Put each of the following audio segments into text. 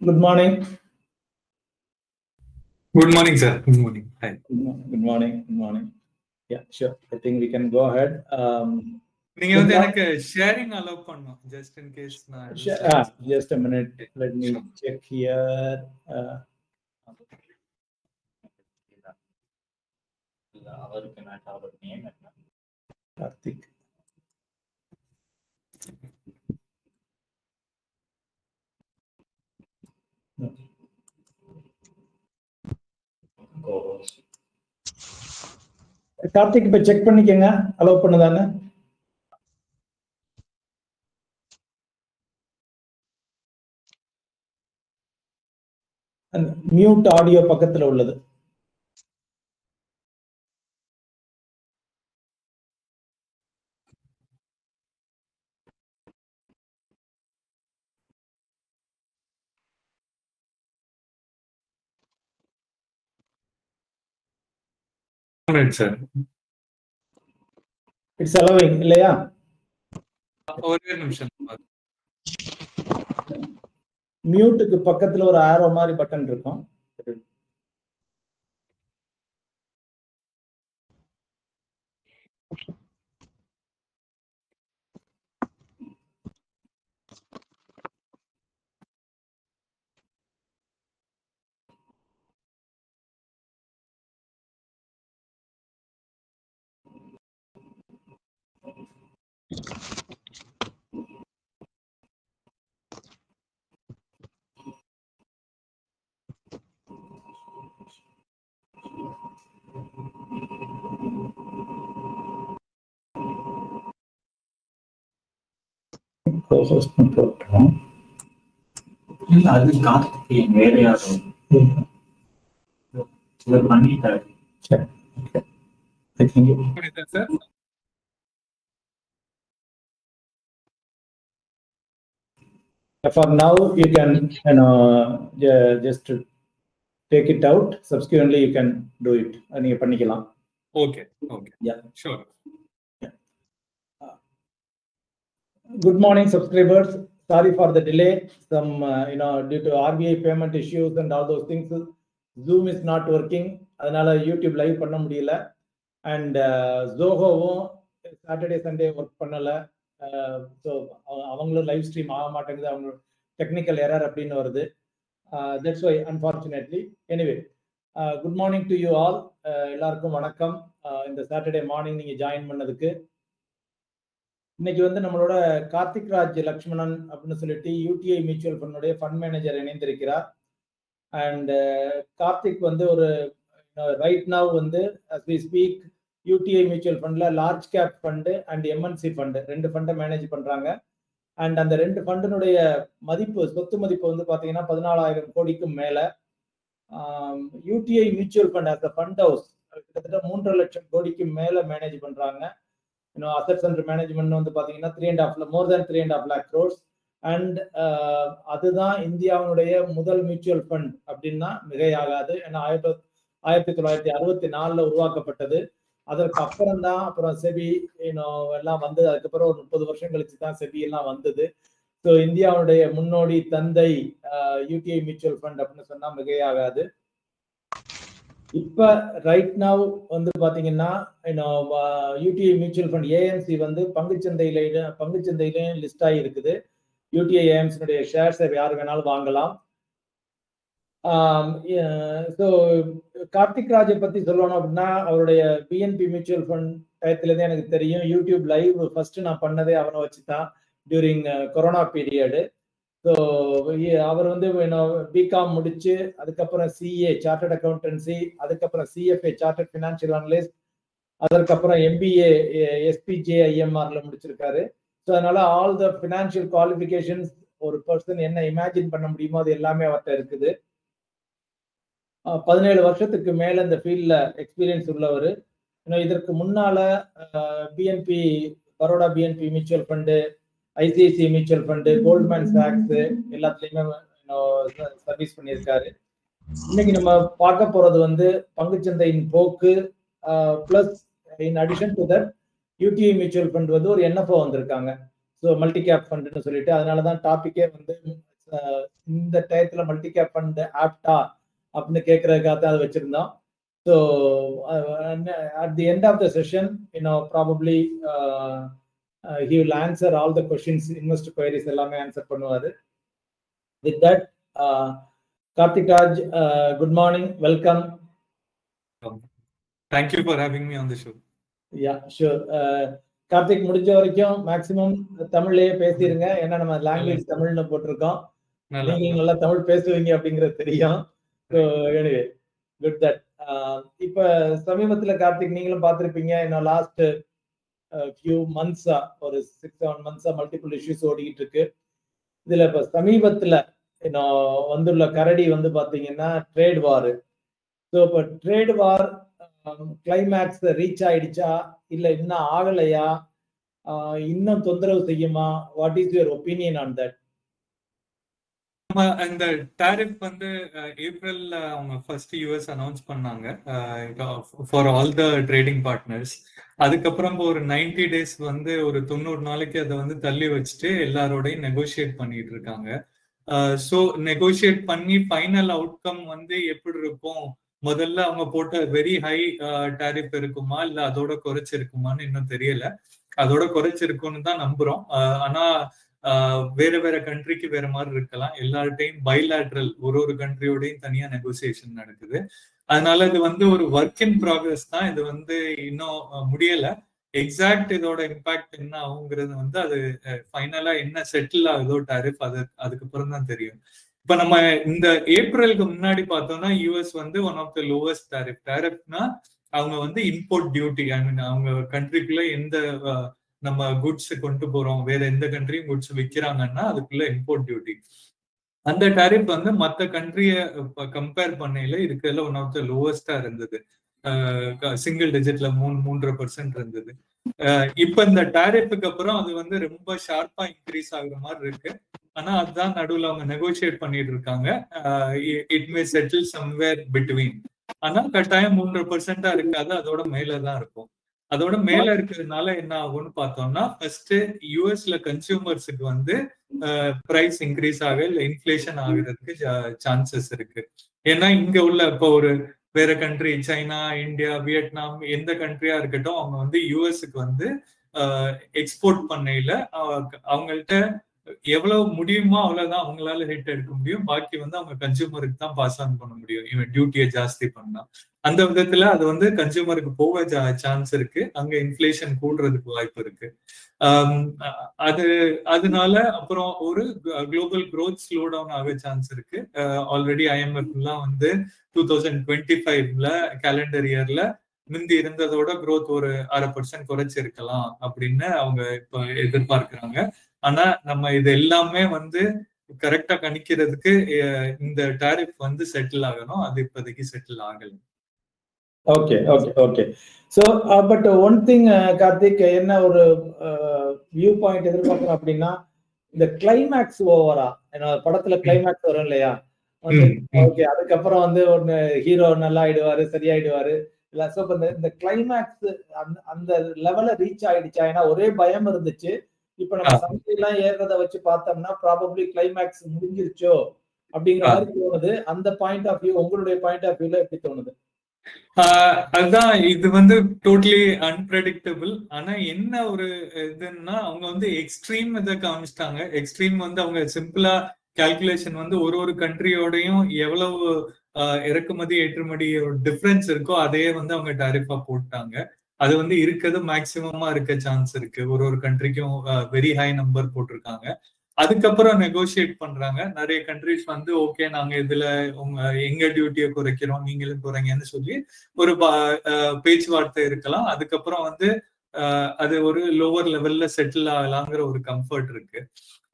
Good morning. Good morning, sir. Good morning. Hi. Good morning. Good morning. Yeah, sure. I think we can go ahead. நீங்க வந்து எனக்கு sharing allow பண்ணனும் just in case நான் just a minute. Let me check here. அவருக்கு நான் அவர் name என்ன? கார்த்திக். கார்த்திக் இப்ப check பண்ணிக்கங்க, அலோ பண்ணுதானே? மியூட் ஆடியோ பக்கத்துல உள்ளது. sir. It's allowing இல்லையா? ஒரே நிமிஷம். மியூட்டுக்கு பக்கத்துல ஒரு ஆரோ மாதிரி பட்டன் இருக்கும். அது கார்த்திகை வேற யாரும் பண்ணிட்டாரு. சரி, sir. For now, you can just take it out. Subsequently, you can do it. நீங்க பண்ணிக்கலாம். Okay. Okay. Yeah. Sure. Yeah. Good morning, subscribers. Sorry for the delay. Some due to RBI payment issues and all those things, Zoom is not working. அதனால YouTube live பண்ண முடியல. And Zohoவும் Saturday Sunday work பண்ணல. So அவங்களும் live stream ஆக மாட்டேங்குது, அவங்க technical error அப்படின்னு வருது. That's why unfortunately. Anyway, good morning to you all. எல்லாருக்கும் வணக்கம். இந்த சாட்டர்டே மார்னிங் நீங்க ஜாயின் பண்ணதுக்கு. இன்னைக்கு வந்து நம்மளோட கார்த்திக் ராஜ் லக்ஷ்மணன் அப்படின்னு சொல்லிட்டு யூடிஐ மியூச்சுவல் ஃபண்டுடைய ஃபண்ட் மேனேஜர் இணைந்திருக்கிறார். அண்ட் கார்த்திக் வந்து ஒரு ரைட் நவ் வந்து as we speak UTI mutual ஃபண்ட்ல large cap fund and MNC fund ரெண்டு ஃபண்டை மேனேஜ் பண்றாங்க. அண்ட் அந்த ரெண்டு ஃபண்டினுடைய மதிப்பு, சொத்து மதிப்பு வந்து பாத்தீங்கன்னா 14,000 கோடிக்கும் மேல. UTI mutual fund as a fund house கிட்டத்தட்ட 3.5 லட்சம் கோடிக்கு மேல மேனேஜ் பண்றாங்க. அசெட்ஸ் அண்டர் மேனேஜ்மெண்ட் வந்து பாத்தீங்கன்னா 3.5 more than 3.5 lakh crores. And அதுதான் இந்தியாவுடைய முதல் மியூச்சுவல் ஃபண்ட் அப்படின்னா மிகையாகாது. ஏன்னா 1964 உருவாக்கப்பட்டது. அதற்கு அப்புறம் தான் அப்புறம் செபி எல்லாம் வந்தது. அதுக்கப்புறம் ஒரு 30 வருஷம் கழிச்சு தான் செபி எல்லாம் வந்தது. ஸோ இந்தியாவுடைய முன்னோடி தந்தை யூடிஐ மியூச்சுவல் ஃபண்ட் அப்படின்னு சொன்னா மிகையாகாது. இப்ப ரைட் நவ் வந்து பாத்தீங்கன்னா யூடிஐ மியூச்சுவல் ஃபண்ட் ஏஎம்சி வந்து பங்குச்சந்தையிலையும் லிஸ்ட் ஆகி இருக்குது. யூடிஐ ஏஎம்சியுடைய ஷேர்ஸை யார் வேணாலும் வாங்கலாம். ஸோ கார்த்திக் ராஜை பத்தி சொல்லணும் அப்படின்னா, அவருடைய பிஎன்பி மியூச்சுவல் ஃபண்ட் டயத்துலேருந்தே எனக்கு தெரியும். யூடியூப் லைவ் ஃபர்ஸ்ட் நான் பண்ணதே அவனை வச்சு தான் டியூரிங் கொரோனா பீரியடு. ஸோ அவர் வந்து பிகாம் முடிச்சு அதுக்கப்புறம் சிஏ சார்ட்டர்ட் அக்கௌண்டன்சி, அதுக்கப்புறம் சிஎஃப்ஏ சார்ட்டர்ட் ஃபினான்ஷியல் அனலிஸ்ட், அதற்கப்புறம் எம்பிஏ எஸ்பிஜேஐஎம்ஆர்ல முடிச்சிருக்காரு. ஸோ அதனால ஆல் த ஃபினான்ஷியல் குவாலிஃபிகேஷன்ஸ் ஒரு பர்சன் என்ன இமேஜின் பண்ண முடியுமோ அது எல்லாமே அவர்கிட்ட இருக்குது. 17 வருஷத்துக்கு மேல இந்த ஃபீல்ட்ல எக்ஸ்பீரியன்ஸ் உள்ளவர். இதற்கு முன்னால PNB, Baroda PNB mutual fund, ICICI mutual fund, Goldman சாக்ஸ் எல்லாத்துலயுமே சர்வீஸ் பண்ணியிருக்காரு. இன்னைக்கு நம்ம பார்க்க போறது வந்து பங்குச்சந்தையின் போக்கு plus in addition to that UTI mutual fund வந்து ஒரு என்எஃப்ஓ வந்திருக்காங்க. ஸோ மல்டி கேப் ஃபண்டுன்னு சொல்லிட்டு, அதனாலதான் டாபிக்கே வந்து இந்த டயத்துல மல்டி கேப் ஃபண்ட் ஆப்டா அப்படின்னு கேட்கறதுக்காக தான் அதை வச்சிருந்தோம். So at the end of the session probably he will answer all the questions, investor queries எல்லாமே ஆன்சர் பண்ணுவாரு. With that, Karthik Raj, good morning, welcome. Thank you for having me on the show. Yeah, sure. Karthik முடிஞ்ச வரைக்கும் maximum தமிழ்லயே பேசிருங்க. ஏன்னா நம்ம language தமிழ்னு போட்டிருக்கோம். நீங்க நல்லா தமிழ் பேசுவீங்க அப்படிங்கிறது தெரியும். So anyway good that. இப்ப சமீபத்துல கார்த்திக் நீங்களும் பார்த்திருப்பீங்க, இன்னும் லாஸ்ட் ஃபியூ மந்த்ஸா ஒரு 6-7 மந்த்ஸா மல்டிபிள் இஷ்யூஸ் ஓடிக்கிட்டு இருக்கு. இதுல இப்ப சமீபத்துல இன்னும் வந்துள்ள கரடி வந்து பாத்தீங்கன்னா ட்ரேட் வார். ஸோ இப்போ ட்ரேட் வார் கிளைமேக்ஸ் ரீச் ஆயிடுச்சா இல்ல இன்னும் ஆகலையா, இன்னும் தொந்தரவு செய்யுமா? What is your opinion on that? இந்த டாரிஃப் வந்து ஏப்ரல்ல அவங்க ஃபர்ஸ்ட் யூஎஸ் அனௌன்ஸ் பண்ணாங்க for all the trading partners. அதுக்கப்புறம் ஒரு 90 days வந்து ஒரு 90 நாளைக்கு அதை வந்து தள்ளி வச்சுட்டு எல்லாரோடையும் நெகோசியேட் பண்ணிட்டு இருக்காங்க. ஸோ நெகோசியேட் பண்ணி ஃபைனல் அவுட்கம் வந்து எப்படி இருக்கும், முதல்ல அவங்க போட்ட வெரி ஹை டாரிஃப் இருக்குமா இல்ல அதோட குறைச்சிருக்குமான்னு இன்னும் தெரியல. அதோட குறைச்சிருக்கும்னு தான் நம்புறோம். ஆனா வேற வேற கண்ட்ரிக்கு வேற மாதிரி இருக்கலாம். எல்லார்ட்டையும் பைலேட்ரல் ஒரு கண்ட்ரியோடையும் தனியா நெகோசியேஷன் நடக்குது. அதனால இது வந்து ஒரு ஒர்க் இன் ப்ராக்ரஸ் தான். இது வந்து இன்னும் முடியல. எக்ஸாக்ட் இதோட இம்பாக்ட் என்ன ஆகுங்கிறது வந்து அது ஃபைனலா என்ன செட்டில் ஆகுதோ டாரிஃப் அதுக்கப்புறம் தான் தெரியும். இப்ப நம்ம இந்த ஏப்ரலுக்கு முன்னாடி பார்த்தோம்னா யூஎஸ் வந்து ஒன் ஆஃப் த லோவஸ்ட் டாரிஃப்னா அவங்க வந்து இம்போர்ட் டியூட்டி, ஐ மீன் அவங்க கண்ட்ரிக்குள்ள எந்த நம்ம குட்ஸ் கொண்டு போறோம், வேற எந்த கண்ட்ரியும் குட்ஸ் விற்கிறாங்கன்னா அதுக்குள்ள இம்போர்ட் டியூட்டி. அந்த டாரிஃப் வந்து மற்ற கண்ட்ரிய கம்பேர் பண்ணையில இருக்கிறதுல ஒன் ஆஃப் த லோவஸ்டா இருந்தது. சிங்கிள் டிஜிட்ல 3.5% இருந்தது. இப்ப இந்த டாரிஃபுக்கு அப்புறம் அது வந்து ரொம்ப ஷார்ப்பா இன்க்ரீஸ் ஆகுற மாதிரி இருக்கு. ஆனா அதுதான் நடுவில் அவங்க நெகோசியேட் பண்ணிட்டு இருக்காங்க. It may settle somewhere between. ஆனா கட்டாயம் 3% இருக்காது, அதோட மேலதான் இருக்கும். அதோட மேல இருக்கிறதுனால என்ன ஆகும்னு பார்த்தோம்னா, ஃபர்ஸ்ட் யூஎஸ்ல கன்சியூமர்ஸுக்கு வந்து பிரைஸ் இன்க்ரீஸ் ஆக இல்ல இன்ஃபிளேஷன் ஆகுறதுக்கு சான்சஸ் இருக்கு. ஏன்னா இங்க உள்ள இப்போ ஒரு வேற கண்ட்ரி, சைனா, இந்தியா, வியட்நாம், எந்த கண்ட்ரியா இருக்கட்டும், அவங்க வந்து யூஎஸ்க்கு வந்து எக்ஸ்போர்ட் பண்ணையில அவங்கள்ட்ட எவ்வளவு முடியுமோ அவ்வளவுதான் அவங்களால ஹிட் எடுக்க முடியும். பாக்கி வந்து அவங்க கன்சியூமருக்கு தான் பாஸ் ஆன் பண்ண முடியும் இவன் டியூட்டியை ஜாஸ்தி பண்ணா. அந்த விதத்துல அது வந்து கன்சியூமருக்கு போக சான்ஸ் இருக்கு. அங்க இன்ஃபிளேஷன் கூடுறதுக்கு வாய்ப்பு இருக்கு. அதனால அப்புறம் ஒரு குளோபல் growth ஸ்லோ டவுன் ஆக சான்ஸ் இருக்கு. ஆல்ரெடி IMF எல்லாம் வந்து 2025ல கேலண்டர் இயர்ல முந்தி இருந்ததோட growth ஒரு 0.5% குறைச்சிருக்கலாம் அப்படின்னு அவங்க இப்ப எதிர்பார்க்கிறாங்க. ஆனா நம்ம இது எல்லாமே வந்து கரெக்டா கணிக்கிறதுக்கு இந்த டாரிஃப் வந்து செட்டில் ஆகணும். அது இப்போதைக்கு செட்டில் ஆகல. Okay okay okay. So but one thing Karthik, என்ன ஒரு வியூ பாயிண்ட் எதிர்பார்க்கணும் அப்படின்னா, இந்த கிளைமேக்ஸ் ஓவரா படத்துல கிளைமேக்ஸ் வரும் இல்லையா, ஓகே அதுக்கப்புறம் வந்து ஒன்னு ஹீரோ நல்லா ஆயிடுவாரு, சரியாயிடுவாரு இல்ல. ஸோ இந்த கிளைமேக்ஸ் அந்த லெவல ரீச் ஆயிடுச்சா? ஏன்னா ஒரே பயம் இருந்துச்சு. இப்ப நம்ம சந்தை எல்லாம் ஏறத வச்சு பார்த்தோம்னா ப்ராபப்ளி கிளைமேக்ஸ் முடிஞ்சிருச்சோ அப்படிங்கிற மாதிரி தோணுது. அந்த பாயிண்ட் ஆஃப் வியூ, உங்களுடைய பாயிண்ட் ஆஃப் வியூல எப்படி தோணுது? அதுதான், இது வந்து டோட்டலி அன்பிரடிக்டபிள். ஆனா என்ன ஒரு இதுன்னா, அவங்க வந்து எக்ஸ்ட்ரீம் இதை காமிச்சிட்டாங்க. எக்ஸ்ட்ரீம் வந்து அவங்க சிம்பிளா கால்குலேஷன் வந்து ஒரு கண்ட்ரியோடையும் எவ்வளவு இறக்குமதி ஏற்றுமதி டிஃபரன்ஸ் இருக்கோ அதையே வந்து அவங்க டாரிஃபா போட்டாங்க. அது வந்து இருக்கிறது மேக்சிமமா இருக்க சான்ஸ் இருக்கு. ஒரு கண்ட்ரிக்கும் வெரி ஹை நம்பர் போட்டிருக்காங்க. அதுக்கப்புறம் நெகோசியேட் பண்றாங்க. நிறைய கண்ட்ரிஸ் வந்து ஓகே நாங்க இதுல எங்க டியூட்டியை குறைக்கிறோம், நீங்களும் குறைங்கன்னு சொல்லி ஒரு பேச்சுவார்த்தை இருக்கலாம். அதுக்கப்புறம் வந்து அது ஒரு லோவர் லெவல்ல செட்டில் ஆகலாங்கிற ஒரு கம்ஃபர்ட் இருக்கு.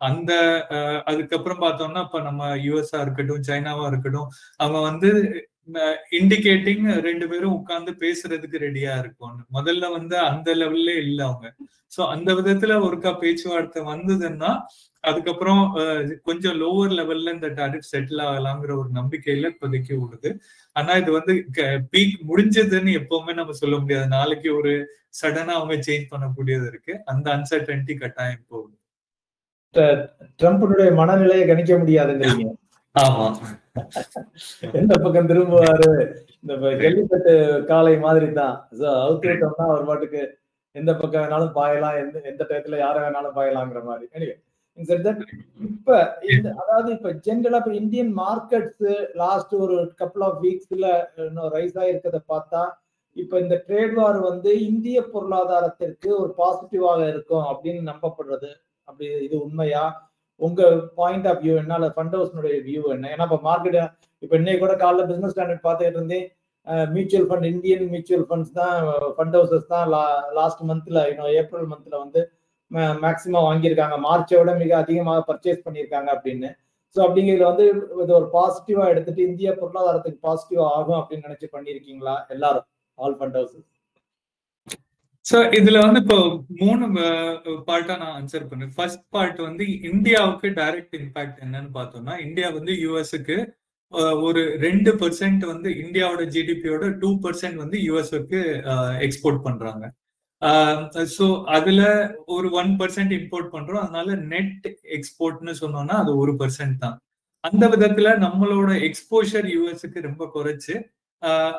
அந்த அதுக்கப்புறம் பார்த்தோம்னா இப்ப நம்ம யூஎஸ்ஆ இருக்கட்டும், சைனாவா இருக்கட்டும், அவங்க வந்து இண்டிகேட்டிங் 2 பேரும் உட்கார்ந்து பேசுறதுக்கு ரெடியா இருக்கும். முதல்ல வந்து அந்த லெவல்ல இல்ல அவங்க. சோ அந்த விதத்துல ஒருக்கா பேச்சுவார்த்தை வந்ததுன்னா அதுக்கப்புறம் கொஞ்சம் லோவர் லெவல்ல இந்த டாரிஃப் செட்டில் ஆகலாங்கிற ஒரு நம்பிக்கையில இப்போதைக்கு ஓடுது. ஆனா இது வந்து பீக் முடிஞ்சதுன்னு எப்பவுமே நம்ம சொல்ல முடியாது. நாளைக்கு ஒரு சடனா அவங்க சேஞ்ச் பண்ணக்கூடியது இருக்கு. அந்த அன்சர்டனிட்டி கட்டாயம் போகுது. ட்ரம்ப்னுடைய மனநிலையை கணிக்க முடியாதுங்கிறீங்க. ஆமா. எந்த பக்கம் திரும்புவாரு, இந்த ஜல்லிக்கட்டு காளை மாதிரி தான். அவுத்து விட்டோம்னா அவர் பாட்டுக்கு எந்த பக்கம் வேணாலும் பாயலாம், எந்த டயத்துல யார வேணாலும் பாயலாங்கிற மாதிரி. எனிவே இப்ப அதாவது இப்ப ஜென்ரலா இப்ப இந்தியன் மார்க்கெட்ஸ் லாஸ்ட் ஒரு கப்புள் ஆஃப் வீக்ஸ்ல ரைஸ் ஆயிருக்கிறத பார்த்தா இப்ப இந்த ட்ரேட் வார் இந்திய பொருளாதாரத்திற்கு ஒரு பாசிட்டிவாக இருக்கும் அப்படின்னு நம்பப்படுறது. அப்படி இது உண்மையா? உங்க பாயிண்ட் ஆஃப் வியூ என்ன? ஃபண்ட் ஹவுஸ்னுடைய வியூ என்ன? ஏன்னா இப்ப மார்க்கெட் இப்ப இன்னைக்கு கூட காலைல பிசினஸ் ஸ்டாண்டர்ட் பார்த்துட்டு இருந்தேன். Mutual fund, Indian mutual funds தான், ஃபண்ட் ஹவுசஸ் தான் லாஸ்ட் மந்த்ல ஏப்ரல் மந்த்ல மேக்சிமம் வாங்கியிருக்காங்க, மார்ச்சை விட மிக அதிகமாக பர்ச்சேஸ் பண்ணியிருக்காங்க அப்படின்னு. ஸோ அப்படிங்கிறதுல இது ஒரு பாசிட்டிவா எடுத்துட்டு இந்திய பொருளாதாரத்துக்கு பாசிட்டிவா ஆகும் அப்படின்னு நினைச்சு பண்ணியிருக்கீங்களா எல்லாரும், ஆல் ஃபண்ட் ஹவுசஸ்? ஸோ இதுல இப்போ 3 பார்ட்டா நான் ஆன்சர் பண்ணேன். ஃபர்ஸ்ட் பார்ட் இந்தியாவுக்கு டைரக்ட் இம்பாக்ட் என்னன்னு பார்த்தோம்னா, இந்தியா யூஎஸ்க்கு ஒரு 2% இந்தியாவோட ஜிடிபியோட 2% யூஎஸ்க்கு எக்ஸ்போர்ட் பண்றாங்க. ஸோ அதுல ஒரு 1% இம்போர்ட் பண்றோம். அதனால நெட் எக்ஸ்போர்ட்னு சொன்னோம்னா அது 1% தான். அந்த விதத்துல நம்மளோட எக்ஸ்போஷர் யூஎஸ்க்கு ரொம்ப குறைச்சு,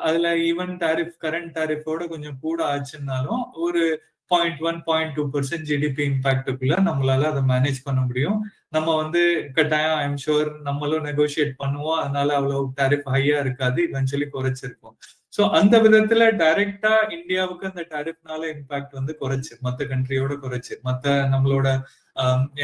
அதுல ஈவன் டாரிஃப் கரண்ட் டாரிஃபோட கொஞ்சம் கூட ஆச்சுன்னாலும் ஒரு 0.1-0.2% ஜிடிபி இம்பாக்டுக்குள்ள நம்மளால அதை மேனேஜ் பண்ண முடியும். நம்ம கட்டாயம் ஐம் ஷுர் நம்மளும் நெகோசியேட் பண்ணுவோம். அதனால அவ்வளவு டாரிஃப் ஹையா இருக்காது, இவென்ச்சுவலி குறைச்சிருக்கும். சோ அந்த விதத்துல டைரக்டா இந்தியாவுக்கு அந்த டாரிஃப்னால இம்பாக்ட் குறைச்சு, மத்த கண்ட்ரியோட குறைச்சு, மத்த நம்மளோட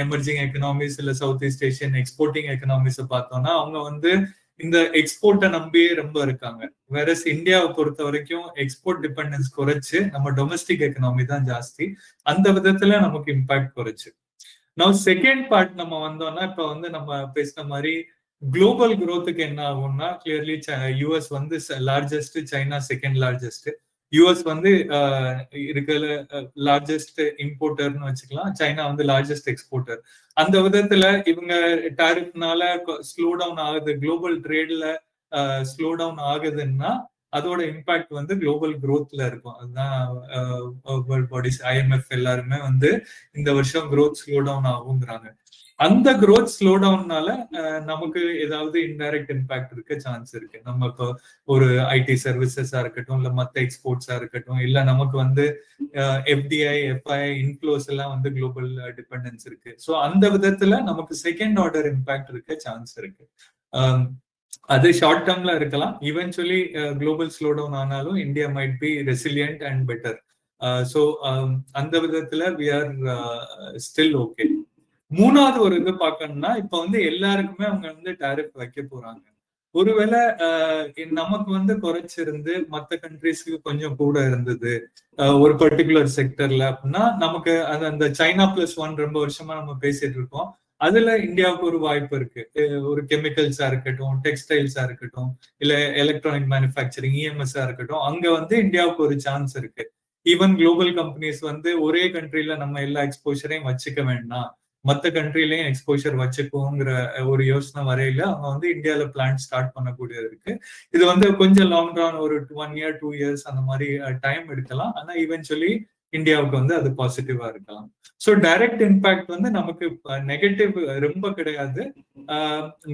எமர்ஜிங் எக்கனாமிஸ் இல்ல south east Asian exporting economies பார்த்தோம்னா அவங்க இந்த எக்ஸ்போர்ட்டை நம்பியே ரொம்ப இருக்காங்க. வேற இந்தியாவை பொறுத்த வரைக்கும் எக்ஸ்போர்ட் டிபெண்டன்ஸ் குறைச்சு நம்ம டொமஸ்டிக் எக்கனாமி தான் ஜாஸ்தி. அந்த விதத்துல நமக்கு இம்பாக்ட் குறைச்சு. நான் செகண்ட் பார்ட் நம்ம வந்தோம்னா இப்ப நம்ம பேசின மாதிரி குளோபல் குரோத்துக்கு என்ன ஆகும்னா, clearly US largest, China second largest. US இருக்கிற லார்ஜஸ்ட் இம்போர்ட்டர்னு வச்சுக்கலாம், சைனா லார்ஜஸ்ட் எக்ஸ்போர்ட்டர். அந்த விதத்துல இவங்க டாரிஃப்னால ஸ்லோ டவுன் ஆகுது, குளோபல் ட்ரேட்ல ஸ்லோ டவுன் ஆகுதுன்னா அதோட இம்பாக்ட் குளோபல் குரோத்ல இருக்கும். அதுதான் வேர்ல்ட் பாடிஸ், IMF எல்லாருமே இந்த வருஷம் குரோத் ஸ்லோ டவுன் ஆகுங்கிறாங்க. அந்த growth ஸ்லோ டவுன்னால நமக்கு ஏதாவது இன்டைரக்ட் இம்பாக்ட் இருக்க சான்ஸ் இருக்கு. நம்ம இப்போ ஒரு ஐடி சர்வீசஸா இருக்கட்டும், இல்ல மத்த எக்ஸ்போர்ட்ஸா இருக்கட்டும், இல்ல நமக்கு FDI FII இன்ஃப்ளோஸ் எல்லாம் குளோபல் டிபெண்டன்ஸ் இருக்கு. ஸோ அந்த விதத்துல நமக்கு செகண்ட் ஆர்டர் இம்பாக்ட் இருக்க சான்ஸ் இருக்கு. அது ஷார்ட் டேர்ம்ல இருக்கலாம். இவென்ச்சுவலி குளோபல் ஸ்லோ டவுன் ஆனாலும் India might be resilient and better. So அந்த விதத்துல வி ஆர் ஸ்டில் ஓகே. மூணாவது ஒரு இது பார்க்கணும்னா, இப்ப எல்லாருக்குமே அவங்க டாரிஃப் வைக்க போறாங்க. ஒருவேளை நமக்கு குறைச்சிருந்து மற்ற கண்ட்ரிஸ்க்கு கொஞ்சம் கூட இருந்தது ஒரு பர்டிகுலர் செக்டர்ல அப்படின்னா, நமக்கு அந்த China +1 ரொம்ப வருஷமா நம்ம பேசிட்டு இருக்கோம். அதுல இந்தியாவுக்கு ஒரு வாய்ப்பு இருக்கு. ஒரு கெமிக்கல்ஸா இருக்கட்டும், டெக்ஸ்டைல்ஸா இருக்கட்டும், இல்ல எலக்ட்ரானிக் மேனுஃபேக்சரிங் EMS இருக்கட்டும், அங்க இந்தியாவுக்கு ஒரு சான்ஸ் இருக்கு. ஈவன் குளோபல் கம்பெனிஸ் ஒரே கண்ட்ரில நம்ம எல்லா எக்ஸ்போஷரையும் வச்சுக்க வேண்டாம், மற்ற கண்ட்ரிலையும் எக்ஸ்போஷர் வச்சுக்கோங்கிற ஒரு யோசனை வரையில அவங்க இந்தியாவில பிளான் ஸ்டார்ட் பண்ணக்கூடியது இருக்கு. இது கொஞ்சம் லாங் ரன், ஒரு 1 year 2 years அந்த மாதிரி டைம் எடுக்கலாம். ஆனா ஈவென்ச்சுவலி இந்தியாவுக்கு அது பாசிட்டிவா இருக்கலாம். ஸோ டைரக்ட் இம்பாக்ட் நமக்கு நெகட்டிவ் ரொம்ப கிடையாது.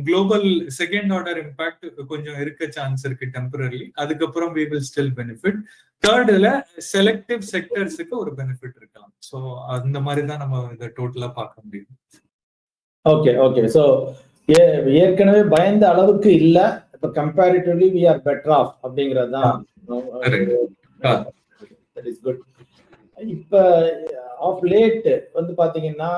குளோபல் செகண்ட் ஆர்டர் இம்பாக்ட் கொஞ்சம் இருக்க சான்ஸ் இருக்கு டெம்பரரி. அதுக்கப்புறம் we will still benefit. தேர்ட்ல செலக்டிவ் செக்டர்ஸுக்கு ஒரு பெனிஃபிட் இருக்கலாம். ஸோ அந்த மாதிரி தான் நம்ம இதை டோட்டலா பார்க்க முடியும். Okay okay. ஸோ ஏற்கனவே பயந்த அளவுக்கு இல்ல, இப்ப comparatively we are better off அப்படிங்கிறது தான். That is good. இப்ப ஆஃப் லேட் பாத்தீங்கன்னா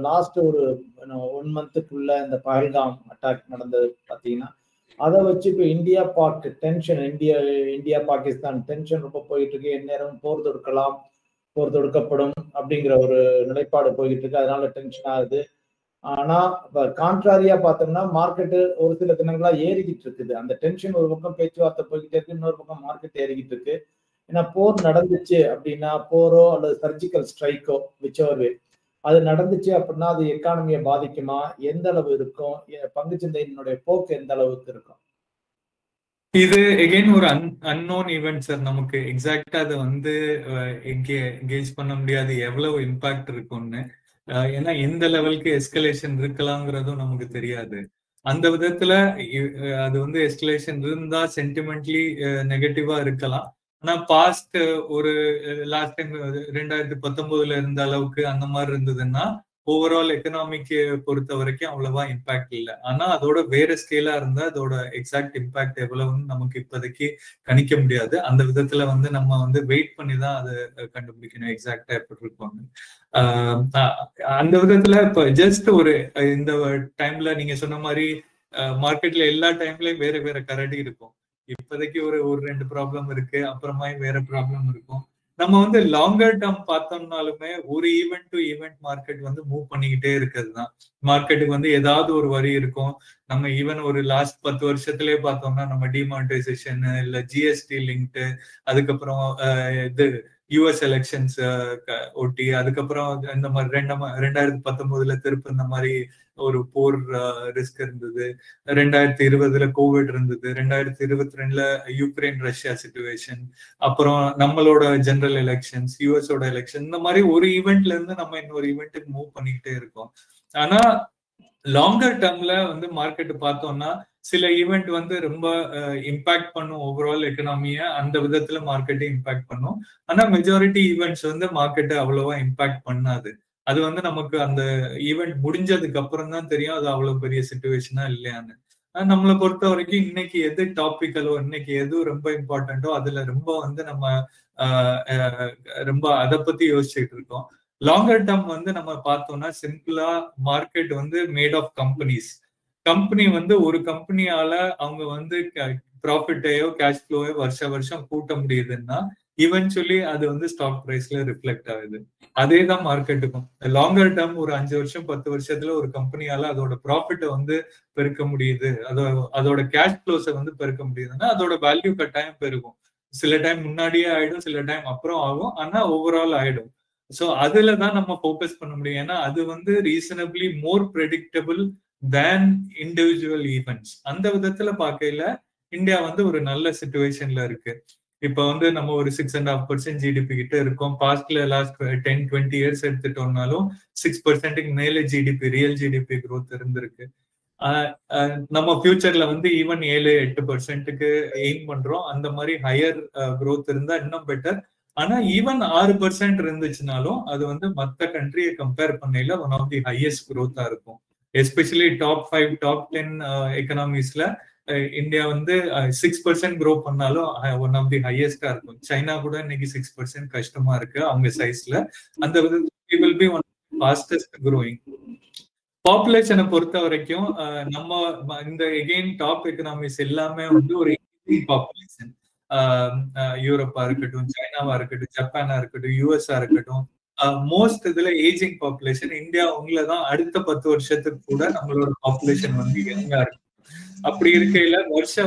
லாஸ்ட் ஒரு 1 monthக்குள்ள இந்த பஹல்காம் அட்டாக் நடந்தது பாத்தீங்கன்னா, அதை வச்சு இப்ப இந்தியா பாக் டென்ஷன், இந்தியா பாகிஸ்தான் டென்ஷன் ரொம்ப போயிட்டு இருக்கு. எந்நேரம் போர் தொடுக்கலாம், போர் தொடுக்கப்படும் அப்படிங்கிற ஒரு நிலைப்பாடு போயிட்டு இருக்கு. அதனால டென்ஷன் ஆகுது. ஆனா இப்ப கான்ட்ராரியா பார்த்தோம்னா மார்க்கெட்டு ஒரு சில தினங்களா ஏறிக்கிட்டு இருக்குது. அந்த டென்ஷன் ஒரு பக்கம் பேச்சுவார்த்தை போய்கிட்டே இருக்கு, இன்னொரு பக்கம் மார்க்கெட் ஏறிக்கிட்டு இருக்கு. ஏன்னா போர் நடந்துச்சு அப்படின்னா, போரோ அல்லது சர்ஜிக்கல் ஸ்ட்ரைக்கோ விச்சவர் அது நடந்துச்சு அப்படின்னா அது எக்கானமியை பாதிக்குமா, எந்த அளவு இருக்கும், பங்குச்சந்தையினுடைய போக்கு எந்த அளவுக்கு இருக்கும்? இது எகெயின் ஒரு அன்னோன் ஈவென்ட் சார். நமக்கு எக்ஸாக்டா அதை எங்கேஜ் பண்ண முடியாது எவ்வளவு இம்பாக்ட் இருக்கும்னு. ஏன்னா எந்த லெவலுக்கு எஸ்கலேஷன் இருக்கலாங்கிறதும் நமக்கு தெரியாது. அந்த விதத்துல அது வந்து எஸ்கலேஷன் இருந்தா சென்டிமெண்ட்லி நெகட்டிவா இருக்கலாம். ஆனா பாஸ்ட் ஒரு லாஸ்ட் டைம் 2019 இருந்த அளவுக்கு அந்த மாதிரி இருந்ததுன்னா ஓவரால் எக்கனாமிக் பொறுத்த வரைக்கும் அவ்வளவா இம்பாக்ட் இல்லை. ஆனா அதோட வேற ஸ்கேலா இருந்தா அதோட எக்ஸாக்ட் இம்பாக்ட் எவ்வளவுன்னு நமக்கு இப்போதைக்கு கணிக்க முடியாது. அந்த விதத்துல வந்து நம்ம வந்து வெயிட் பண்ணி தான் அதை கண்டுபிடிக்கணும் எக்ஸாக்டா எப்படி இருக்கும்னு. அந்த விதத்துல இப்ப ஜஸ்ட் ஒரு இந்த டைம்ல நீங்க சொன்ன மாதிரி மார்க்கெட்ல எல்லா டைம்லயும் வேற வேற கரடி இருக்கும். இப்போதைக்கு ஒரு 2 ப்ராப்ளம் இருக்கு, அப்புறமா வேற ப்ராப்ளம் இருக்கும். நம்ம வந்து லாங்கர் டேர்ம் பார்த்தோம்னாலுமே ஒரு ஈவெண்ட் டு ஈவெண்ட் மார்க்கெட் வந்து மூவ் பண்ணிக்கிட்டே இருக்கிறது தான். மார்க்கெட்டுக்கு வந்து ஏதாவது ஒரு வரி இருக்கும். நம்ம ஈவன் ஒரு லாஸ்ட் 10 வருஷத்திலே பார்த்தோம்னா நம்ம டிமானிட்டைசேஷன் இல்ல ஜிஎஸ்டி லிங்க்டு, அதுக்கப்புறம் இது யூஎஸ் எலெக்ஷன்ஸ் ஒட்டி, அதுக்கப்புறம் இந்த மாதிரி 2019 திருப்ப இந்த மாதிரி ஒரு போர் ரிஸ்க் இருந்தது, 2020 கோவிட் இருந்தது, 2022 யுக்ரைன் ரஷ்யா சிச்சுவேஷன், அப்புறம் நம்மளோட ஜெனரல் எலெக்ஷன்ஸ், யூஎஸோட எலெக்ஷன், இந்த மாதிரி ஒரு ஈவெண்ட்ல இருந்து நம்ம இன்னொரு ஈவெண்ட்டுக்கு மூவ் பண்ணிக்கிட்டே இருக்கோம். ஆனா லாங்கர் டேர்ம்ல வந்து மார்க்கெட் பார்த்தோம்னா சில ஈவெண்ட் வந்து ரொம்ப இம்பாக்ட் பண்ணும் ஓவரால் எக்கனாமிய, அந்த விதத்துல மார்க்கெட்டை இம்பாக்ட் பண்ணும். ஆனா மெஜாரிட்டி ஈவெண்ட்ஸ் வந்து மார்க்கெட்டை அவ்வளவா இம்பாக்ட் பண்ணாது. அது வந்து நமக்கு அந்த ஈவெண்ட் முடிஞ்சதுக்கு அப்புறம் தான் தெரியும் அது அவ்வளவு பெரிய சிச்சுவேஷனா இல்லையான்னு. நம்மளை பொறுத்த வரைக்கும் இன்னைக்கு எது டாபிக்கலோ, இன்னைக்கு எது ரொம்ப இம்பார்ட்டன்டோ அதுல ரொம்ப வந்து நம்ம ரொம்ப அதை பத்தி யோசிச்சுட்டு இருக்கோம். லாங்கர் டேர்ம் வந்து நம்ம பார்த்தோம்னா சிம்பிளா மார்க்கெட் வந்து மேட் ஆஃப் கம்பெனிஸ். கம்பெனி வந்து ஒரு கம்பெனியால அவங்க வந்து ப்ராஃபிட்டையோ கேஷ் ஃப்ளோயோ வருஷம் கூட்ட முடியுதுன்னா இவென்ச்சுவலி அது வந்து ஸ்டாக் பிரைஸ்ல ரிஃப்ளெக்ட் ஆகுது. அதே தான் மார்க்கெட்டுக்கும். லாங்கர் டேர்ம் ஒரு 5 வருஷம் 10 வருஷத்துல ஒரு கம்பெனியால அதோட ப்ராஃபிட்டை வந்து பெருக்க முடியுது, அதோட கேஷ் ஃப்ளோஸை வந்து பெருக்க முடியுதுன்னா அதோட வேல்யூ கட்டாயம் பெருகும். சில டைம் முன்னாடியே ஆயிடும், சில டைம் அப்புறம் ஆகும், ஆனா ஓவரால் ஆயிடும். சோ அதுல தான் நம்ம ஃபோக்கஸ் பண்ண முடியும். ஏன்னா அது வந்து ரீசனபிளி மோர் ப்ரெடிக்டபிள் தேன் இண்டிவிஜுவல் ஈவெண்ட்ஸ். அந்த விதத்துல பார்க்கையில இந்தியா வந்து ஒரு நல்ல சிச்சுவேஷன்ல இருக்கு. இப்ப வந்து நம்ம ஒரு 6.5% ஜிடிபி கிட்ட இருக்கோம். பாஸ்ட்ல லாஸ்ட் 10-20 இயர்ஸ் எடுத்துட்டோம்னாலும் 6% மேல ஜிடிபி, ரியல் ஜிடிபி growth இருந்திருக்கு. நம்ம ஃபியூச்சர்ல வந்து ஈவன் 7-8% எய்ம் பண்றோம். அந்த மாதிரி ஹையர் growth இருந்தா இன்னும் பெட்டர். ஆனா ஈவன் 6% இருந்துச்சுனாலும் அது வந்து மற்ற கண்ட்ரியை கம்பேர் பண்ணையில ஒன் ஆஃப் தி ஹையஸ்ட் growth-ஆ இருக்கும். எஸ்பெஷலி டாப் 5 டாப் 10 எக்கனாமிஸ்ல இந்தியா வந்து 6% க்ரோ பண்ணாலும் ஒன் ஆஃப் தி ஹையஸ்டா இருக்கும். சைனா கூட இன்னைக்கு 6% கஷ்டமா இருக்கு அவங்க சைஸ்ல. அந்த விதத்தில் will be one fastest growing. பாப்புலேஷனை பொறுத்த வரைக்கும் நம்ம இந்த எகெயின் டாப் எக்கனாமிஸ் எல்லாமே வந்து ஒரு பாப்புலேஷன். யூரோப்பா இருக்கட்டும், சைனாவா இருக்கட்டும், ஜப்பானா இருக்கட்டும், யூஎஸ்ஆ இருக்கட்டும், மோஸ்ட் இதுல ஏஜிங் பாப்புலேஷன். இந்தியா உங்களதான் அடுத்த 10 வருஷத்துக்கு கூட நம்மளோட பாப்புலேஷன் வந்து யங்கா இருக்கு. அப்படி இருக்கையில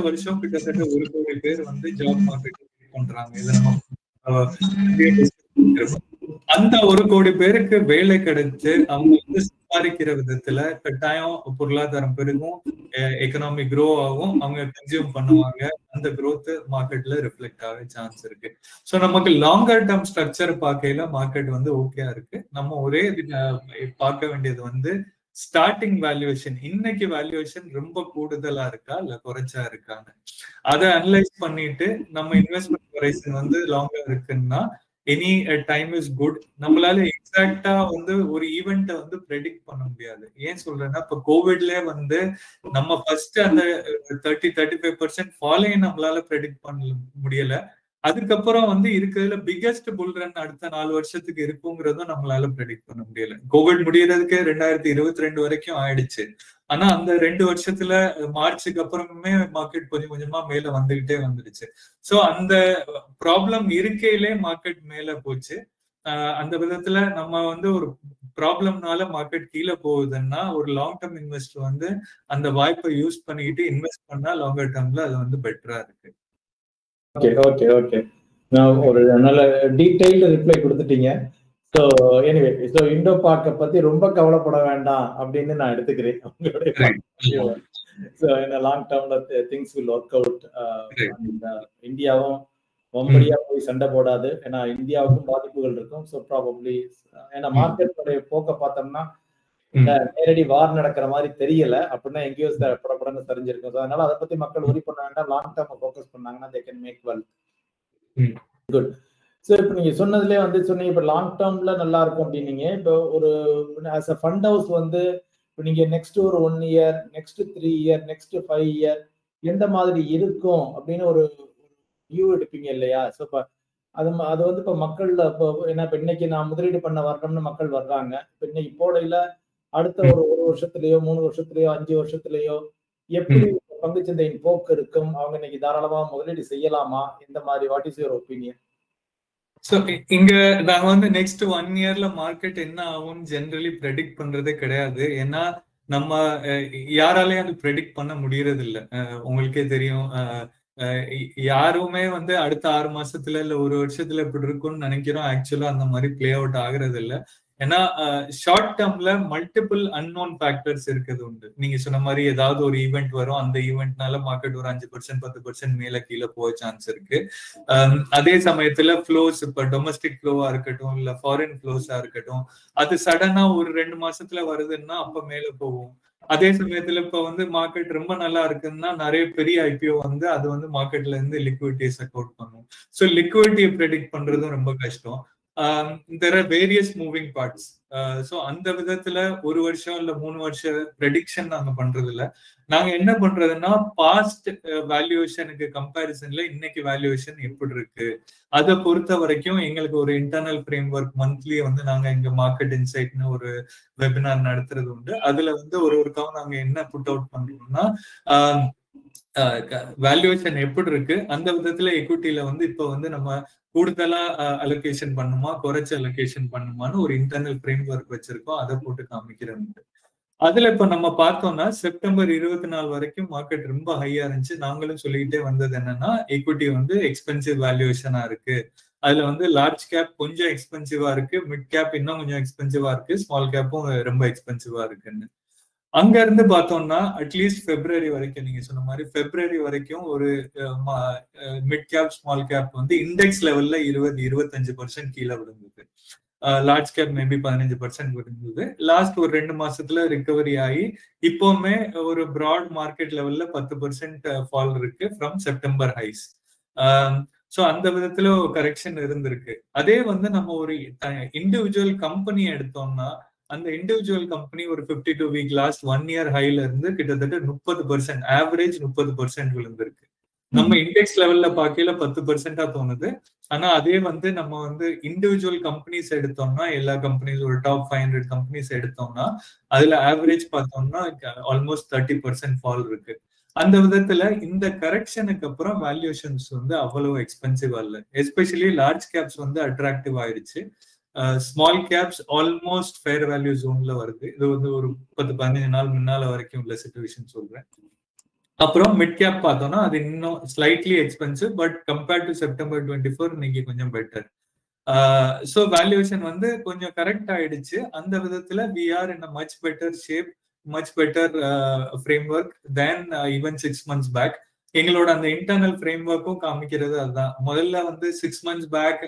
வருஷம் கிட்டத்தட்ட 1 கோடி பேர் வந்து ஜாப் மார்க்கெட் பண்றாங்க. இதை நம்ம அந்த 1 கோடி பேருக்கு வேலை கிடைச்சு அவங்க வந்து சம்பாதிக்கிற விதத்துல கட்டாயம் பொருளாதாரம் பெருகும், எக்கனாமிக் க்ரோ ஆகும், அவங்க கன்சியூம் பண்ணுவாங்க, அந்த growth மார்க்கெட்ல ரிஃப்ளெக்ட் ஆக சான்ஸ் இருக்கு. சோ நமக்கு லாங்கர் டேர்ம் ஸ்ட்ரக்சர் பார்க்கையில மார்க்கெட் வந்து ஓகேயா இருக்கு. நம்ம ஒரே பார்க்க வேண்டியது வந்து ஸ்டார்டிங் வேல்யூவேஷன். இன்னைக்கு வேல்யூவேஷன் ரொம்ப கூடுதலா இருக்கா இல்ல குறைச்சா இருக்கான்னு அதை அனலைஸ் பண்ணிட்டு நம்ம இன்வெஸ்ட்மெண்ட் ஹொரைசன் வந்து லாங்கா இருக்குன்னா எனி டைம் இஸ் குட். நம்மளால எக்ஸாக்டா வந்து ஒரு ஈவெண்ட்டை வந்து ப்ரெடிக்ட் பண்ண முடியாது. ஏன் சொல்றேன்னா இப்ப கோவிட்ல வந்து நம்ம ஃபர்ஸ்ட் அந்த 30-35% ஃபாலோயிங் நம்மளால ப்ரெடிக்ட் பண்ண முடியல. அதுக்கப்புறம் வந்து இருக்கிறதுல பிகெஸ்ட் புல் ரன் அடுத்த 4 வருஷத்துக்கு இருக்குங்கிறதும் நம்மளால ப்ரெடிக்ட் பண்ண முடியல. கோவிட் முடியறதுக்கு 2022 வரைக்கும் ஆயிடுச்சு. ஆனா அந்த 2 வருஷத்துல மார்ச்சுக்கு அப்புறமே மார்க்கெட் கொஞ்சமா மேல வந்துகிட்டே வந்துடுச்சு. சோ அந்த ப்ராப்ளம் இருக்கையிலே மார்க்கெட் மேல போச்சு. அந்த விதத்துல நம்ம வந்து ஒரு ப்ராப்ளம்னால மார்க்கெட் கீழே போகுதுன்னா ஒரு லாங் டேர்ம் இன்வெஸ்டர் வந்து அந்த வாய்ப்பை யூஸ் பண்ணிக்கிட்டு இன்வெஸ்ட் பண்ணா லாங்கர் டேர்ம்ல அது வந்து பெட்டரா இருக்கு. ஓகே நான் ஒரு நல்ல டீடைல்டு ரிப்ளை கொடுத்துட்டீங்க. ஸோ எனிவே, ஸோ இண்டோ பார்க்க பத்தி ரொம்ப கவலைப்பட வேண்டாம் அப்படின்னு நான் எடுத்துக்கிறேன் உங்களுடைய. ஸோ இந்த லாங் டேர்ம்ல திங்ஸ் வில் ஒர்க் அவுட். இந்தியாவும் வம்படியா போய் சண்டை போடாது. ஏன்னா இந்தியாவுக்கும் பாதிப்புகள் இருக்கும். ஸோ ப்ராபப்ளி ஏன்னா மார்க்கெட்டோடைய போக்க பார்த்தோம்னா நேரடி வார் நடக்கிற மாதிரி தெரியல. அப்படின்னா எங்கேயோ படப்படன்னு தெரிஞ்சிருக்கும். அதனால அதை பத்தி மக்கள் ஒரி பண்ண வேண்டாம். லாங் டேர்ம் ஃபோக்கஸ் பண்ணாங்கன்னா they can make well. Good. So இப்போ நீங்க சொன்னதுலேயே வந்து சொன்னீங்க இப்போ லாங் டேர்ம்ல நல்லா இருக்கும் அப்படின்னீங்க. இப்போ ஒரு ஆஸ் அ ஃபண்ட் ஹவுஸ் வந்து இப்போ நீங்க நெக்ஸ்ட் ஒரு 1 year, next 3 year, next 5 year எந்த மாதிரி இருக்கும் அப்படின்னு ஒரு வியூ எடுப்பீங்க இல்லையா? ஸோ இப்போ அது வந்து இப்போ மக்கள்ல இப்போ ஏன்னா இப்போ இன்னைக்கு நான் முதலீடு பண்ண வரணும்னு மக்கள் வர்றாங்க. இப்போ இன்னைக்கு போடையில அடுத்த ஒரு 1 வருஷத்துலயோ 3 வருஷத்துலயோ 5 வருஷத்துலயோ எப்படி பங்குச்சந்தையின் போக்கு இருக்கும்? அவங்க இன்னைக்கு தாராளமா முதலீடு செய்யலாமா? இந்த மாதிரி what is your opinion? So இங்க நாங்க வந்து நெக்ஸ்ட் 1 இயர்ல மார்க்கெட் என்ன ஆகும்னு ஜென்ரலி ப்ரெடிக்ட் பண்றதே கிடையாது. ஏன்னா நம்ம யாராலையும் அது ப்ரெடிக்ட் பண்ண முடியறது இல்லை. உங்களுக்கே தெரியும், யாருமே வந்து அடுத்த 6 மாசத்துல இல்ல 1 வருஷத்துல இப்படி இருக்கும்னு நினைக்கிறோம். ஆக்சுவலா அந்த மாதிரி பிளே அவுட் ஆகுறது இல்லை. ஏன்னா ஷார்ட் டேர்ம்ல மல்டிபிள் அன்னோன் ஃபேக்டர்ஸ் இருக்குது உண்டு. நீங்க சொன்ன மாதிரி ஏதாவது ஒரு ஈவெண்ட் வரும், அந்த ஈவெண்ட்னால மார்க்கெட் ஒரு 5% 10% மேல கீழே போக சான்ஸ் இருக்கு. அதே சமயத்துல ஃப்ளோஸ், இப்ப டொமஸ்டிக் ஃப்ளோவா இருக்கட்டும் இல்ல ஃபாரின் ஃப்ளோஸா இருக்கட்டும், அது சடனா ஒரு 2 மாசத்துல வருதுன்னா அப்ப மேல போகும். அதே சமயத்துல இப்ப வந்து மார்க்கெட் ரொம்ப நல்லா இருக்குன்னா நிறைய பெரிய ஐபிஓ வந்து அது வந்து மார்க்கெட்ல இருந்து லிக்விடிட்டியை சக் அவுட் பண்ணும். ஸோ லிக்விடிட்டியை ப்ரெடிக்ட் பண்றதும் ரொம்ப கஷ்டம். there are various moving parts. So அந்த விதத்துல 1 வருஷம் இல்ல 3 வருஷம் ப்ரெடிக்ஷன் நாங்க பண்றது இல்ல. நாங்க என்ன பண்றதுன்னா பாஸ்ட் வேல்யூவேஷனுக்கு கம்பேரிசன்ல இன்னைக்கு வேல்யூவேஷன் எப்படி இருக்கு அதை பொறுத்த வரைக்கும் எங்களுக்கு ஒரு இன்டர்னல் ஃப்ரேம் ஒர்க் மந்த்லி வந்து நாங்க இங்க மார்க்கெட் இன்சைட்னு ஒரு வெபினார் நடத்துறது உண்டு. அதுல வந்து ஒருக்காவும் நாங்க என்ன புட் அவுட் பண்றோம்னா வேல்யூவேஷன் எப்படி இருக்கு, அந்த விதத்துல எக்விட்டியில வந்து இப்ப வந்து நம்ம கூடுதலா அலோகேஷன் பண்ணுமா குறைச்சு அலோகேஷன் பண்ணுமான்னு ஒரு இன்டர்னல் ஃப்ரேம் ஒர்க் வச்சிருக்கோம். அதை போட்டு காமிக்கிறோம். அதுல இப்ப நம்ம பார்த்தோம்னா செப்டம்பர் 24 வரைக்கும் மார்க்கெட் ரொம்ப ஹையா இருந்துச்சு. நாங்களும் சொல்லிக்கிட்டே வந்தது என்னன்னா எக்விட்டி வந்து எக்ஸ்பென்சிவ் வேல்யூவேஷனா இருக்கு. அதுல வந்து லார்ஜ் கேப் கொஞ்சம் எக்ஸ்பென்சிவா இருக்கு, மிட் கேப் இன்னும் கொஞ்சம் எக்ஸ்பென்சிவா இருக்கு, ஸ்மால் கேப்பும் ரொம்ப எக்ஸ்பென்சிவா இருக்குன்னு. அங்க இருந்து பார்த்தோம்னா அட்லீஸ்ட் பிப்ரவரி வரைக்கும் நீங்க சொன்ன மாதிரி பிப்ரவரி வரைக்கும் ஒரு மிட் கேப் ஸ்மால் கேப் வந்து இண்டெக்ஸ் லெவல்ல 20-25% கீழே விழுந்தது. லார்ஜ் கேப் மேபி 15% விழுந்தது. லாஸ்ட் ஒரு 2 மாசத்துல ரிகவரி ஆகி இப்பவுமே ஒரு பிராட் மார்க்கெட் லெவல்ல 10% ஃபால் இருக்கு ஃப்ரம் செப்டம்பர் ஹைஸ். ஸோ அந்த விதத்துல கரெக்ஷன் இருந்திருக்கு. அதே வந்து நம்ம ஒரு இண்டிவிஜுவல் கம்பெனி எடுத்தோம்னா அந்த இண்டிவிஜுவல் கம்பெனி ஒரு 52 வீக் லாஸ்ட் 1 இயர் ஹைல இருந்து கிட்டத்தட்ட 30% ஆவரேஜ் 30% விழுந்திருக்கு. நம்ம இண்டெக்ஸ் லெவல்ல பார்க்கல 10% தோணுது. ஆனா அதே வந்து நம்ம வந்து இண்டிவிஜுவல் கம்பெனிஸ் எடுத்தோம்னா எல்லா கம்பெனிஸ் ஒரு டாப் 500 கம்பெனிஸ் எடுத்தோம்னா அதுல ஆவரேஜ் பார்த்தோம்னா ஆல்மோஸ்ட் 30% ஃபால் இருக்கு. அந்த விதத்துல இந்த கரெக்ஷனுக்கு அப்புறம் வேல்யூஷன்ஸ் வந்து அவ்வளவு எக்ஸ்பென்சிவா இல்லை. எஸ்பெஷலி லார்ஜ் கேப்ஸ் வந்து அட்ராக்டிவ் ஆயிடுச்சு. Small caps almost fair value ஜோன்ல வருது. இது வந்து ஒரு 10-15 நாள் முன்னால வரைக்கும் உள்ள சிச்சுவேஷன் சொல்றேன். அப்புறம் மிட் கேப் பார்த்தோம்னா அது இன்னும் slightly expensive, but compared to September 24 இன்னைக்கு கொஞ்சம் பெட்டர். ஸோ வேல்யூவேஷன் வந்து கொஞ்சம் கரெக்ட் ஆயிடுச்சு. அந்த விதத்துல we are in a much better shape, much better framework than even 6 months back. எங்களோட அந்த இன்டர்னல் ஃப்ரேம் ஒர்க்கும் காமிக்கிறது அதுதான். முதல்ல வந்து 6 months பேக்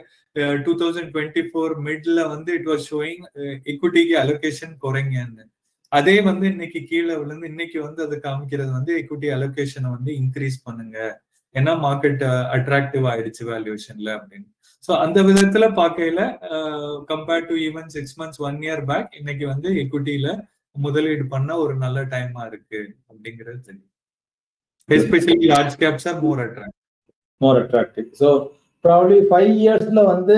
2024 மிட்ல வந்து இட் வாஸ் ஷோயிங் எக்விட்டிக்கு அலோகேஷன் குறைங்கன்னு. அதே வந்து இன்னைக்கு கீழே விழுந்து இன்னைக்கு வந்து அது காமிக்கிறது வந்து எக்விட்டி அலோகேஷனை வந்து இன்க்ரீஸ் பண்ணுங்க, ஏன்னா மார்க்கெட் அட்ராக்டிவ் ஆயிடுச்சு வேல்யூவேஷன்ல அப்படின்னு. ஸோ அந்த விதத்துல பார்க்கையில compared to even 6 months 1 year back இன்னைக்கு வந்து எக்விட்டியில முதலீடு பண்ண ஒரு நல்ல டைமா இருக்கு அப்படிங்கிறது தெரியும். Especially large caps are more attractive. So probably 5 yearsல வந்து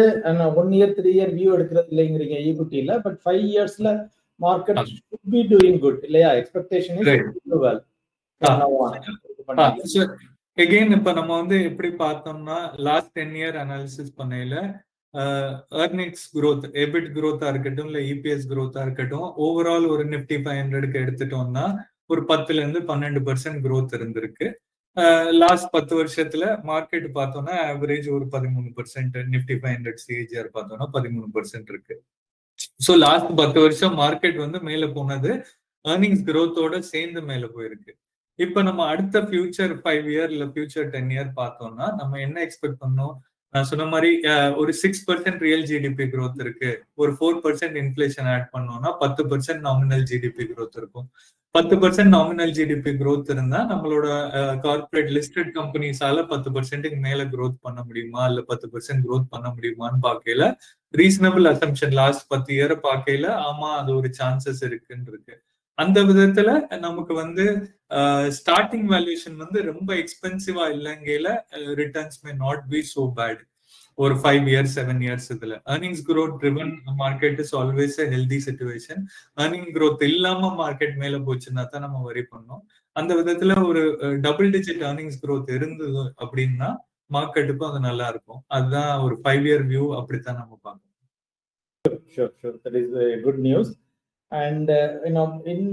1 year 3 year வியூ எடுக்கிறது இல்லைங்கிறீங்க ஈக்விட்டியில. பட் 5 yearsல market should be doing good இல்லையா? Expectation is do well. Again இப்ப நம்ம வந்து எப்படி பார்த்தோம்னா லாஸ்ட் 10 year அனாலிசிஸ் பண்ணையில earnings growth, EBIT growth-ஆ இருக்கட்டும் இல்ல EPS growth-ஆ இருக்கட்டும், ஓவரால் ஒரு நிப்டி 500க்கு எடுத்துட்டோம்னா ஒரு 10-12% growth இருந்திருக்கு. லாஸ்ட் 10 வருஷத்துல மார்க்கெட் பார்த்தோம்னா ஆவரேஜ் ஒரு 13%, நிப்டி 500 சிஏஜிஆர் பார்த்தோம்னா 13% இருக்கு. ஸோ லாஸ்ட் 10 வருஷம் மார்க்கெட் வந்து மேல போனது earnings growth-ஓட சேர்ந்து மேல போயிருக்கு. இப்ப நம்ம அடுத்த ஃபியூச்சர் 5 year இல்ல ஃபியூச்சர் 10 year பார்த்தோம்னா நம்ம என்ன எக்ஸ்பெக்ட் பண்ணோம்? நான் சொன்ன மாதிரி ஒரு 6% ரியல் ஜிடிபி growth இருக்கு, ஒரு 4% இன்ஃபிளேஷன் ஆட் பண்ணோம்னா 10% நாமினல் ஜிடிபி growth இருக்கும். 10% நாமினல் ஜிடிபி growth இருந்தா நம்மளோட கார்பரேட் லிஸ்டட் கம்பெனிஸால 10% மேல growth பண்ண முடியுமா, இல்ல 10% growth பண்ண முடியுமான்னு பார்க்கையில ரீசனபிள் அசம்ஷன் லாஸ்ட் 10 இயர் பார்க்கையில ஆமா அது ஒரு சான்சஸ் இருக்குன்னு இருக்கு. அந்த விதத்துல நமக்கு வந்து ஸ்டார்டிங் வேல்யூஷன் வந்து ரொம்ப எக்ஸ்பென்சிவா இல்லைங்கையில returns may not be so bad. ஒரு 5 இயர்ஸ் 7 இயர்ஸ் இதுல earnings growth driven market is always a healthy situation. earning growth இல்லாம மார்க்கெட் மேல போச்சுன்னா தான் நம்ம வரி பண்ணோம். அந்த விதத்துல ஒரு டபுள் டிஜிட் earnings growth இருந்தது அப்படின்னா மார்க்கெட்டுக்கும் அது நல்லா இருக்கும். அதுதான் ஒரு 5 இயர் வியூ, அப்படித்தான் நம்ம பார்க்கணும். Sure. That is good news. And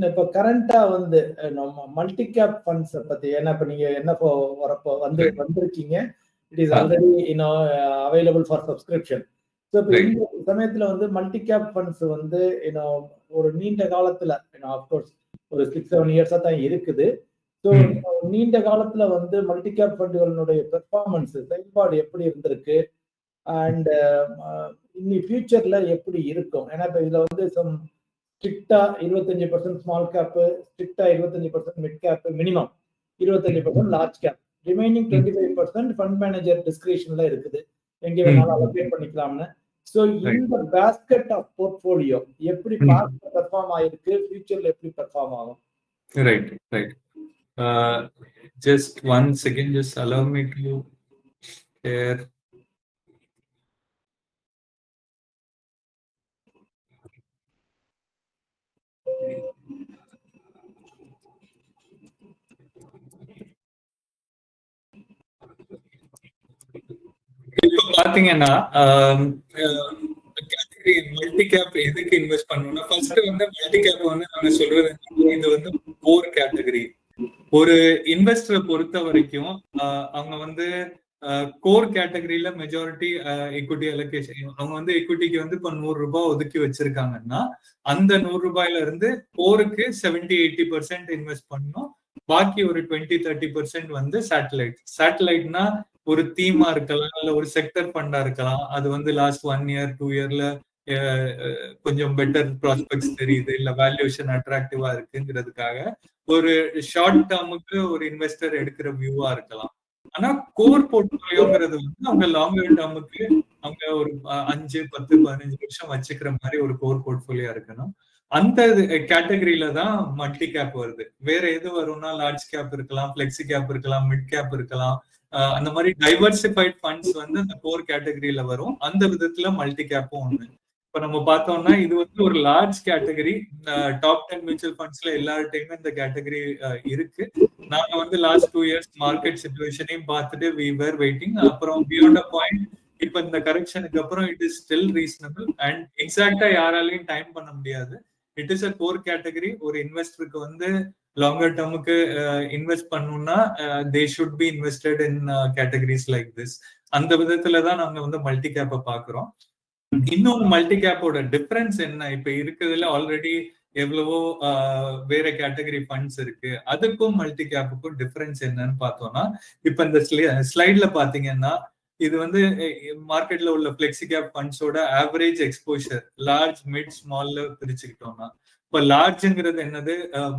இப்போ கரண்டா வந்து மல்டி கேப் ஃபண்ட்ஸ் பத்தி ஏன்னா இப்போ நீங்க என்ன வரப்போ வந்திருக்கீங்க, it is already available for subscription. So இப்போ இந்த சமயத்துல வந்து மல்டி கேப் ஃபண்ட்ஸ் வந்து ஒரு நீண்ட காலத்துல அப்கோர்ஸ் ஒரு 6-7 இயர்ஸா தான் இருக்குது. ஸோ நீண்ட காலத்துல வந்து மல்டி கேப் ஃபண்டுகளுடைய பெர்ஃபார்மன்ஸ் செயல்பாடு எப்படி இருந்திருக்கு அண்ட் இனி ஃபியூச்சர்ல எப்படி இருக்கும்? ஏன்னா இப்போ இதுல வந்து ஸ்ட்ரிக்டா 25% ஸ்மால் கேப், ஸ்ட்ரிக்டா 25% mid cap, minimum 25% large cap, remaining 25% fund manager டிஸ்கிரிஷன்ல இருக்குது, எங்க வேணாலும் அலோகேட் பண்ணிக்கலாம்னு. ஸோ இந்த பேஸ்கெட் ஆஃப் போர்ட்ஃபோலியோ எப்படி பெர்ஃபார்ம் ஆயிருக்கு, ஃபியூச்சர்ல எப்படி பெர்ஃபார்ம் ஆகும்? Right. Just 1 second, just allow me to share. இப்ப பாத்தீங்கன்னா மல்டி கேப் எதுக்கு இன்வெஸ்ட் பண்ணணும்னா, ஃபர்ஸ்ட் வந்து மல்டி கேப் வந்து நாங்க சொல்றது இது வந்து கோர் கேட்டகரி. ஒரு இன்வெஸ்டரை பொறுத்த வரைக்கும் அவங்க வந்து கோர் கேட்டகரியில மெஜாரிட்டி எக்விட்டி அலோகேஷன், அவங்க வந்து எக்விட்டிக்கு வந்து இப்ப 100 ரூபாய் ஒதுக்கி வச்சிருக்காங்கன்னா அந்த 100 ரூபாயில இருந்து கோருக்கு 70-80% இன்வெஸ்ட் பண்ணணும். பாக்கி ஒரு 20-30% வந்து சேட்டலைட்னா ஒரு தீமா இருக்கலாம், இல்ல ஒரு செக்டர் ஃபண்டா இருக்கலாம். அது வந்து லாஸ்ட் 1 இயர் 2 இயர்ல கொஞ்சம் பெட்டர் ப்ராஸ்பெக்ட்ஸ் தெரியுது, இல்ல வேல்யூஷன் அட்ராக்டிவா இருக்குங்கிறதுக்காக ஒரு ஷார்ட் டேர்முக்கு ஒரு இன்வெஸ்டர் எடுக்கிற வியூவா இருக்கலாம். ஆனா கோர் போர்ட்ஃபோலியோங்கிறது வந்து அவங்க லாங்கர் டேர்முக்கு அவங்க ஒரு 5-10-15 வருஷம் வச்சுக்கிற மாதிரி ஒரு கோர் போர்ட்ஃபோலியோ இருக்கணும். அந்த கேட்டகரியில தான் மல்டி கேப் வருது. வேற எது வரும்னா லார்ஜ் கேப் இருக்கலாம், பிளெக்சி கேப் இருக்கலாம், மிட் கேப் இருக்கலாம். அந்த மாதிரி டைவர்சிஃபைட் ஃபண்ட்ஸ் வந்து அந்த கோர் கேட்டகரியில வரும். அந்த விதத்துல மல்டி கேப்பும் ஒண்ணு. இப்ப நம்ம பார்த்தோம்னா இது வந்து ஒரு லார்ஜ் கேட்டகரி. டாப் 10 மியூச்சுவல் ஃபண்ட்ஸ்ல எல்லார்ட்டையுமே இந்த கேட்டகரி இருக்கு. நாங்க வந்து லாஸ்ட் 2 இயர்ஸ் மார்க்கெட் சிச்சுவேஷனையும் பார்த்துட்டு we were waiting. அப்புறம் beyond a point இப்ப இந்த கரெக்ஷனுக்கு அப்புறம் it is still reasonable and எக்ஸாக்டா யாராலையும் டைம் பண்ண முடியாது. It is a core category. ஒரு இன்வெஸ்டருக்கு வந்து லாங்கர் டேர்முக்கு இன்வெஸ்ட் பண்ணணும்னா they should be invested in categories like this. அந்த விதத்துலதான் நாங்க வந்து மல்டி கேப்பை பாக்குறோம். இன்னொரு மல்டி கேப்போட டிஃபரன்ஸ் என்ன, இப்ப இருக்கிறதுல ஆல்ரெடி எவ்வளவோ வேற கேட்டகரி ஃபண்ட்ஸ் இருக்கு, அதுக்கும் மல்டி கேப்புக்கும் டிஃபரன்ஸ் என்னன்னு பார்த்தோம்னா, இப்ப இந்த ஸ்லைட்ல பாத்தீங்கன்னா இது வந்து மார்க்கெட்ல உள்ள பிளெக்சி கேப் ஃபண்ட்ஸோட ஆவரேஜ் எக்ஸ்போஷர் லார்ஜ் மிட் ஸ்மால்ல பிரிச்சுக்கிட்டோம்னா, இப்ப லார்ஜ்ங்கிறது என்னது,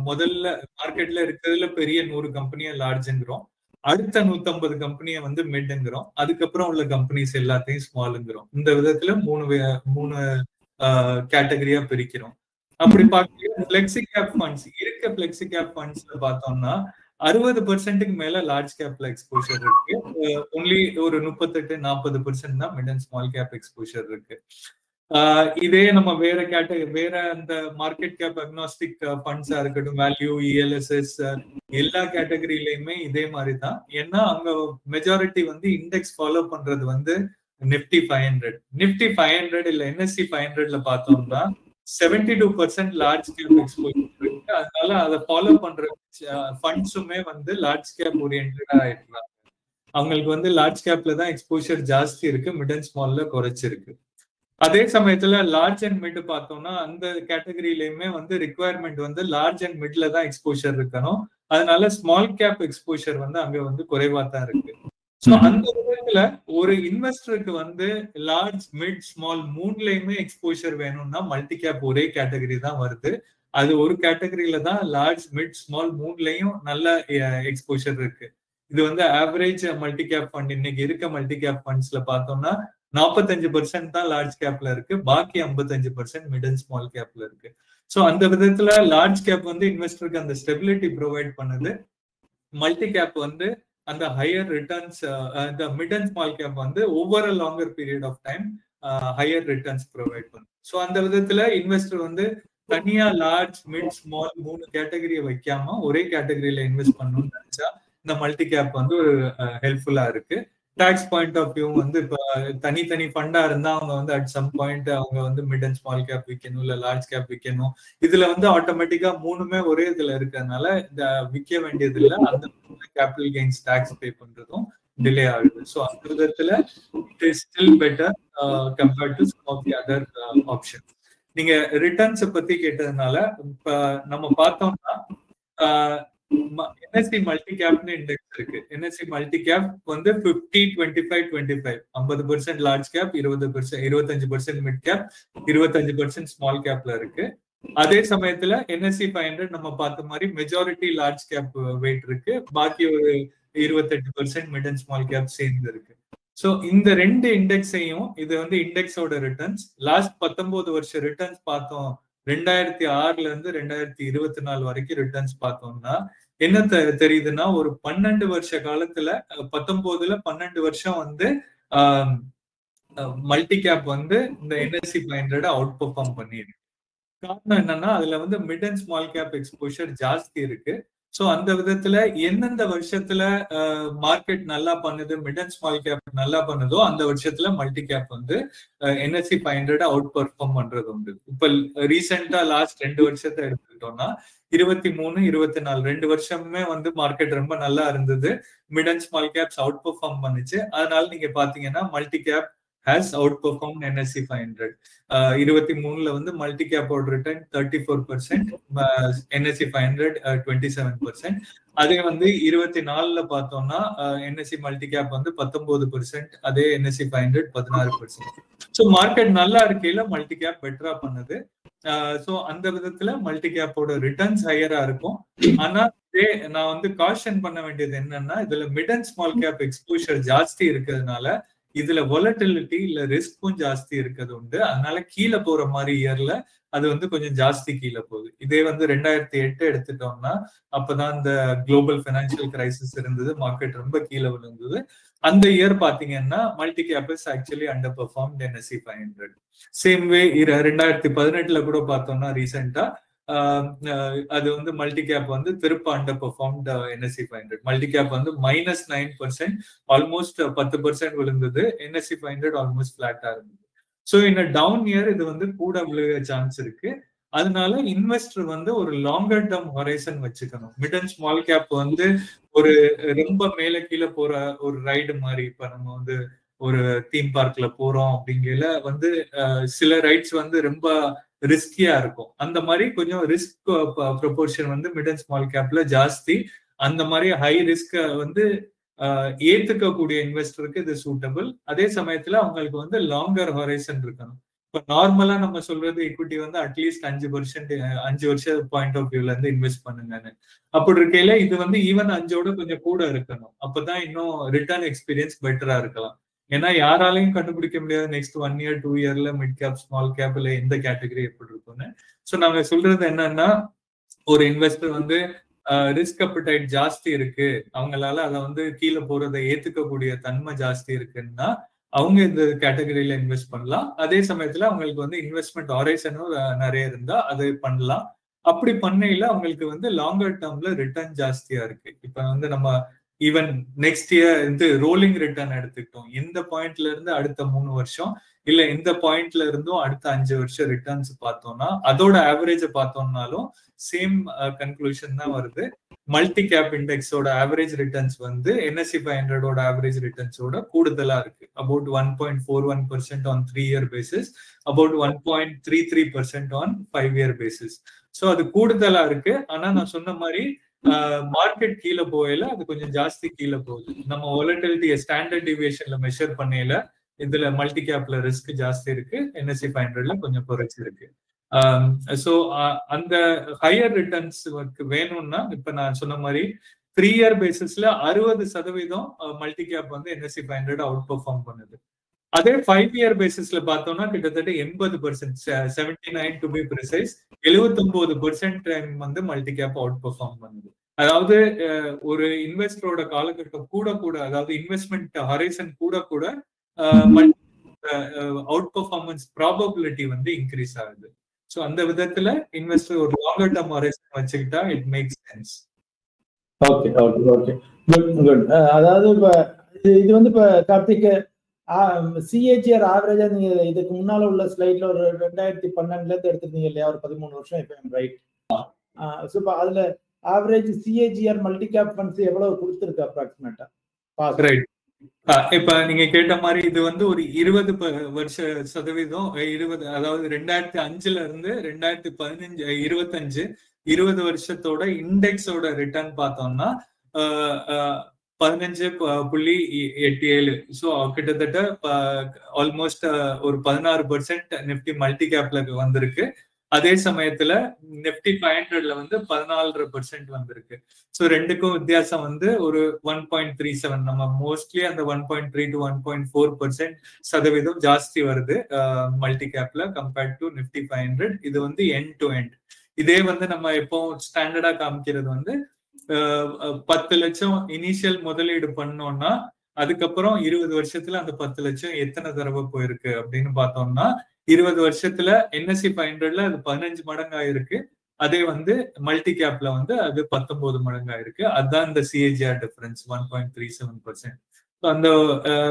முதல்ல மார்க்கெட்ல இருக்கிறதுல பெரிய 100 கம்பெனியை லார்ஜ்ங்கிறோம், அடுத்த 150 கம்பெனியை வந்து மிட்ங்கிறோம், அதுக்கப்புறம் உள்ள கம்பெனிஸ் எல்லாத்தையும் ஸ்மால்ங்கிறோம். இந்த விதத்துல மூணு கேட்டகரியா பிரிக்கிறோம். அப்படி பார்க்க பிளெக்சி கேப் ஃபண்ட்ஸ் இருக்க பிளெக்சி கேப் ஃபண்ட்ஸ்ல பார்த்தோம்னா 60%க்கு மேல லார்ஜ் கேப்ல எக்ஸ்போஷர் இருக்கு. ஒன்லி ஒரு 38-40% தான் mid and small cap exposure இருக்கு. இதே நம்ம வேற அந்த மார்க்கெட் கேப் அக்னாஸ்டிக் ஃபண்ட்ஸா இருக்கட்டும், வேல்யூ, இஎல்எஸ்எஸ் எல்லா கேட்டகரியிலயுமே இதே மாதிரி தான். ஏன்னா அங்க மெஜாரிட்டி வந்து இண்டெக்ஸ் ஃபாலோ பண்றது வந்து நிப்டி 500 இல்ல NSE 500ல பார்த்தோம்னா 72% லார்ஜ் கேப் எக்ஸ்போஷர் இருக்கு. அதனால அதை ஃபாலோ பண்ற ஃபண்ட்ஸுமே வந்து லார்ஜ் கேப் ஓரியன்டா இருக்காங்க. அவங்களுக்கு வந்து லார்ஜ் கேப்ல தான் எக்ஸ்போஷர் ஜாஸ்தி இருக்கு, மிட் அண்ட் ஸ்மால்ல குறைச்சிருக்கு. அதே சமயத்துல லார்ஜ் அண்ட் மிட் பார்த்தோம்னா அந்த கேட்டகரியிலயுமே வந்து ரிக்குவயர்மெண்ட் வந்து லார்ஜ் அண்ட் மிட்ல தான் எக்ஸ்போஷர் இருக்கணும். அதனால ஸ்மால் கேப் எக்ஸ்போஷர் வந்து அங்க வந்து குறைவா தான் இருக்கு. சோ அந்த விதத்துல ஒரு இன்வெஸ்டருக்கு வந்து லார்ஜ் மிட் ஸ்மால் மூணுலயுமே எக்ஸ்போஷர் வேணும்னா மல்டி கேப் ஒரே கேட்டகரி தான் வருது. அது ஒரு கேட்டகரியில தான் லார்ஜ் மிட் ஸ்மால் மூணுலயும் நல்ல எக்ஸ்போஷர் இருக்கு. இது வந்து ஆவரேஜ் மல்டி கேப் ஃபண்ட் இன்னைக்கு இருக்க மல்டி கேப் ஃபண்ட்ஸ்ல பார்த்தோம்னா 45% தான் லார்ஜ் கேப்ல இருக்கு, பாக்கி 55% மிட் அண்ட் ஸ்மால் கேப்ல இருக்கு. சோ அந்த விதத்துல லார்ஜ் கேப் வந்து இன்வெஸ்டருக்கு அந்த ஸ்டெபிலிட்டி ப்ரொவைட் பண்ணுது. மல்டி கேப் வந்து அந்த ஹையர் ரிட்டர்ன்ஸ், இந்த மிட் அண்ட் ஸ்மால் கேப் வந்து over a longer period of time higher returns provide பண்ணும். ஸோ அந்த விதத்துல இன்வெஸ்டர் வந்து தனியா லார்ஜ் மிட் ஸ்மால் 3 கேட்டகரியை வைக்காம ஒரே கேட்டகரியில இன்வெஸ்ட் பண்ணணும்னு நினைச்சா இந்த மல்டி கேப் வந்து ஒரு ஹெல்ப்ஃபுல்லா இருக்கு. டாக்ஸ் பாயிண்ட் ஆஃப் வியூ வந்து இப்ப தனித்தனி ஃபண்டா இருந்தா அவங்க வந்து அட் சம் பாயிண்ட் அவங்க வந்து மிட் அண்ட் ஸ்மால் கேப் விற்கணும், இல்ல லார்ஜ் கேப் விற்கணும். இதுல வந்து ஆட்டோமேட்டிக்கா மூணுமே ஒரே இதுல இருக்கிறதுனால இந்த விற்க வேண்டியது இல்லை, அந்த கேபிட்டல் கெயின்ஸ் டாக்ஸ் பே பண்றதும் டிலே ஆகுது. ஸோ அந்த விதத்துல it is still better compared to some of the other option. நீங்க ரிட்டர்ன்ஸ் பத்தி கேட்டதுனால இப்ப நம்ம பார்த்தோம்னா என்எஸ்சி மல்டி கேப்னு இண்டெக்ஸ் இருக்கு. என்எஸ்சி மல்டி கேப் வந்து 50-25-25 50% large cap, 25% mid cap, 25% small கேப்ல இருக்கு. அதே சமயத்துல என்எஸ்சி 500 நம்ம பார்த்த மாதிரி மெஜாரிட்டி லார்ஜ் கேப் வெயிட் இருக்கு, பாக்கி ஒரு 28% மிட் அண்ட் ஸ்மால் கேப் சேர்ந்து இருக்கு. சோ இந்த ரெண்டு இண்டெக்ஸையும், இது வந்து இண்டெக்ஸோட ரிட்டர்ன்ஸ் லாஸ்ட் 19 வருஷம் ரிட்டர்ன்ஸ் பார்த்தோம். 2006ல இருந்து 2024 வரைக்கும் ரிட்டர்ன்ஸ் பார்த்தோம்னா என்ன தெரியுதுன்னா, ஒரு 12 வருஷ காலத்துல 19ல 12 வருஷம் வந்து மல்டி கேப் வந்து இந்த என்எஸ்சி 500 அவுட் பெர்ஃபார்ம் பண்ணிருக்கு. காரணம் என்னன்னா அதுல வந்து mid and small cap exposure ஜாஸ்தி இருக்கு. சோ அந்த விதத்துல எந்தெந்த வருஷத்துல மார்க்கெட் நல்லா பண்ணுது, மிட் அண்ட் ஸ்மால் கேப் நல்லா பண்ணுதோ அந்த வருஷத்துல மல்டி கேப் வந்து என்எஸ்சி 500 அவுட் பெர்ஃபார்ம் பண்றது உண்டு. இப்ப ரீசெண்டா லாஸ்ட் 2 வருஷத்தை எடுத்துக்கிட்டோம்னா 23, 24 2 வருஷமுமே வந்து மார்க்கெட் ரொம்ப நல்லா இருந்தது, mid and small caps outperform பண்ணுச்சு. அதனால நீங்க பாத்தீங்கன்னா multi cap has outperformed NSE 500. 23ல வந்து மல்டி கேப்போட ரிட்டர்ன் 34%, NSE 500 27%. அதே வந்து 24ல பார்த்தோம்னா NSE மல்டி கேப் வந்து 19%, அதே NSE 500 16%. ஸோ மார்க்கெட் நல்லா இருக்கையில மல்டி கேப் பெட்டரா பண்ணுது. ஸோ அந்த விதத்துல மல்டி கேப்போட ரிட்டர்ன்ஸ் ஹையரா இருக்கும். ஆனா நான் வந்து காஷன் பண்ண வேண்டியது என்னன்னா, இதுல mid and small cap exposure ஜாஸ்தி இருக்கிறதுனால இதுல வொலட்டிலிட்டி இல்ல ரிஸ்க்கும் ஜாஸ்தி இருக்கிறது உண்டு. அதனால கீழே போற மாதிரி இயர்ல அது வந்து கொஞ்சம் ஜாஸ்தி கீழே போகுது. இதே வந்து 2008 எடுத்துட்டோம்னா அப்பதான் இந்த குளோபல் பைனான்சியல் கிரைசிஸ் இருந்தது, மார்க்கெட் ரொம்ப கீழே விழுந்தது. அந்த இயர் பாத்தீங்கன்னா multi cap is actually under performed NSE 500. Same way 2018ல கூட பார்த்தோம்னா ரீசெண்டா அது வந்து மல்டி கேப் வந்து திருப்ப under performed NSE 500. Multi cap வந்து -9%, ஆல்மோஸ்ட் 10% விழுந்தது. NSE 500 ஆல்மோஸ்ட் பிளாட்டா இருந்தது. ஸோ இந்த டவுன் இயர் இது வந்து கூட விழுக சான்ஸ் இருக்கு. அதனால இன்வெஸ்டர் வந்து ஒரு லாங்கர் டேர்ம் ஹொரைசன் வச்சுக்கணும். மிட் அண்ட் ஸ்மால் கேப் வந்து ஒரு ரொம்ப மேல கீழே போற ஒரு ரைடு மாதிரி. இப்ப நம்ம வந்து ஒரு தீம் பார்க்ல போறோம் அப்படிங்கல வந்து சில ரைட்ஸ் வந்து ரொம்ப ரிஸ்கியா இருக்கும். அந்த மாதிரி கொஞ்சம் ரிஸ்க் ப்ரொபோர்ஷன் வந்து மிட் அண்ட் ஸ்மால் கேப்ல ஜாஸ்தி. அந்த மாதிரி ஹை ரிஸ்க் வந்து ஏத்துக்கக்கூடிய இன்வெஸ்டருக்கு இது சூட்டபிள். அதே சமயத்துல அவங்களுக்கு வந்து லாங்கர் ஹொரைசன் இருக்கணும். இப்ப நார்மலா நம்ம சொல்றது equity வந்து அட்லீஸ்ட் 5 வருஷம் பாயிண்ட் ஆஃப் வியூல இருந்து இன்வெஸ்ட் பண்ணுங்கன்னு. அப்படி இருக்கையில இது வந்து ஈவன் 5ஓட கொஞ்சம் கூட இருக்கணும். அப்பதான் இன்னும் ரிட்டர்ன் எக்ஸ்பீரியன்ஸ் பெட்டரா இருக்கலாம். ஏன்னா யாராலையும் கண்டுபிடிக்க முடியாது நெக்ஸ்ட் 1 இயர் 2 இயர்ல மிட் கேப் ஸ்மால் கேப்ல எந்த கேட்டகரி எப்படி இருக்கும்னு. சோ நாங்க சொல்றது என்னன்னா, ஒரு இன்வெஸ்டர் வந்து ரிஸ்க் அப்பிடைட் ஜாஸ்தி இருக்கு, அவங்களால அதை வந்து கீழே போறதை ஏத்துக்கக்கூடிய தன்மை ஜாஸ்தி இருக்குன்னா அவங்க இந்த கேட்டகரியில இன்வெஸ்ட் பண்ணலாம். அதே சமயத்துல அவங்களுக்கு வந்து இன்வெஸ்ட்மெண்ட் ஹொரைசனும் நிறைய இருந்தா அதை பண்ணலாம். அப்படி பண்ணையில அவங்களுக்கு வந்து லாங்கர் டேர்ம்ல ரிட்டர்ன் ஜாஸ்தியா இருக்கு. இப்ப வந்து நம்ம ஈவன் நெக்ஸ்ட் இயர் இது ரோலிங் ரிட்டர்ன் எடுத்துக்கிட்டோம், இந்த பாயிண்ட்ல இருந்து அடுத்த 3 வருஷம் இல்ல இந்த பாயிண்ட்ல இருந்தும் அடுத்த 5 வருஷம் ரிட்டர்ன்ஸ் பார்த்தோம்னா அதோட ஆவரேஜ் பார்த்தோம்னாலும் சேம் கன்க்ளூஷன் தான் வருது. மல்டி கேப் இண்டெக்ஸோட ஆவரேஜ் ரிட்டர்ன்ஸ் வந்து NSE 500ஓட ஆவரேஜ் ரிட்டர்ன்ஸோட கூடுதலா இருக்கு. About 1.41% on 3 year basis, about 1.33% on 5 year basis. So அது கூடுதலா இருக்கு. ஆனா நான் சொன்ன மாதிரி மார்க்கெட் கீழே போகல அது கொஞ்சம் ஜாஸ்தி கீழே போகுது. நம்ம வாலட்டிலிட்டியை ஸ்டாண்டர்ட் டிவியேஷன்ல மெஷர் பண்ணல இதுல மல்டி கேப்ல ரிஸ்க் ஜாஸ்தி இருக்கு, NSE 500ல கொஞ்சம் குறைச்சிருக்கு. ஸோ அந்த ஹையர் ரிட்டர்ன்ஸ் வேணும்னா இப்ப நான் சொன்ன மாதிரி 3 இயர் பேசிஸ்ல 60% மல்டி கேப் வந்து NSE 500 அவுட் பெர்ஃபார்ம் பண்ணுது. அதே 5 இயர் பேசிஸ்ல பார்த்தோம்னா கிட்டத்தட்ட 80%, 79 டு பி ப்ரிசைஸ், 79% வந்து மல்டி கேப் அவுட் பெர்ஃபார்ம் பண்ணுது. அதாவது ஒரு இன்வெஸ்டரோட காலகட்டம் கூட கூட, அதாவது இன்வெஸ்ட்மெண்ட் ஹரைசன் கூட கூட அவுட் பெர்ஃபார்மன்ஸ் ப்ராபபிலிட்டி வந்து இன்க்ரீஸ் ஆகுது. ஸோ அந்த விதத்துல இன்வெஸ்டர் ஒரு லாங்கர் டேர்ம் ஹரைசன் வச்சுக்கிட்டா it makes sense. Okay okay okay good good. அதாவது இப்ப இது வந்து இப்ப கார்த்திக் CAGR ஆவரேஜா நீங்க இதுக்கு முன்னால உள்ள ஸ்லைட்ல ஒரு 2012ல இருந்து எடுத்துருந்தீங்க இல்லையா, ஒரு 13 வருஷம் இப்போ, ரைட்? ஸோ இப்போ அதுல average CAGR multi cap funds எவ்வளவு கொடுத்துருக்கு அப்ராக்சிமேட்டா? ரைட். இப்ப நீங்க கேட்ட மாதிரி இது வந்து ஒரு 20% 20, அதாவது 2005ல இருந்து 2015 20 வருஷத்தோட இண்டெக்ஸோட ரிட்டர்ன் பார்த்தோம்னா 15.87. ஸோ கிட்டத்தட்ட ஆல்மோஸ்ட் ஒரு 16% நிப்டி மல்டி கேப்ல வந்திருக்கு. அதே சமயத்துல நிப்டி 500ல வந்து 14% வந்திருக்கு. ஸோ ரெண்டுக்கும் வித்தியாசம் வந்து ஒரு 1.37. நம்ம மோஸ்ட்லி அந்த 1.3 to 1.4% ஜாஸ்தி வருது மல்டி கேப்ல கம்பேர்ட் டு நிப்டி 500. இது வந்து எண்ட் டு எண்ட். இதே வந்து நம்ம எப்போ ஸ்டாண்டர்டா காமிக்கிறது வந்து 10 லட்சம் இனிஷியல் முதலீடு பண்ணோம்னா அதுக்கப்புறம் 20 வருஷத்துல அந்த 10 லட்சம் எத்தனை தடவை போயிருக்கு அப்படின்னு பார்த்தோம்னா 20 வருஷத்துல NSE 500ல அது 15 மடங்கா இருக்கு. அதே வந்து மல்டி கேப்ல வந்து அது 19 மடங்கா இருக்கு. அதுதான் இந்த CAGR டிஃபரன்ஸ் 1.37%. அந்த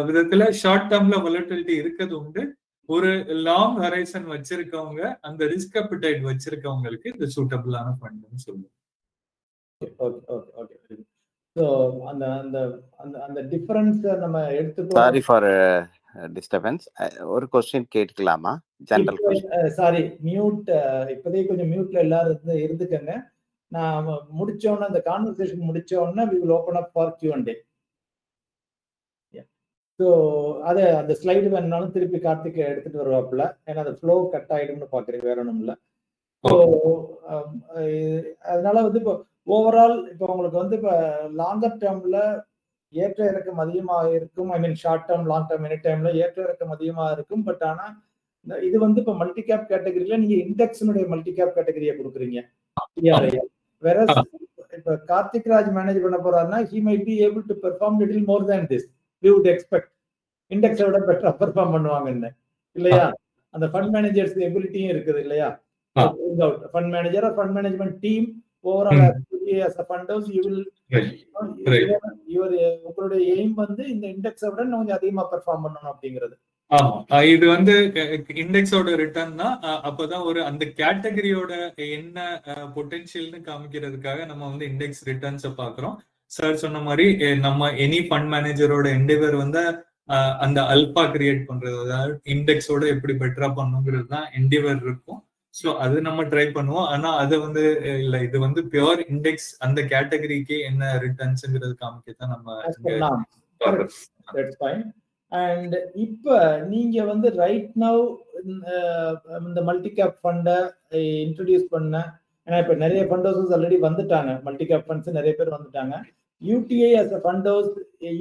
விதத்துல ஷார்ட் டேர்ம்ல வாலட்டிலிட்டி இருக்கிறது உண்டு. ஒரு லாங் ஹரைசன் வச்சிருக்கவங்க, அந்த ரிஸ்க் அப்பிடைட் வச்சிருக்கவங்களுக்கு இது சூட்டபிளான ஃபண்ட்னு சொல்லுவோம். Okay okay okay. ஸோ அந்த அந்த அந்த அந்த டிஃபரன்ஸ் நம்ம எடுத்துக்கோ. Sorry for disturbance. ஒரு क्वेश्चन கேட்கலாமா? General question. Sorry, mute. இப்போதைக்கு கொஞ்சம் மியூட்ல எல்லாரும் இருந்துக்கங்க. நான் முடிச்சோன்னா அந்த கான்வர்சேஷன் முடிச்சோன்னா we will open up for Q&A. So அது அந்த ஸ்லைடு வேணுனாலும் திருப்பி கார்த்திக் எடுத்துட்டு வருவாப்புல, ஏன்னா அந்த ஃப்ளோ கட் ஆயிடும்னு பாக்குறீங்க, வேற ஒன்றும் இல்லை. ஸோ அதனால வந்து இப்போ ஓவரால் இப்போ உங்களுக்கு வந்து இப்போ லாங்கர் டேர்ம்ல ஏற்ற இறக்கம் அதிகமாக இருக்கும். I mean short term, long term, any டைம்ல ஏற்ற இறக்கம் அதிகமாக இருக்கும். பட் ஆனா இது வந்து இப்போ மல்டி கேப் கேட்டகரியில நீங்க இண்டெக்ஸினுடைய மல்டி கேப் கேட்டகரியை கொடுக்குறீங்க. வேற இப்போ கார்த்திக் ராஜ் மேனேஜ் பண்ண போறாருன்னா he might be able to perform little more than this. We would expect இண்டெக்ஸை விட பெட்டரா பெர்ஃபார்ம் பண்ணுவாங்கன்னு இல்லையா? அந்த ஃபண்ட் மேனேஜர்ஸ் எபிலிட்டியும் இருக்குது இல்லையா? Fund manager R fund management team overall as a fund house you will உங்களுடைய எய்ம் வந்து இந்த இண்டெக்ஸை விட கொஞ்சம் அதிகமா பெர்ஃபார்ம் பண்ணணும் அப்படிங்கிறது. ஆமா, இது வந்து இண்டெக்ஸோட ரிட்டர்ன்னா அப்பதான் ஒரு அந்த கேட்டகரியோட என்ன பொட்டன்ஷியல்னு காமிக்கிறதுக்காக நம்ம வந்து இண்டெக்ஸ் ரிட்டர்ன்ஸை பாக்குறோம். சார் சொன்ன மாதிரி நம்ம எனி ஃபண்ட் மேனேஜரோட என்டேவர் வந்து அந்த அல்பா கிரியேட் பண்றது, அதாவது இண்டெக்ஸோட எப்படி பெட்டரா பண்ணுங்கிறது தான் என்டேவர் இருக்கும். ஸோ அது நம்ம ட்ரை பண்ணுவோம். ஆனா அது வந்து இல்ல, இது வந்து பியூர் இண்டெக்ஸ் அந்த கேட்டகரிக்கு என்ன ரிட்டர்ன்ஸ்ங்கிறது காமிக்கத்தான் நம்ம. அண்ட் இப்ப நீங்க வந்து ரைட் நவ் இந்த மல்டி கேப் ஃபண்டை இன்ட்ரடியூஸ் பண்ண, ஏன்னா இப்ப நிறைய ஃபண்ட் ஹவுசஸ் ஆல்ரெடி வந்துட்டாங்க, மல்டி கேப் ஃபண்ட்ஸ் நிறைய பேர் வந்துட்டாங்க. UTI as a fund house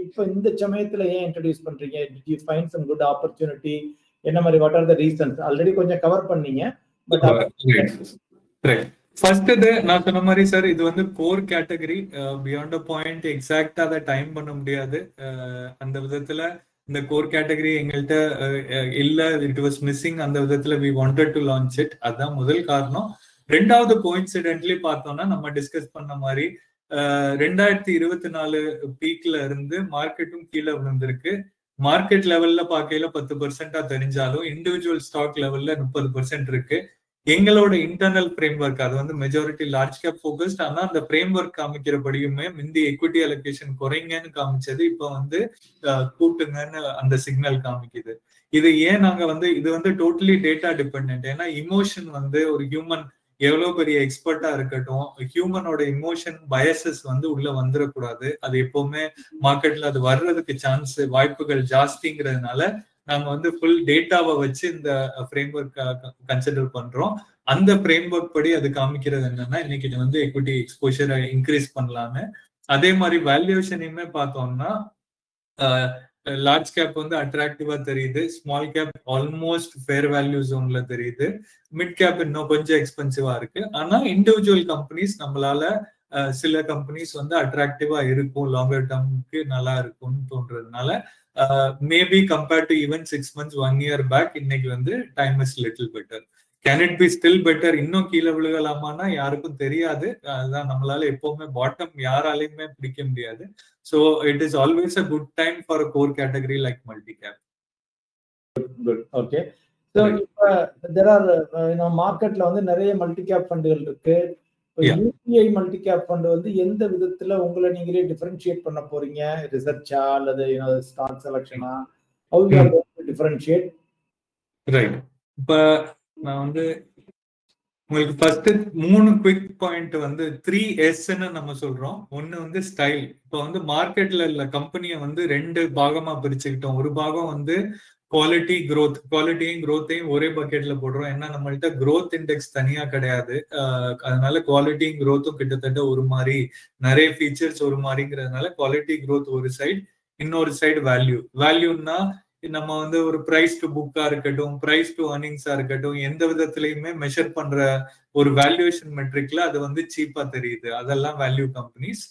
இப்ப இந்த சமயத்துல ஏன் இன்ட்ரடியூஸ் பண்றீங்க? Did you find some good opportunity? என்ன மாதிரி, what are the reasons? Already கொஞ்சம் கவர் பண்ணீங்க. பட் ஃபர்ஸ்ட் இது நான் சொன்ன மாதிரி சார், இது வந்து core category. Beyond a point எக்ஸாக்டா அதை டைம் பண்ண முடியாது. அந்த விதத்துல இந்த கோர் கேட்டகரி எங்கள்கிட்ட இல்ல, இட் வாஸ் மிஸ்ஸிங். அந்த விதத்துல we wanted to launch it. அதுதான் முதல் காரணம். ரெண்டாவது கோயின்சிடென்ட்லி பார்த்தோம்னா நம்ம டிஸ்கஸ் பண்ண மாதிரி 2024 பீக்ல இருந்து மார்க்கெட்டும் கீழே விழுந்திருக்கு. மார்க்கெட் லெவல்ல பார்க்கையில 10% தெரிஞ்சாலும் இண்டிவிஜுவல் ஸ்டாக் லெவல்ல 30% இருக்கு. எங்களோட இன்டர்னல் ஃப்ரேம் ஒர்க் அது வந்து மெஜாரிட்டி லார்ஜ் கேப் ஃபோக்கஸ்ட். ஆனா அந்த ஃப்ரேம் ஒர்க் காமிக்கிறபடியுமே முந்தி எக்விட்டி அலோகேஷன் குறைங்கன்னு காமிச்சது இப்போ வந்து கூட்டுங்கன்னு அந்த சிக்னல் காமிக்குது. இது ஏன் நாங்க வந்து இது வந்து டோட்டலி டேட்டா டிபெண்ட். ஏன்னா இமோஷன் வந்து ஒரு ஹியூமன் எவ்வளவு பெரிய எக்ஸ்பர்ட்டா இருக்கட்டும், ஹியூமனோட இமோஷன் பயசஸ் வந்து உள்ள வந்துடக்கூடாது. அது எப்பவுமே மார்க்கெட்ல அது வர்றதுக்கு சான்ஸ் வாய்ப்புகள் ஜாஸ்திங்கிறதுனால நாங்க வந்து ஃபுல் டேட்டாவை வச்சு இந்த ஃப்ரேம் ஒர்க் கன்சிடர் பண்றோம். அந்த ஃப்ரேம் ஒர்க் படி அது காமிக்கிறது என்னன்னா, இன்னைக்கு வந்து எக்விட்டி எக்ஸ்போஷரை இன்க்ரீஸ் பண்ணலான்னு. அதே மாதிரி வேல்யூஷனையுமே பார்த்தோம்னா லார்ஜ் கேப் வந்து அட்ராக்டிவா தெரியுது, small cap almost fair value ஜோன்ல தெரியுது, மிட் கேப் இன்னும் கொஞ்சம் எக்ஸ்பென்சிவா இருக்கு. ஆனா இண்டிவிஜுவல் கம்பெனிஸ் நம்மளால சில கம்பெனிஸ் வந்து அட்ராக்டிவா இருக்கும், லாங்கர் டேர்முக்கு நல்லா இருக்கும்னு தோன்றதுனால maybe compared to even 6 months 1 year back இன்னைக்கு வந்து time is little better. Can it be still better? இன்னும் கீழே விழுகலாமான்னா யாருக்கும் தெரியாது. அதுதான் நம்மளால எப்பவுமே பாட்டம் யாராலையுமே பிடிக்க முடியாது. So it is always a good time for a core category like multi cap. Good. Okay. So இப்போ தெர் ஆர் மார்க்கெட்ல வந்து நிறைய மல்டி கேப் ஃபண்டுகள் இருக்கு. யூபிஐ மல்டி கேப் ஃபண்ட் வந்து எந்த விதத்துல உங்களை நீங்களே டிஃபரன்ஷியேட் பண்ண போறீங்க? ரிசர்ச்சா அல்லது ஸ்டாக் செலக்ஷனா? How you are going to differentiate? Right. இப்போ நான் வந்து உங்களுக்கு ஃபர்ஸ்ட் 3 குவிக் பாயிண்ட் வந்து 3Sன்னு நம்ம சொல்றோம். ஒன்னு வந்து ஸ்டைல். இப்போ வந்து மார்க்கெட்ல உள்ள கம்பெனியை வந்து 2 பாகமா பிரிச்சுக்கிட்டோம். ஒரு பாகம் வந்து குவாலிட்டி growth, குவாலிட்டியும் growthையும் ஒரே பக்கெட்ல போடுறோம். ஏன்னா நம்மள்ட்ட growth இண்டெக்ஸ் தனியா கிடையாது. அதனால குவாலிட்டியும் growthம் கிட்டத்தட்ட ஒரு மாதிரி, நிறைய ஃபீச்சர்ஸ் ஒரு மாதிரிங்கிறதுனால குவாலிட்டி growth ஒரு சைடு, இன்னொரு சைடு வேல்யூன்னா நம்ம வந்து ஒரு பிரைஸ் டு புக்கா இருக்கட்டும், பிரைஸ் டு ஏர்னிங்ஸா இருக்கட்டும், எந்த விதத்திலையுமே மெஷர் பண்ற ஒரு வேல்யூவேஷன் மெட்ரிக்ல அது வந்து சீப்பா தெரியுது. அதெல்லாம் வேல்யூ கம்பெனிஸ்.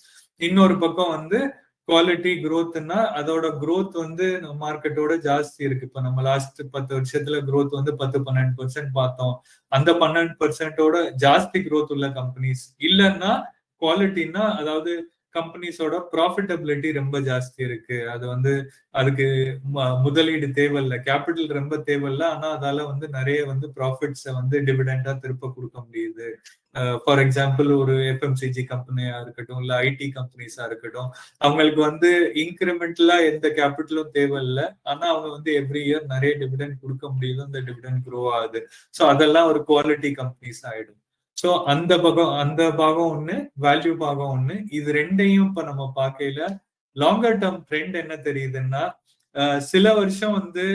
இன்னொரு பக்கம் வந்து குவாலிட்டி growthன்னா அதோட growth வந்து மார்க்கெட்டோட ஜாஸ்தி இருக்கு. இப்ப நம்ம லாஸ்ட் 10 வருஷத்துல growth வந்து 10-12% பார்த்தோம். அந்த 12%ஓட ஜாஸ்தி growth உள்ள கம்பெனிஸ். இல்லைன்னா குவாலிட்டின்னா அதாவது கம்பெனிஸோட ப்ராஃபிட்டபிலிட்டி ரொம்ப ஜாஸ்தி இருக்கு. அது வந்து அதுக்கு முதலீடு தேவையில்லை, கேபிட்டல் ரொம்ப தேவையில்லை, ஆனா அதால வந்து நிறைய வந்து ப்ராஃபிட்ஸை வந்து டிவிடெண்டா திருப்ப கொடுக்க முடியுது. ஃபார் எக்ஸாம்பிள் ஒரு எஃப்எம்சிஜி கம்பெனியா இருக்கட்டும், இல்ல ஐடி கம்பெனிஸா இருக்கட்டும், அவங்களுக்கு வந்து இன்கிரிமெண்டலா எந்த கேபிட்டலும் தேவையில்லை, ஆனா அவங்க வந்து எவ்ரி இயர் நிறைய டிவிடெண்ட் கொடுக்க முடியுது, அந்த டிவிடெண்ட் க்ரோ ஆகுது. ஸோ அதெல்லாம் ஒரு குவாலிட்டி கம்பெனிஸ் ஆயிடும். ஸோ அந்த பாகம் ஒண்ணு, வேல்யூ பாகம் ஒண்ணு. இது ரெண்டையும் இப்ப நம்ம பார்க்கையில லாங்கர் டேர்ம் ட்ரெண்ட் என்ன தெரியுதுன்னா, சில வருஷம் வந்து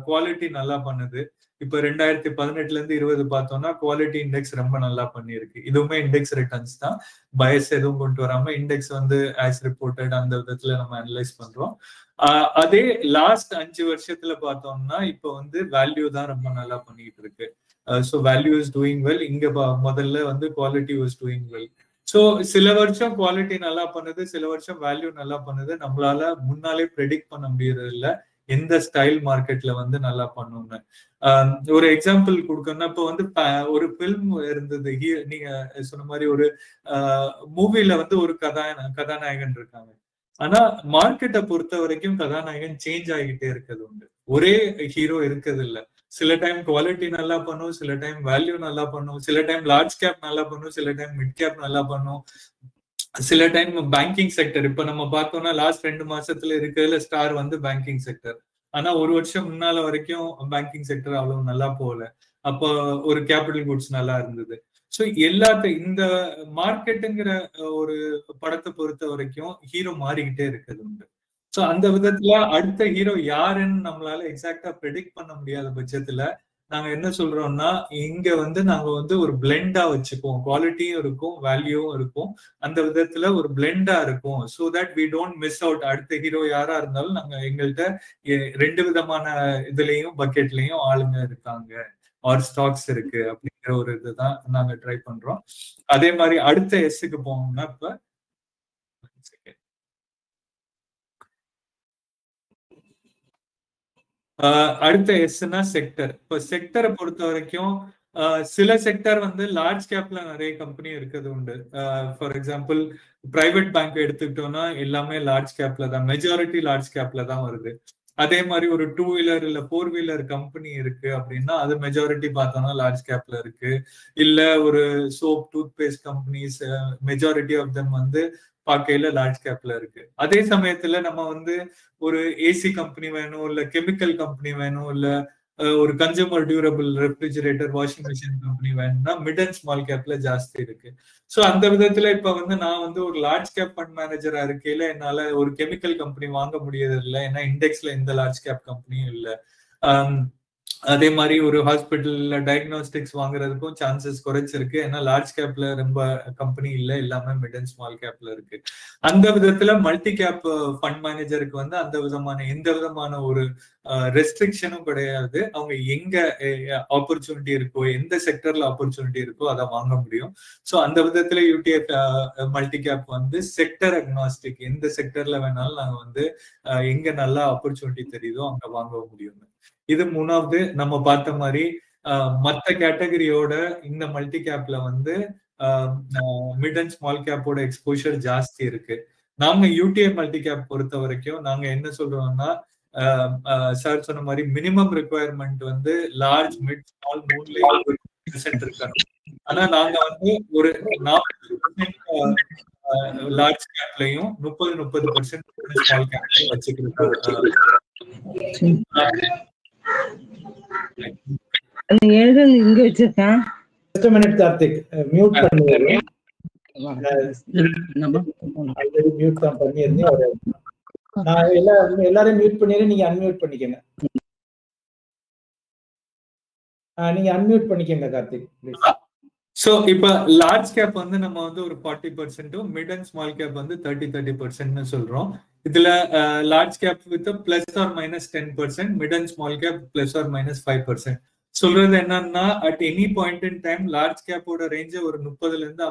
குவாலிட்டி நல்லா பண்ணுது. இப்ப 2018ல இருந்து 20 பார்த்தோம்னா குவாலிட்டி இண்டெக்ஸ் ரொம்ப நல்லா பண்ணிருக்கு. இதுவுமே இண்டெக்ஸ் ரிட்டர்ன்ஸ் தான், பயஸ் எதுவும் கொண்டு வராம இண்டெக்ஸ் வந்து ஆஸ் ரிப்போர்ட்டட் அந்த விதத்துல நம்ம அனலைஸ் பண்றோம். அதே லாஸ்ட் 5 வருஷத்துல பார்த்தோம்னா இப்ப வந்து வேல்யூ தான் ரொம்ப நல்லா பண்ணிட்டு இருக்கு. So value is doing well. இங்க முதல்ல வந்து quality was doing well. So சில வருஷம் குவாலிட்டி நல்லா பண்ணுது, சில வருஷம் வேல்யூ நல்லா பண்ணுது. நம்மளால முன்னாலே ப்ரெடிக்ட் பண்ண முடியறது இல்லை எந்த ஸ்டைல் மார்க்கெட்ல வந்து நல்லா பண்ணும்னு. ஒரு எக்ஸாம்பிள் கொடுக்கணும்னா, இப்போ வந்து ஒரு பிலிம் இருந்தது, நீங்க சொன்ன மாதிரி ஒரு மூவில வந்து ஒரு கதாநாயகன் இருக்காங்க. ஆனா மார்க்கெட்டை பொறுத்த வரைக்கும் கதாநாயகன் சேஞ்ச் ஆகிட்டே இருக்கிறது உண்டு, ஒரே ஹீரோ இருக்கிறது இல்லை. சில டைம் குவாலிட்டி நல்லா பண்ணும், சில டைம் வேல்யூ நல்லா பண்ணும், சில டைம் லார்ஜ் கேப் நல்லா பண்ணும், சில டைம் மிட் கேப் நல்லா பண்ணும், சில டைம் பேங்கிங் செக்டர். இப்ப நம்ம பார்த்தோம்னா லாஸ்ட் 2 மாசத்துல இருக்கிறதுல ஸ்டார் வந்து பேங்கிங் செக்டர். ஆனா ஒரு வருஷம் முன்னால வரைக்கும் பேங்கிங் செக்டர் அவ்வளவு நல்லா போகல. அப்போ ஒரு கேபிட்டல் குட்ஸ் நல்லா இருந்தது. ஸோ இந்த மார்க்கெட்டுங்கிற ஒரு படத்தை பொறுத்த வரைக்கும் ஹீரோ மாறிக்கிட்டே இருக்கிறது உண்டு. ஸோ அந்த விதத்துல அடுத்த ஹீரோ யாருன்னு நம்மளால எக்ஸாக்டா ப்ரெடிக்ட் பண்ண முடியாத பட்சத்துல நாங்க என்ன சொல்றோம்னா, இங்க வந்து நாங்க வந்து ஒரு பிளெண்டா வச்சுப்போம், குவாலிட்டியும் இருக்கும், வேல்யூவும் இருக்கும். அந்த விதத்துல ஒரு பிளெண்டா இருக்கும். So that we don't miss out. அடுத்த ஹீரோ யாரா இருந்தாலும் நாங்க எங்கள்கிட்ட 2 விதமான இதுலயும் பக்கெட்லயும் ஆளுங்க இருக்காங்க, ஆர் ஸ்டாக்ஸ் இருக்கு அப்படிங்கிற ஒரு இதுதான் நாங்க ட்ரை பண்றோம். அதே மாதிரி அடுத்த எஸ்க்கு போனோம்னா, இப்ப அடுத்த எஸ்னா செக்டர். இப்போ செக்டரை பொறுத்த வரைக்கும் சில செக்டர் வந்து லார்ஜ் கேப்ல நிறைய கம்பெனி இருக்கிறது உண்டு. ஃபார் எக்ஸாம்பிள் பிரைவேட் பேங்க் எடுத்துக்கிட்டோம்னா எல்லாமே லார்ஜ் கேப்ல தான், மெஜாரிட்டி லார்ஜ் கேப்ல தான் வருது. அதே மாதிரி ஒரு 2 வீலர் இல்ல 4 வீலர் கம்பெனி இருக்கு அப்படின்னா அது மெஜாரிட்டி பார்த்தோம்னா லார்ஜ் கேப்ல இருக்கு. இல்ல ஒரு soap toothpaste companies majority of them வந்து பார்க்கையில லார்ஜ் கேப்ல இருக்கு. அதே சமயத்துல நம்ம வந்து ஒரு ஏசி கம்பெனி வேணும், இல்ல கெமிக்கல் கம்பெனி வேணும், இல்ல ஒரு consumer durable refrigerator washing machine company வேணும்னா மிட் அண்ட் ஸ்மால் கேப்ல ஜாஸ்தி இருக்கு. ஸோ அந்த விதத்துல இப்ப நான் ஒரு லார்ஜ் கேப் ஃபண்ட் மேனேஜரா இருக்கையில என்னால ஒரு கெமிக்கல் கம்பெனி வாங்க முடியறது இல்லை, ஏன்னா இண்டெக்ஸ்ல எந்த லார்ஜ் கேப் கம்பெனியும் இல்லை. அதே மாதிரி ஒரு ஹாஸ்பிட்டல்ல டயக்னோஸ்டிக்ஸ் வாங்குறதுக்கும் சான்சஸ் குறைச்சிருக்கு, ஏன்னா லார்ஜ் கேப்ல ரொம்ப கம்பெனி இல்லை, எல்லாமே மிட் அண்ட் ஸ்மால் கேப்ல இருக்கு. அந்த விதத்துல மல்டி கேப் ஃபண்ட் மேனேஜருக்கு அந்த விதமான எந்த விதமான ஒரு ரெஸ்ட்ரிக்ஷனும் கிடையாது. அவங்க எங்க ஆப்பர்ச்சுனிட்டி இருக்கோ, எந்த செக்டர்ல ஆப்பர்ச்சுனிட்டி இருக்கோ அதை வாங்க முடியும். ஸோ அந்த விதத்துல UDF multi cap sector agnostic, எந்த செக்டர்ல வேணாலும் நாங்க எங்க நல்லா ஆப்பர்ச்சுனிட்டி தெரியுதோ அங்க வாங்க முடியும். இது மூணாவது. நம்ம பார்த்த மாதிரி மற்ற கேட்டகரியோட இந்த மல்டி கேப்ல மிட் அண்ட் ஸ்மால் கேப்போட எக்ஸ்போஷர் ஜாஸ்தி இருக்கு. நாங்க யூடிஐ மல்டி கேப் பொறுத்த வரைக்கும் நாங்க என்ன சொல்றோம்னா, சார் சொன்ன மாதிரி minimum requirement large mid small 3% இருக்கணும். ஆனா நாங்க ஒரு 40% லார்ஜ் கேப்லயும் 30% ஸ்மால் கேப்லயும் வச்சுக்கிறோம். இங்க வச்சிருக்கேன். Just a minute, Karthik. Mute பண்ணுங்க. ஆல்ரெடி மியூட் தான் பண்ணிருந்தேன். நான் எல்லாரையும் மியூட் பண்ணிடுறேன், நீங்க அன்மியூட் பண்ணிக்கங்க. நீங்க அன்மியூட் பண்ணிக்கங்க கார்த்திக் ப்ளீஸ். சோ இப்ப லார்ஜ் கேப் நம்ம ஒரு 40%, மிட் அண்ட் ஸ்மால் கேப் 30% சொல்றோம். இதுல large cap with plus or minus 10%, mid and small cap plus or minus 5%. சொல்றது என்னன்னா, at any point in time large கேப்போட ரேஞ்ச் ஒரு 30% இருந்து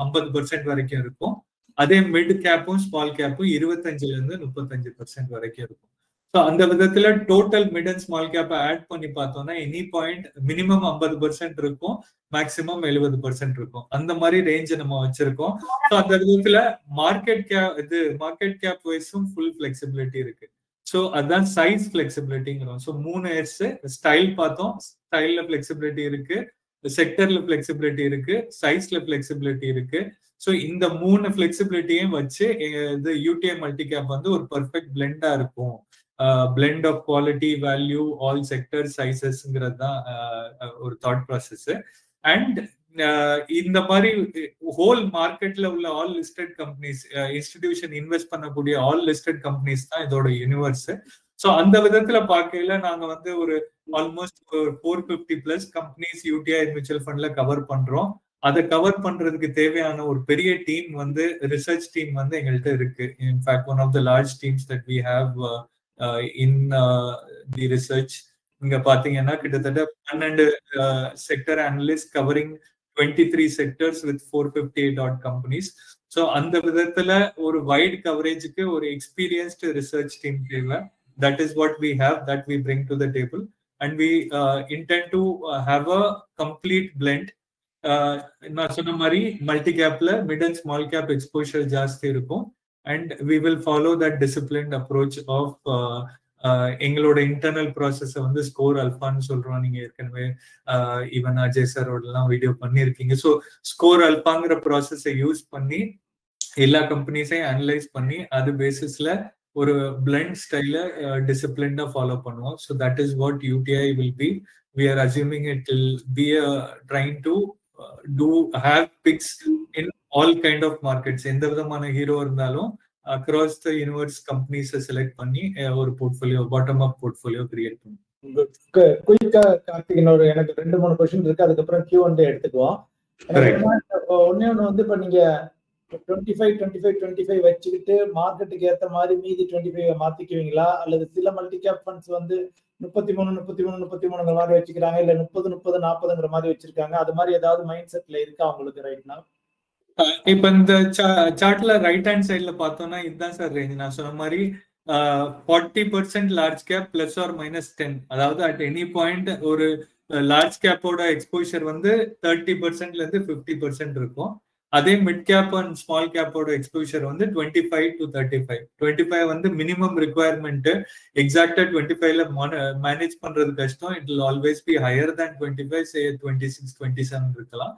50% வரைக்கும் இருக்கும். அதே மிட் கேப்பும் ஸ்மால் கேப்பும் 25% இருந்து 35% வரைக்கும் இருக்கும். ஸோ அந்த விதத்துல total mid and small cap add பண்ணி பார்த்தோம்னா எனி பாயிண்ட் மினிமம் 50% இருக்கும், மேக்சிமம் 70% இருக்கும். அந்த மாதிரி ரேஞ்ச் நம்ம வச்சிருக்கோம். ஸோ அந்த விதத்துல மார்க்கெட் கேப் வைஸும் ஃபுல் ஃபிளெக்சிபிலிட்டி இருக்கு. ஸோ அதுதான் சைஸ் ஃபிளெக்சிபிலிட்டிங்கிறோம். ஸோ 3 இயர்ஸ் ஸ்டைல் பார்த்தோம், ஸ்டைல்ல ஃபிளெக்சிபிலிட்டி இருக்கு, செக்டர்ல ஃபிளெக்சிபிலிட்டி இருக்கு, சைஸ்ல ஃபிளெக்சிபிலிட்டி இருக்கு. ஸோ இந்த 3 ஃபிளெக்சிபிலிட்டியும் வச்சு இது யூடிஐ மல்டி கேப் ஒரு பர்ஃபெக்ட் பிளெண்டா இருக்கும். Blend of quality, value, all sector, சைசஸ்ங்கிறது தான் ஒரு தாட் ப்ராசஸ். அண்ட் இந்த மாதிரி ஹோல் மார்க்கெட்ல உள்ள all listed companies, institution invest பண்ணக்கூடிய ஆல் லிஸ்டட் கம்பெனிஸ் தான் இதோட யூனிவர்ஸ். ஸோ அந்த விதத்துல பார்க்கையில நாங்க ஒரு ஆல்மோஸ்ட் 450+ கம்பெனிஸ் யூடிஐ மியூச்சுவல் ஃபண்ட்ல கவர் பண்றோம். அதை கவர் பண்றதுக்கு தேவையான ஒரு பெரிய டீம் ரிசர்ச் டீம் எங்கள்கிட்ட இருக்கு. In fact one of the large teams that we have in the research. இங்க பாத்தீங்கன்னா கிட்டத்தட்ட 12 sector analyst covering 23 sectors with 458 odd companies. So அந்த விதத்துல ஒரு வைட் கவரேஜுக்கு ஒரு எக்ஸ்பீரியன்ஸ்டு ரிசர்ச் டீம் தேவை. That is what we have, that we bring to the table. And we intend to have a complete blend. நான் சொன்ன மாதிரி multi கேப்ல mid and small cap exposure ஜாஸ்தி இருக்கும். And we will follow that disciplined approach of எங்களோட internal process score அல்பான்னு சொல்றோம். நீங்க ஏற்கனவே ஈவன் அஜய் சாரோடலாம் வீடியோ பண்ணியிருக்கீங்க. ஸோ ஸ்கோர் அல்பாங்கிற ப்ராசஸை யூஸ் பண்ணி எல்லா கம்பெனிஸையும் அனலைஸ் பண்ணி அது பேசிஸ்ல ஒரு பிளெண்ட் ஸ்டைல டிசிப்ளின்டா ஃபாலோ பண்ணுவோம். So that is what UTI will be. We are assuming it will be trying to have picks in all kind of markets. எந்த விதமான ஹீரோ இருந்தாலும் across the universe companies select பண்ணி ஒரு portfolio, bottom up portfolio create பண்ணும். குயிக்கா கார்த்திக், எனக்கு 2-3 question இருக்கு, அதுக்கப்புறம் Q&A எடுத்துக்குவோம். ஒன்னே ஒண்ணு இப்ப நீங்க 25 வச்சுக்கிட்டு மார்க்கெட்டுக்கு ஏத்த மாதிரி மீதி 25 மாத்திக்குவீங்களா, அல்லது சில மல்டி கேப் ஃபண்ட்ஸ் 33 மாதிரி வச்சுக்கிறாங்க, இல்ல 30-40 மாதிரி வச்சிருக்காங்க, அது மாதிரி ஏதாவது மைண்ட் செட்ல இருக்கா உங்களுக்கு ரைட் நவ? இப்ப இந்த சார்ட்ல ரைட் ஹேண்ட் சைட்ல பார்த்தோம்னா இதுதான் சார் ரேஞ்ச். நான் சொன்ன மாதிரி 40% large cap plus or minus 10. அதாவது அட் எனி பாயிண்ட் ஒரு லார்ஜ் கேப்போட எக்ஸ்போஷர் 30%ல இருந்து 50% இருக்கும். அதே மிட் கேப் அண்ட் ஸ்மால் கேப்போட எக்ஸ்போஷர் 25 to 35. 25 minimum requirement. எக்ஸாக்டா 25ல மேனேஜ் பண்றது கஷ்டம். It will always be higher than 25, say 26, 27 இருக்கலாம்.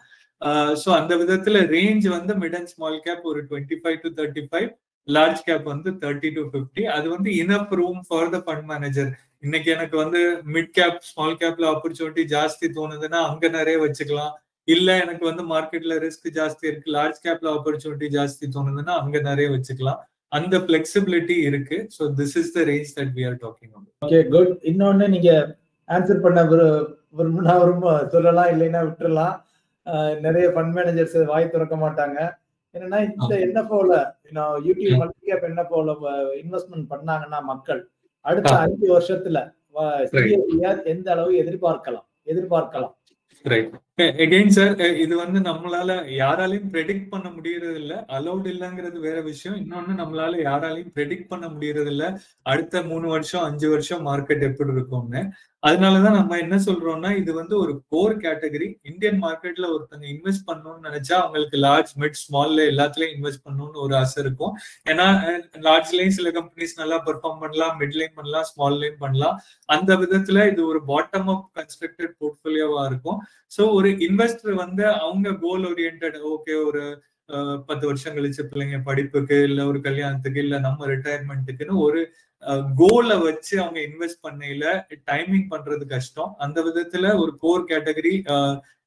ஸோ அந்த விதத்துல range mid and small cap ஒரு 25 to 35, லார்ஜ் கேப் 30 to 50. அது enough room for the fund manager. இன்னைக்கு எனக்கு வந்து மிட் கேப் ஸ்மால் கேப்ல ஆப்பர்ச்சுனிட்டி ஜாஸ்தி தோணுதுன்னா அங்க நிறைய வச்சுக்கலாம். இல்ல எனக்கு வந்து மார்க்கெட்ல ரிஸ்க் ஜாஸ்தி இருக்கு, லார்ஜ் கேப்ல ஆப்பர்ச்சுனிட்டி ஜாஸ்தி தோணுதுன்னா அங்க நிறைய வச்சுக்கலாம். அந்த பிளெக்சிபிலிட்டி இருக்கு. So this is the range that we are talking about. Okay, good. இன்னொன்னு நீங்க ஆன்சர் பண்ண விரும்பினா சொல்லலாம், இல்லைன்னா விட்டுறலாம். நிறைய ஃபண்ட் மேனேஜர்ஸ் வாய் திறக்க மாட்டாங்க. என்னன்னா இந்த என்எஃப்ஓல யூடியூப் மல்டி கேப் என்எஃப்ஓல இன்வெஸ்ட்மெண்ட் பண்ணாங்கன்னா மக்கள் அடுத்த 5 வருஷத்துல சிஏஜிஆர் எந்த அளவு எதிர்பார்க்கலாம்? ரைட். எகைன் சார், இது வந்து நம்மளால யாராலையும் ப்ரெடிக்ட் பண்ண முடியறது இல்ல. அலௌட் இல்லங்கிறது வேற விஷயம். இன்னொன்னு நம்மளால யாராலையும் ப்ரெடிக்ட் பண்ண முடியறது இல்ல அடுத்த 3 வருஷம் 5 வருஷம் மார்க்கெட் எப்படி இருக்கும்னு. அதனாலதான் நம்ம என்ன சொல்றோம்னா, இது வந்து ஒரு கோர் கேட்டகரி. இந்தியன் மார்க்கெட்ல ஒருத்தங்க இன்வெஸ்ட் பண்ணணும்னு நினைச்சா அவங்களுக்கு லார்ஜ் மிட் ஸ்மால்ல எல்லாத்துலயும் இன்வெஸ்ட் பண்ணணும்னு ஒரு ஆசை இருக்கும். ஏன்னா லார்ஜ்லயும் சில கம்பெனிஸ் நல்லா பெர்ஃபார்ம் பண்ணலாம், மிட்லயும் பண்ணலாம், ஸ்மால்லையும் பண்ணலாம். அந்த விதத்துல இது ஒரு பாட்டம் அப் கன்ஸ்ட்ரக்டட் போர்ட்ஃபோலியோவா இருக்கும். சோ ஒரு இன்வெஸ்டர் வந்து அவங்க கோல் ஓரியன்ட், ஓகே ஒரு 10 வருஷம் கழிச்சு பிள்ளைங்க படிப்புக்கு, இல்ல ஒரு கல்யாணத்துக்கு, இல்ல நம்ம ரிட்டையர்மெண்ட்டுக்குன்னு ஒரு கோலை வச்சு அவங்க இன்வெஸ்ட் பண்ணையில டைமிங் பண்றது கஷ்டம். அந்த விதத்துல ஒரு கோர் கேட்டகரி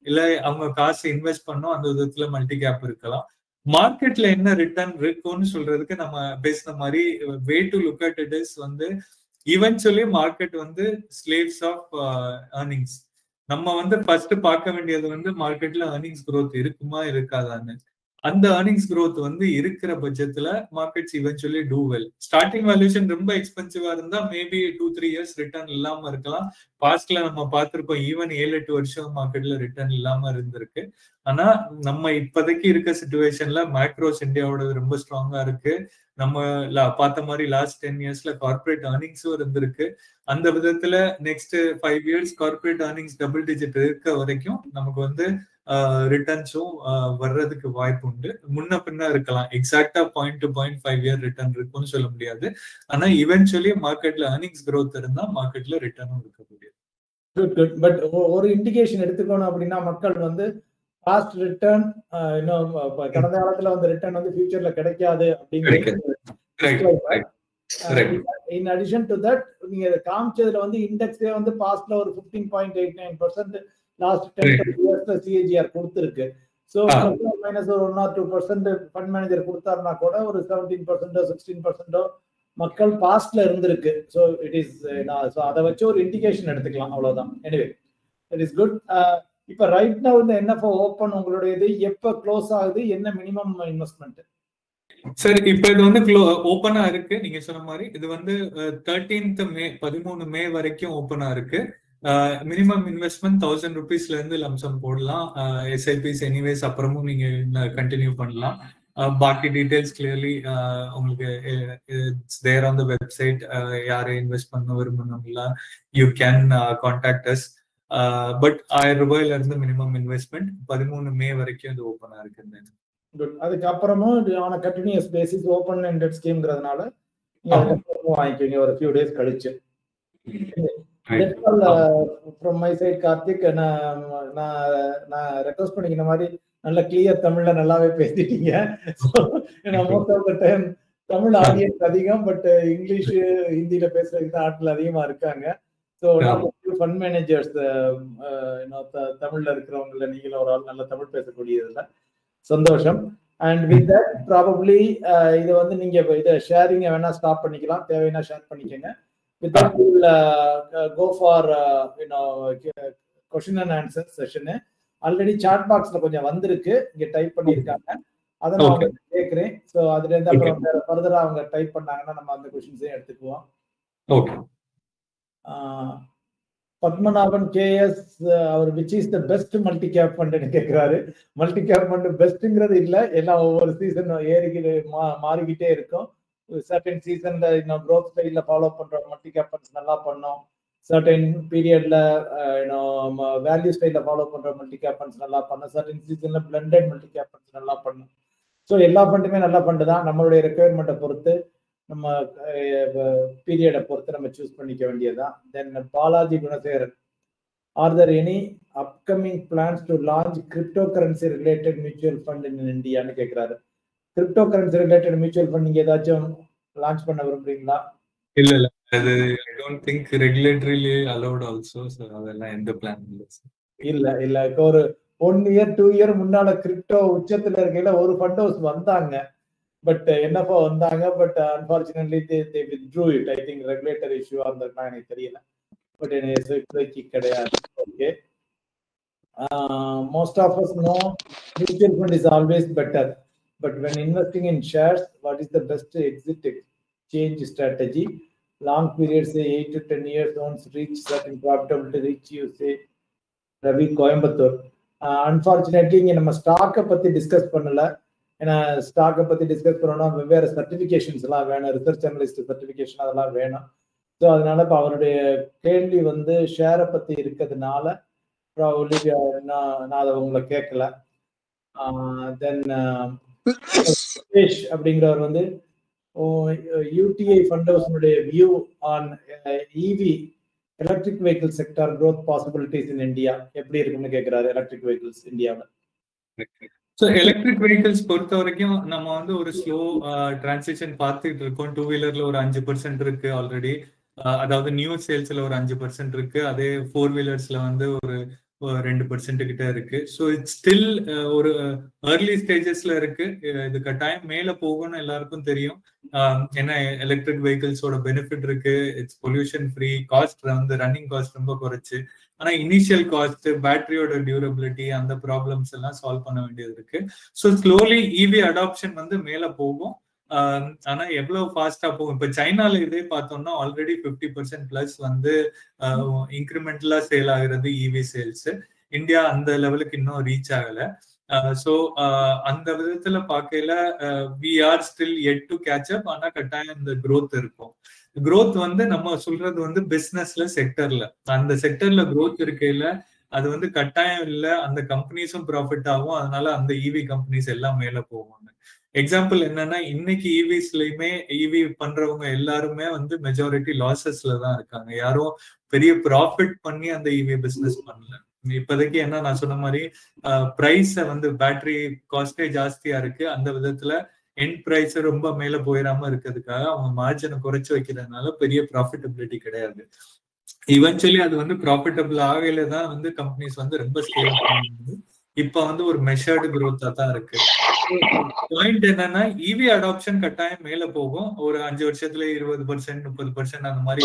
இல்ல அவங்க காசு இன்வெஸ்ட் பண்ணோம், அந்த விதத்துல மல்டி கேப் இருக்கலாம். மார்க்கெட்ல என்ன ரிட்டர்ன் இருக்கும்னு சொல்றதுக்கு நம்ம பேசின மாதிரி way to look at it is வந்து ஈவென்ச்சுவலி மார்க்கெட் வந்து ஸ்லேவ்ஸ் ஆஃப் ஏர்னிங்ஸ். நம்ம வந்து ஃபர்ஸ்ட் பார்க்க வேண்டியது வந்து மார்க்கெட்ல ஏர்னிங்ஸ் growth இருக்குமா இருக்காதான்னு. அந்த ஏர்னிங்ஸ் growth வந்து இருக்கிற பட்சத்துல markets eventually do well. Starting valuation ரொம்ப எக்ஸ்பென்சிவா இருந்தா மேபி 2-3 இயர்ஸ் ரிட்டர்ன் இல்லாம இருக்கலாம். பாஸ்ட்ல நம்ம பார்த்திருக்கோம், ஈவன் 7-8 வருஷம் மார்க்கெட்ல ரிட்டர்ன் இல்லாம இருந்திருக்கு. ஆனா நம்ம இப்போதைக்கு இருக்க சிச்சுவேஷன்ல மேக்ரோஸ் இந்தியாவோட ரொம்ப ஸ்ட்ராங்கா இருக்கு. நம்ம பார்த்த மாதிரி லாஸ்ட் 10 இயர்ஸ்ல கார்பரேட் ஏர்னிங்ஸும் இருந்திருக்கு. அந்த விதத்துல next 5 years corporate earnings double digit இருக்க வரைக்கும் நமக்கு வந்து ரிட்டர்ன்ஸும் வர்றதுக்கு வாய்ப்பு உண்டு. முன்ன பின்ன இருக்கலாம், எக்ஸாக்டா 0.5 இயர் ரிட்டர்ன் இருக்கும்னு சொல்ல முடியாது. ஆனா இவென்ச்சுவலி மார்க்கெட்ல ஏர்னிங்ஸ் growth இருந்தா மார்க்கெட்ல ரிட்டர்னும் இருக்க முடியாது. பட் ஒரு இண்டிகேஷன் எடுத்துக்கணும் அப்படின்னா மக்கள் வந்து பாஸ்ட் ரிட்டர்ன் இன்னும் கடந்த காலத்துல வந்து ரிட்டர்ன் வந்து ஃபியூச்சர்ல கிடைக்காது அப்படிங்கிறது. இன் அடிஷன் டு தட் நீங்க காமிச்சதுல வந்து இண்டெக்ஸே வந்து பாஸ்ட்ல ஒரு 15.89% லாஸ்ட் 10 இயர்ஸ்ல சிஏஜிஆர் கொடுத்துருக்கு. ஸோ மைனஸ் ஒரு 1 or 2% ஃபண்ட் மேனேஜர் கொடுத்தாருன்னா கூட ஒரு 17% 16% மக்கள் பாஸ்ட்ல இருந்திருக்கு. ஸோ இட் இஸ் அதை வச்சு ஒரு இண்டிகேஷன் எடுத்துக்கலாம், அவ்வளவுதான். Anyway it is good. இப்ப ரைட் நவ இந்த என்எஃப்ஓ ஓபன் உங்களுடையது எப்ப க்ளோஸ் ஆகுது, என்ன மினிமம் இன்வெஸ்ட்மெண்ட்? சார் இப்ப இது வந்து ஓப்பனா இருக்கு. நீங்க சொன்ன மாதிரி இது வந்து 13th மே 13 மே வரைக்கும் ஓப்பனா இருக்கு. மினிமம் இன்வெஸ்ட்மெண்ட் 1000 rupeesல இருந்து லம்சம் போடலாம். எஸ்ஐபிஸ் எனிவேஸ் அப்புறமும் நீங்க கண்டினியூ பண்ணலாம். பாக்கி டீடைல்ஸ் கிளியர்லி உங்களுக்கு தேர் ஆன் த வெப்சைட். யாரை இன்வெஸ்ட் பண்ண விரும்பணும்ல you can contact us. But 1000 ரூபாயில இருந்து மினிமம் இன்வெஸ்ட்மெண்ட் 13 மே வரைக்கும் இது ஓப்பனா இருக்கு. அதுக்கப்புறமும் ஆன கண்டினியூஸ் பேசிஸ் ஓப்பன் எண்டட் ஸ்கீம்ங்கிறதுனால வாங்கிக்கோங்க ஒரு ஃபியூ டேஸ் கழிச்சு. ஃப்ரம் மை சைட் கார்த்திக், நான் ரெக்வஸ்ட் பண்ணிக்கிற மாதிரி நல்ல கிளியர் தமிழ்ல நல்லாவே பேசிட்டீங்க. Most of the time Tamil audience அதிகம், பட் இங்கிலீஷ் ஹிந்தியில பேசுறதுக்கு தான் ஆட்கள் அதிகமா இருக்காங்க. ஸோ ஃபண்ட் மேனேஜர்ஸ் தமிழ்ல இருக்கிறவங்கள நீங்களும் ஒரு ஆள் நல்ல தமிழ் பேசக்கூடியதுல சந்தோஷம். அண்ட் வித் தட் ப்ராபப்ளி இதை வந்து நீங்க இதை ஷேரிங்க வேணா ஸ்டாப் பண்ணிக்கலாம், தேவைன்னா ஷேர் பண்ணிக்கோங்க. With that will go for question and answer session. Already chat பாக்ஸ்ல கொஞ்சம் வந்திருக்கு, இங்க டைப் பண்ணியிருக்காங்க, அதை நான் அவங்க கேட்கிறேன். ஸோ அதுல இருந்து அப்புறம் ஃபர்தரா அவங்க டைப் பண்ணாங்கன்னா நம்ம அந்த கொஸ்டின்ஸையும் எடுத்துக்குவோம். பத்மநாபன் கேஎஸ் அவர் which is the best multi cap ஃபண்ட்னு கேட்கிறாரு. மல்டி கேப் ஃபண்ட் பெஸ்ட்ங்கிறது இல்லை, எல்லாம் ஒவ்வொரு சீசன் மாறிக்கிட்டே இருக்கும். சர்டன் சீசன்ல இன்னும் க்ரோத் ஸ்டைல்ல ஃபாலோ பண்ற மல்டி கேப் ஃபண்ட்ஸ் நல்லா பண்ணோம். சர்டன் பீரியட்ல வேல்யூ ஸ்டைல்ல ஃபாலோ பண்ற மல்டி கேப் ஃபண்ட்ஸ் நல்லா பண்ணும். சர்டன் சீசன்ல பிளண்டட் மல்டி கேப் ஃபண்ட்ஸ் நல்லா பண்ணும். ஸோ எல்லா ஃபண்டுமே நல்ல ஃபண்டு தான். நம்மளுடைய ரெக்குயர்மெண்ட்டை பொறுத்து நம்ம பீரியடை பொறுத்து நம்ம சூஸ் பண்ணிக்க வேண்டியதுதான். Then Balaji Gunasekaran, are there any upcoming plans to launch crypto currency related mutual fund in இந்தியான்னு கேட்கிறாரு. Crypto currency related mutual fund நீங்க ஏதாச்சும் லான்ச் பண்ண விரும்புறீங்களா? இல்ல அது I don't think regulatorily allowed also. So அதெல்லாம் எந்த பிளான் இல்லை சார். இல்ல இப்போ ஒரு 1 இயர் 2 இயர் முன்னால கிரிப்டோ உச்சத்துல இருக்கையில ஒரு ஃபண்ட் ஹவுஸ் வந்தாங்க. பட் என்னப்பா வந்தாங்க, but unfortunately they withdrew it. I think regulator issue அந்த எனக்கு தெரியல. பட் இப்போதைக்கு கிடையாது. Okay. Most of us know mutual fund is always better. But when investing in shares, what is the best exit exchange strategy? Long periods, say 8 to 10 years, once reach certain profitability, reach you say Ravi Coimbatore. Unfortunately, இங்க நம்ம ஸ்டாக்கை பத்தி discuss பண்ணல. ஏன்னா ஸ்டாக்கை பத்தி discuss பண்ணோம்னா வெவ்வேறு சர்டிபிகேஷன்ஸ் எல்லாம் வேணும், ரிசர்ச் அனலிஸ்ட் சர்டிபிகேஷன் அதெல்லாம் வேணும். ஸோ அதனால இப்போ அவருடைய கேள்வி வந்து ஷேரை பத்தி இருக்கிறதுனால ப்ராபப்லி நான் அதை உங்களை கேட்கல. தென் அப்படிங்கிறவர் வந்து யூடிஐ ஃபண்ட் ஹவுஸ்னுடைய view on EV electric vehicle sector growth possibilities in India எப்படி இருக்குன்னு கேட்கிறாரு. எலக்ட்ரிக் வெஹிக்கிள்ஸ் இந்தியாவில். ஸோ எலக்ட்ரிக் வெஹிக்கிள்ஸ் பொறுத்த வரைக்கும் நம்ம வந்து ஒரு ஸ்லோ டிரான்சிஷன் பார்த்துட்டு இருக்கோம். 2 வீலர்ல ஒரு 5% இருக்கு ஆல்ரெடி. அதாவது நியூ சேல்ஸ்ல ஒரு 5% இருக்கு. அதே 4 வீலர்ஸ்ல வந்து ஒரு 2% கிட்ட இருக்கு. ஸோ இட்ஸ் ஸ்டில் ஒரு ஏர்லி ஸ்டேஜஸ்ல இருக்கு. இது கட்டாயம் மேல போகும்னு எல்லாருக்கும் தெரியும். ஏன்னா எலக்ட்ரிக் வெஹிக்கிள்ஸோட பெனிஃபிட் இருக்கு. இட்ஸ் பொல்யூஷன் ஃப்ரீ, காஸ்ட் வந்து ரன்னிங் காஸ்ட் ரொம்ப குறைச்சு. ஆனா இனிஷியல் காஸ்ட், பேட்டரியோட டியூரபிலிட்டி, அந்த ப்ராப்ளம்ஸ் எல்லாம் சால்வ் பண்ண வேண்டியது இருக்கு. ஸோ ஸ்லோலி இவி அடாப்ஷன் வந்து மேல போகும். ஆனா எவ்வளவு ஃபாஸ்டா போகும்? இப்ப சைனால இதே பார்த்தோம்னா ஆல்ரெடி 50% பிளஸ் வந்து இன்க்ரிமெண்டலா சேல் ஆகுறது இவி சேல்ஸ். இந்தியா அந்த லெவலுக்கு இன்னும் ரீச் ஆகல. ஸோ அந்த விதத்துல பார்க்கையில we are still yet to catch up. ஆனா கட்டாயம் இந்த growth இருக்கும். growth வந்து நம்ம சொல்றது வந்து பிசினஸ்ல செக்டர்ல, அந்த செக்டர்ல growth இருக்கையில அது வந்து கட்டாயம் இல்லை அந்த கம்பெனிஸும் ப்ராஃபிட் ஆகும். அதனால அந்த இவி கம்பெனிஸ் எல்லாம் மேல போகும். எக்ஸாம்பிள் என்னன்னா இன்னைக்கு இவிஸ்லயுமே இவி பண்றவங்க எல்லாருமே வந்து மெஜாரிட்டி லாசஸ்ல தான் இருக்காங்க. யாரும் பெரிய ப்ராஃபிட் பண்ணி அந்த இவி பிசினஸ் பண்ணல. இப்போதைக்கு என்ன நான் சொன்ன மாதிரி பிரைஸ் வந்து பேட்டரி காஸ்டே ஜாஸ்தியா இருக்கு. அந்த விதத்துல எண்ட் பிரைஸ் ரொம்ப மேல போயிடாம இருக்கிறதுக்காக அவங்க மார்ஜினை குறைச்சு வைக்கிறதுனால பெரிய ப்ராஃபிட்டபிலிட்டி கிடையாது. இவென்ச்சுவலி அது வந்து ப்ராஃபிட்டபிள் ஆகையில தான் வந்து கம்பெனிஸ் வந்து ரொம்ப ஸ்கேல் பண்ணுது. இப்ப வந்து ஒரு மெஷர்டு growth தான் இருக்கு. பாயிண்ட் என்னன்னா இவி அடாப்ஷன் கட்டாயம் மேல போகும். ஒரு 5 வருஷத்துல 20%, 30% அந்த மாதிரி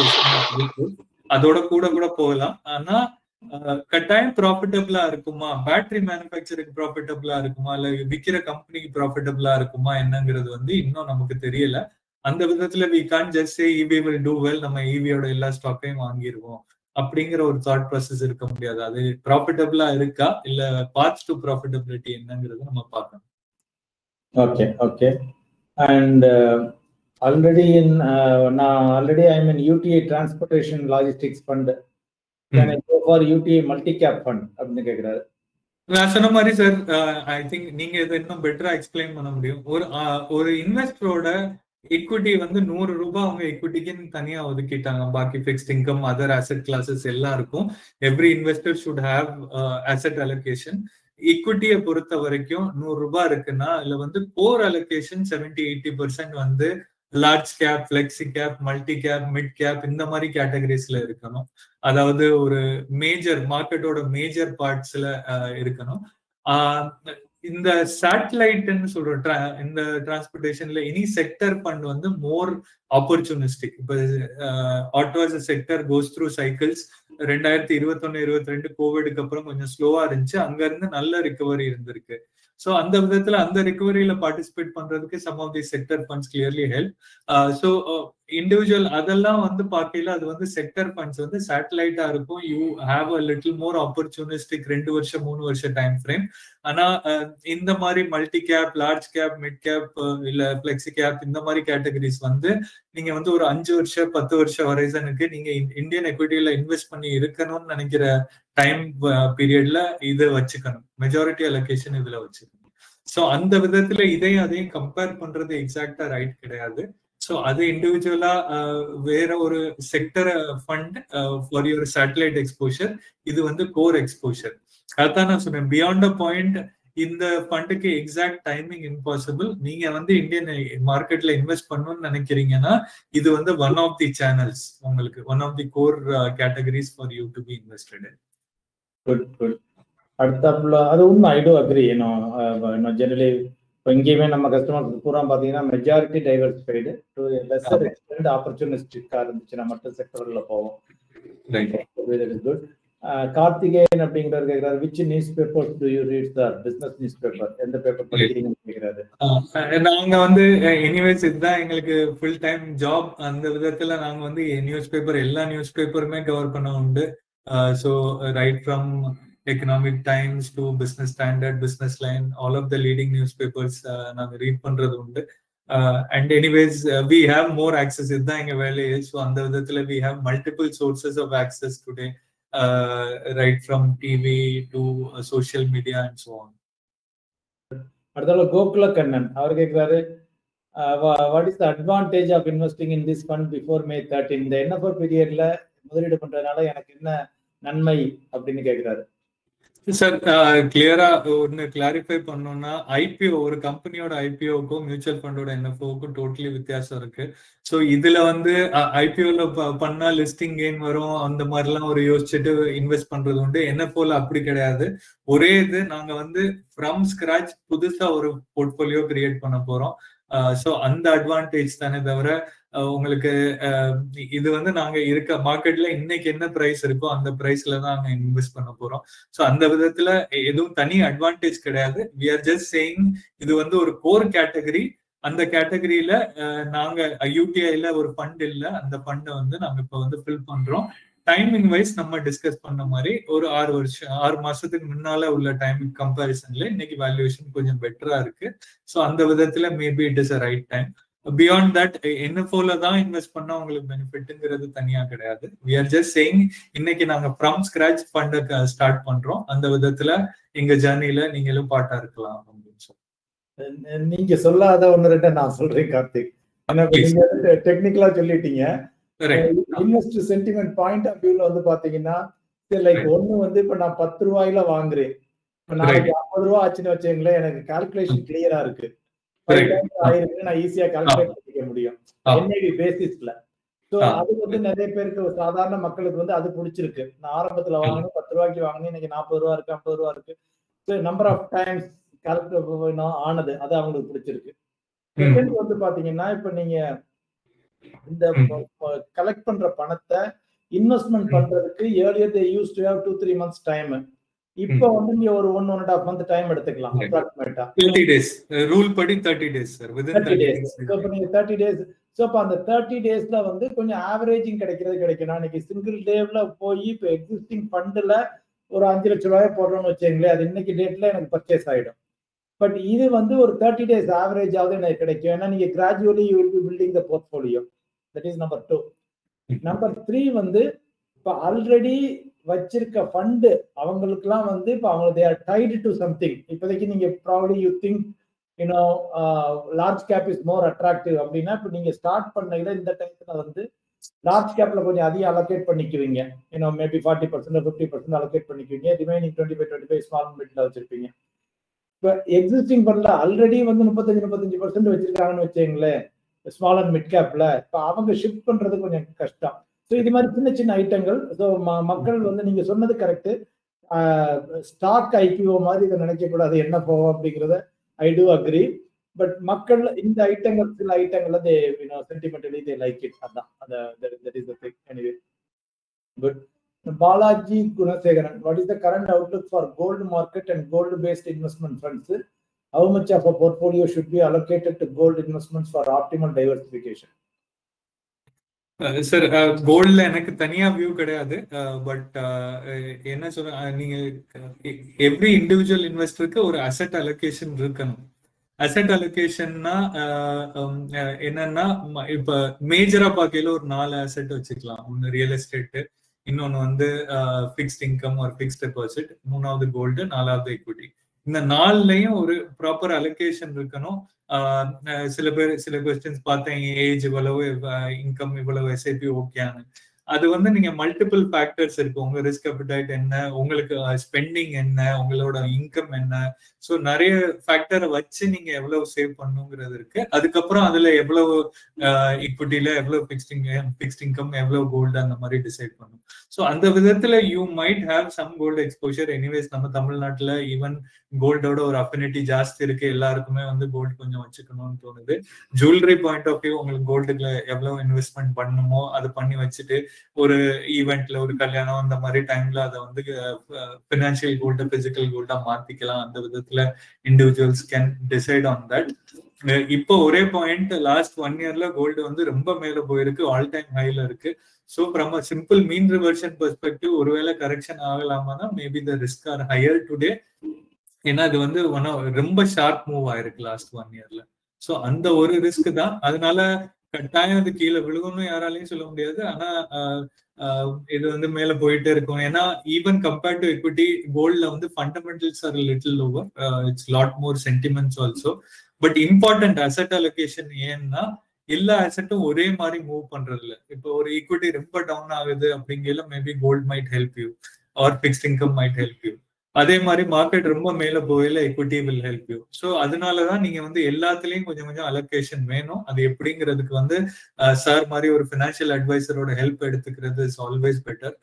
அதோட கூட போகலாம். ஆனா கட்டாயம் ப்ராஃபிட்டபிளா இருக்குமா, பேட்டரி மேனுபேக்சருக்கு ப்ராஃபிட்டபிளா இருக்குமா, இல்ல விற்கிற கம்பெனிக்கு ப்ராஃபிட்டபிளா இருக்குமா என்னங்கிறது வந்து இன்னும் நமக்கு தெரியல. அந்த விதத்துல we can't just say EV will do well, நம்ம இவியோட எல்லா ஸ்டாக்கையும் வாங்கிடுவோம் அப்படிங்கிற ஒரு தாட் ப்ராசஸ் இருக்க முடியாது. அது ப்ராஃபிட்டபிளா இருக்கா இல்ல பாத் டு ப்ராஃபிட்டபிலிட்டி என்னங்கிறத நம்ம பார்க்கணும். Okay. And already I mean UTI transportation logistics fund, can I go for UTI multi cap fund அப்படின்னு கேக்குறாரு. நான் சொன்ன மாதிரி சார், ஐ திங்க் நீங்க இதை இன்னும் பெட்டரா எக்ஸ்பிளைன் பண்ண முடியும். ஒரு இன்வெஸ்டரோட equity வந்து 100 ரூபாய் அவங்க equityக்கு தனியா ஒதுக்கிட்டாங்க. பாக்கி fixed income, other asset classes எல்லாம் இருக்கும். Every investor should have asset allocation. ஈக்விட்டியை பொறுத்த வரைக்கும் 100 ரூபாய் இருக்குன்னா அதுல வந்து கோர் அலோகேஷன் 70-80% வந்து large cap, flexi cap, multi cap, mid cap இந்த மாதிரி கேட்டகரிஸ்ல இருக்கணும். அதாவது ஒரு மேஜர் மார்க்கெட்டோட மேஜர் பார்ட்ஸ்ல இருக்கணும். இந்த சேட்டலைட்ன்னு சொல்ற இந்த டிரான்ஸ்போர்டேஷன்ல எனி செக்டர் ஃபண்ட் வந்து மோர் ஆப்பர்ச்சுனிஸ்டிக். இப்போ auto as a sector goes through cycles. 2021-22 கோவிடுக்கு அப்புறம் கொஞ்சம் ஸ்லோவா இருந்துச்சு. அங்க இருந்து நல்ல ரிகவரி இருந்திருக்கு. ஸோ அந்த விதத்துல அந்த ரிகவரியில பார்ட்டிசிபேட் பண்றதுக்கு some of the sector funds clearly help. So individual அதெல்லாம் வந்து பார்க்கையில அது வந்து செக்டர் ஃபண்ட்ஸ் வந்து சேட்டலைட்டா இருக்கும். You have a little more opportunistic 2 வருஷம் 3 வருஷம் டைம் ஃப்ரேம். ஆனா இந்த மாதிரி multi cap, large cap, mid gap இல்ல பிளெக்ஸி கேப் இந்த மாதிரி கேட்டகரிஸ் வந்து நீங்க வந்து ஒரு 5 வருஷம் 10 வருஷம் ஹொரைசனுக்கு நீங்க இந்தியன் எக்விட்டியில இன்வெஸ்ட் பண்ணி இருக்கணும்னு நினைக்கிற டைம் பீரியட்ல இதை வச்சுக்கணும். மெஜாரிட்டி அலோகேஷன் இதுல வச்சுக்கணும். ஸோ அந்த விதத்துல அதையும் கம்பேர் பண்றது எக்ஸாக்டா ரைட் கிடையாது. ஸோ அது இண்டிவிஜுவலா வேற ஒரு sector fund for your satellite exposure, இது வந்து கோர் எக்ஸ்போஷர். அதான் நான் சொன்னேன், பியாண்ட் அ பாயிண்ட் இந்த ஃபண்டுக்கு எக்ஸாக்ட் டைமிங் இம்பாசிபிள். நீங்க வந்து இந்தியன் மார்க்கெட்ல இன்வெஸ்ட் பண்ணணும்னு நினைக்கிறீங்கன்னா இது வந்து ஒன் ஆஃப் தி சேனல்ஸ், உங்களுக்கு one of the core categories for you to be invested in. Good good. அடுத்தாப்புல அது உண்மை, ஐ டூ அக்ரி. ஜெனரலி இப்போ இங்கேயுமே நம்ம கஸ்டமர்ஸ் பூரா பார்த்தீங்கன்னா majority diversified, to lesser extent ஆப்பர்ச்சுனிஸ்டிக்காக இருந்துச்சுன்னா மட்டும் செக்டரில் போவோம். குட். கார்த்திகேயன் அப்படிங்கிறது கேட்கிறாரு, which news papers do you read sir? Business news paper எந்த பேப்பர் படிக்கிறீங்கன்னு கேட்கிறாரு. நாங்க வந்து எனிவேஸ் இதுதான் எங்களுக்கு ஃபுல் டைம் ஜாப். அந்த விதத்துல நாங்க வந்து நியூஸ் பேப்பர் எல்லா நியூஸ் பேப்பருமே கவர் பண்ண உண்டு. So right from Economic Times to Business Standard, Business Line, all of the leading newspapers நாங்க ரீட் பண்றது உண்டு. And anyways we have more access. இதுதான் எங்க வேலையே. ஸோ அந்த விதத்துல we have multiple sources of access today, right from TV to social media and so on. அடுத்தால கோகுல கண்ணன் அவர் கேட்கிறாரு, what is the advantage of investing in this fund before May 13? இந்த NFO பீரியட்ல முதலீடு பண்றதுனால எனக்கு என்ன நன்மை அப்படின்னு கேட்கிறாரு. சார் கிளியரா ஒன்னு கிளாரிஃபை பண்ணோம்னா, ஐபிஓ ஒரு கம்பெனியோட ஐபிஓக்கும் மியூச்சுவல் ஃபண்டோட என்எஃப்ஓக்கும் டோட்டலி வித்தியாசம் இருக்கு. ஸோ இதுல வந்து ஐபிஓல பண்ணா லிஸ்டிங் கெயின் வரும் அந்த மாதிரிலாம் ஒரு யோசிச்சுட்டு இன்வெஸ்ட் பண்றது உண்டு. என்எஃப்ஓல அப்படி கிடையாது. ஒரே இது நாங்க வந்து ஃப்ரம் ஸ்கிராச் புதுசா ஒரு போர்ட்போலியோ கிரியேட் பண்ண போறோம். ஸோ அந்த அட்வான்டேஜ் தானே தவிர உங்களுக்கு இது வந்து நாங்க இருக்க மார்க்கெட்ல இன்னைக்கு என்ன பிரைஸ் இருக்கோ அந்த பிரைஸ்ல தான் நாங்க இன்வெஸ்ட் பண்ண போறோம். ஸோ அந்த விதத்துல எதுவும் தனி அட்வான்டேஜ் கிடையாது. வி ஆர் ஜஸ்ட் சேயிங் இது வந்து ஒரு கோர் கேட்டகரி. அந்த கேட்டகரியில நாங்க யூடிஐல ஒரு ஃபண்ட் இல்ல, அந்த ஃபண்டை வந்து நாங்க இப்ப வந்து ஃபில் பண்றோம். டைமிங் வைஸ் நம்ம டிஸ்கஸ் பண்ண மாதிரி ஒரு 6 மாசத்துக்கு முன்னால உள்ள டைமிங் கம்பேரிசன்ல இன்னைக்கு வேல்யூவேஷன் கொஞ்சம் பெட்டரா இருக்கு. ஸோ அந்த விதத்துல maybe it is a right time. Beyond that என்எஃப்ஓல தான் இன்வெஸ்ட் பண்ணா உங்களுக்கு பெனிஃபிட்ங்கிறது தனியா கிடையாது. வி ஆர் ஜஸ்ட் சேயிங் இன்னைக்கு நாங்க ஃப்ரம் ஸ்கிராச் ஃபண்டை ஸ்டார்ட் பண்றோம். அந்த விதத்துல எங்க ஜர்னில நீங்களும் பார்ட்டா இருக்கலாம் அப்படின்னு சொல்லி. நீங்க சொல்லாத ஒன்னு ரெண்டு நான் சொல்றேன் கார்த்திக். டெக்னிக்கலா சொல்லிட்டீங்க. இன்வெஸ்ட் சென்டிமெண்ட் பாயிண்ட் ஆஃப் வியூல வந்து பாத்தீங்கன்னா லைக் ஒண்ணு வந்து இப்ப நான் 10 ரூபாயில வாங்குறேன், இப்ப நாளைக்கு 50 ரூபாய் ஆச்சுன்னு வச்சுங்களேன், எனக்கு கால்குலேஷன் கிளியரா இருக்கு, நான் ஈஸியா கால்குலேட் பண்ணிக்க முடியும் என்ஐடி பேசிஸ்ல. சோ அது வந்து நிறைய பேருக்கு சாதாரண மக்களுக்கு வந்து அது பிடிச்சிருக்கு. நான் ஆரம்பத்துல வாங்கினேன் 10 ரூபாய்க்கு வாங்கினேன், இன்னைக்கு 40 ரூபா இருக்கு, 50 ரூபா இருக்கு. நம்பர் ஆஃப் டைம்ஸ் கால்குலேட் ஆனது அது அவங்களுக்கு பிடிச்சிருக்கு. செகண்ட் வந்து பாத்தீங்கன்னா இப்ப நீங்க இந்த கலெக்ட் பண்ற பணத்தை இன்வெஸ்ட்மெண்ட் பண்றதுக்கு earlier they used to have 2-3 months time. இப்போ வந்து நீங்க ஒரு 1.5 month டைம் எடுத்துக்கலாம் அப்ராக்சிமேட்டா. 30 days ரூல் படி 30 days sir. within 30 days. So இப்போ நீங்க 30 days, சோ அப்ப அந்த 30 daysல வந்து கொஞ்சம் ஆவரேஜிங் கிடைக்கும். இன்னைக்கு சிங்கிள் டேவ்ல போய் இப்போ எக்ஸிஸ்டிங் ஃபண்ட்ல ஒரு 5 லட்சம் ரூபாய் போடுறோம்னு வச்சுங்களேன், அது இன்னைக்கு டேட்ல எனக்கு பர்ச்சேஸ் ஆயிடும். பட் இது வந்து ஒரு 30 days ஆவரேஜ் ஆகுது எனக்கு கிடைக்கும். ஏன்னா நீங்க gradually you will be building the portfolio. That is number 2. Number 3 வந்து இப்ப ஆல்ரெடி வச்சிருக்க ஃபண்ட் அவங்களுக்குலாம் வந்து இப்ப அவங்க they are tied to something. இப்போதைக்கு நீங்க probably you think large cap is more attractive அப்படின்னா இப்ப நீங்க ஸ்டார்ட் பண்ணையில இந்த டைம்ல வந்து லார்ஜ் கேப்ல கொஞ்சம் அதிகம் அலோகேட் பண்ணிக்குவீங்க. மேபி 40% 50% அலோகேட் பண்ணிக்குவீங்க. ரிமைனிங் 25 ஸ்மால் மிட்ல வச்சிருப்பீங்க. இப்ப எக்ஸிஸ்டிங் ஃபண்ட்ல ஆல்ரெடி வந்து 35% வச்சிருக்காங்கன்னு வச்சுங்களேன் ஸ்மால் அண்ட் மிட் கேப்ல, இப்ப அவங்க ஷிஃப்ட் பண்றது கொஞ்சம் கஷ்டம். ஸோ இது மாதிரி சின்ன சின்ன ஐட்டங்கள். ஸோ மக்கள் வந்து நீங்க சொன்னது கரெக்ட். ஸ்டாக் ஐபிஓ மாதிரி இதை நினைக்க கூடாது என்ன போவோம் அப்படிங்கிறத ஐ டூ அக்ரி. பட் மக்கள் இந்த ஐட்டங்கள் சில ஐட்டங்கள்ல சென்டிமெண்டலி தே லைக் இட். அதான் that is the thing. Anyway good. Balaji Gunasekaran, what is the current outlook for gold market and gold based investment funds? How much of a portfolio should be allocated to gold investments for optimal diversification? Sir கோல்ட்ல எனக்கு தனியா view கிடையாது. But என்ன சொல்ற, நீங்க every individual இன்வெஸ்டருக்கு ஒரு asset allocation இருக்கணும். Asset அலோகேஷன்னா என்னன்னா இப்ப மேஜரா பார்க்கையில ஒரு 4 அசெட் வச்சுக்கலாம். ஒன்னு ரியல் எஸ்டேட், இன்னொன்னு வந்து ஃபிக்ஸ்ட் இன்கம் ஒரு ஃபிக்ஸ்ட் டெபாசிட், 3வது கோல்டு, 4வது எக்விட்டி. இந்த 4லயும் ஒரு ப்ராப்பர் அலோகேஷன் இருக்கணும். சில கொஸ்டின்ஸ் பார்த்தேன், ஏஜ் இவ்வளவு, இன்கம் இவ்வளவு, எஸ்ஐபி ஓகேன்னு. அது வந்து நீங்க மல்டிபிள் ஃபேக்டர்ஸ் இருக்கு. உங்க ரிஸ்க் அப்பிடைட் என்ன, உங்களுக்கு ஸ்பெண்டிங் என்ன, உங்களோட இன்கம் என்ன, ஸோ நிறைய ஃபேக்டரை வச்சு நீங்க எவ்வளவு சேவ் பண்ணுங்கிறது இருக்கு. அதுக்கப்புறம் அதுல எவ்வளவு ஈக்விட்டியில எவ்வளவு ஃபிக்ஸ்ட் இன்கம், எவ்வளவு கோல்டு, அந்த மாதிரி டிசைட் பண்ணும். ஸோ அந்த விதத்துல you might have some gold exposure. Anyways நம்ம தமிழ்நாட்டுல ஈவன் கோல்டோட ஒரு அஃபினிட்டி ஜாஸ்தி இருக்கு. எல்லாருக்குமே வந்து கோல்டு கொஞ்சம் வச்சுக்கணும்னு தோணுது. ஜுவல்லரி பாயிண்ட் ஆஃப் வியூ உங்களுக்கு கோல்டுல எவ்வளவு இன்வெஸ்ட்மெண்ட் பண்ணணுமோ அது பண்ணி வச்சுட்டு ஒரு ஈவெண்ட்ல, ஒரு கல்யாணம், அந்த மாதிரி டைம்ல அதை வந்து பினான்சியல் கோல்டு பிசிக்கல் கோல்டா மாத்திக்கலாம். அந்த விதத்துல individuals can decide on that. இப்போ ஒரே பாயிண்ட், லாஸ்ட் 1 இயர்ல கோல்டு வந்து ரொம்ப மேல போயிருக்கு, ஆல் டைம் ஹைல இருக்கு. So from a simple mean reversion perspective ஒருவேளை கரெக்ஷன் ஆகலாமான்னா maybe the risk are higher today. ஏன்னா இது வந்து ரொம்ப ஷார்ப் மூவ் ஆயிருக்கு லாஸ்ட் 1 இயர்ல. ஸோ அந்த ஒரு ரிஸ்க் தான். அதனால கட்டாயம் அது கீழே விழுகும்னு யாராலையும் சொல்ல முடியாது. ஆனா இது வந்து மேல போயிட்டே இருக்கும். ஏன்னா ஈவன் கம்பேர்ட் டு எக்விட்டி, கோல்ட்ல வந்து fundamentals are little over, it's lot more sentiments also. But important asset allocation. ஏன்னா எல்லா அசெட்டும் ஒரே மாதிரி மூவ் பண்றது இல்லை. இப்போ ஒரு ஈக்விட்டி ரொம்ப டவுன் ஆகுது அப்படிங்கல maybe gold might help you or fixed income might help you. அதே மாதிரி மார்க்கெட் ரொம்ப மேல போயில equity will help you. So அதனாலதான் நீங்க வந்து எல்லாத்துலயும் கொஞ்சம் கொஞ்சம் அலோகேஷன் வேணும். அது எப்படிங்கிறதுக்கு வந்து சார் மாதிரி ஒரு ஃபினான்ஷியல் அட்வைசரோட ஹெல்ப் எடுத்துக்கிறது is always better.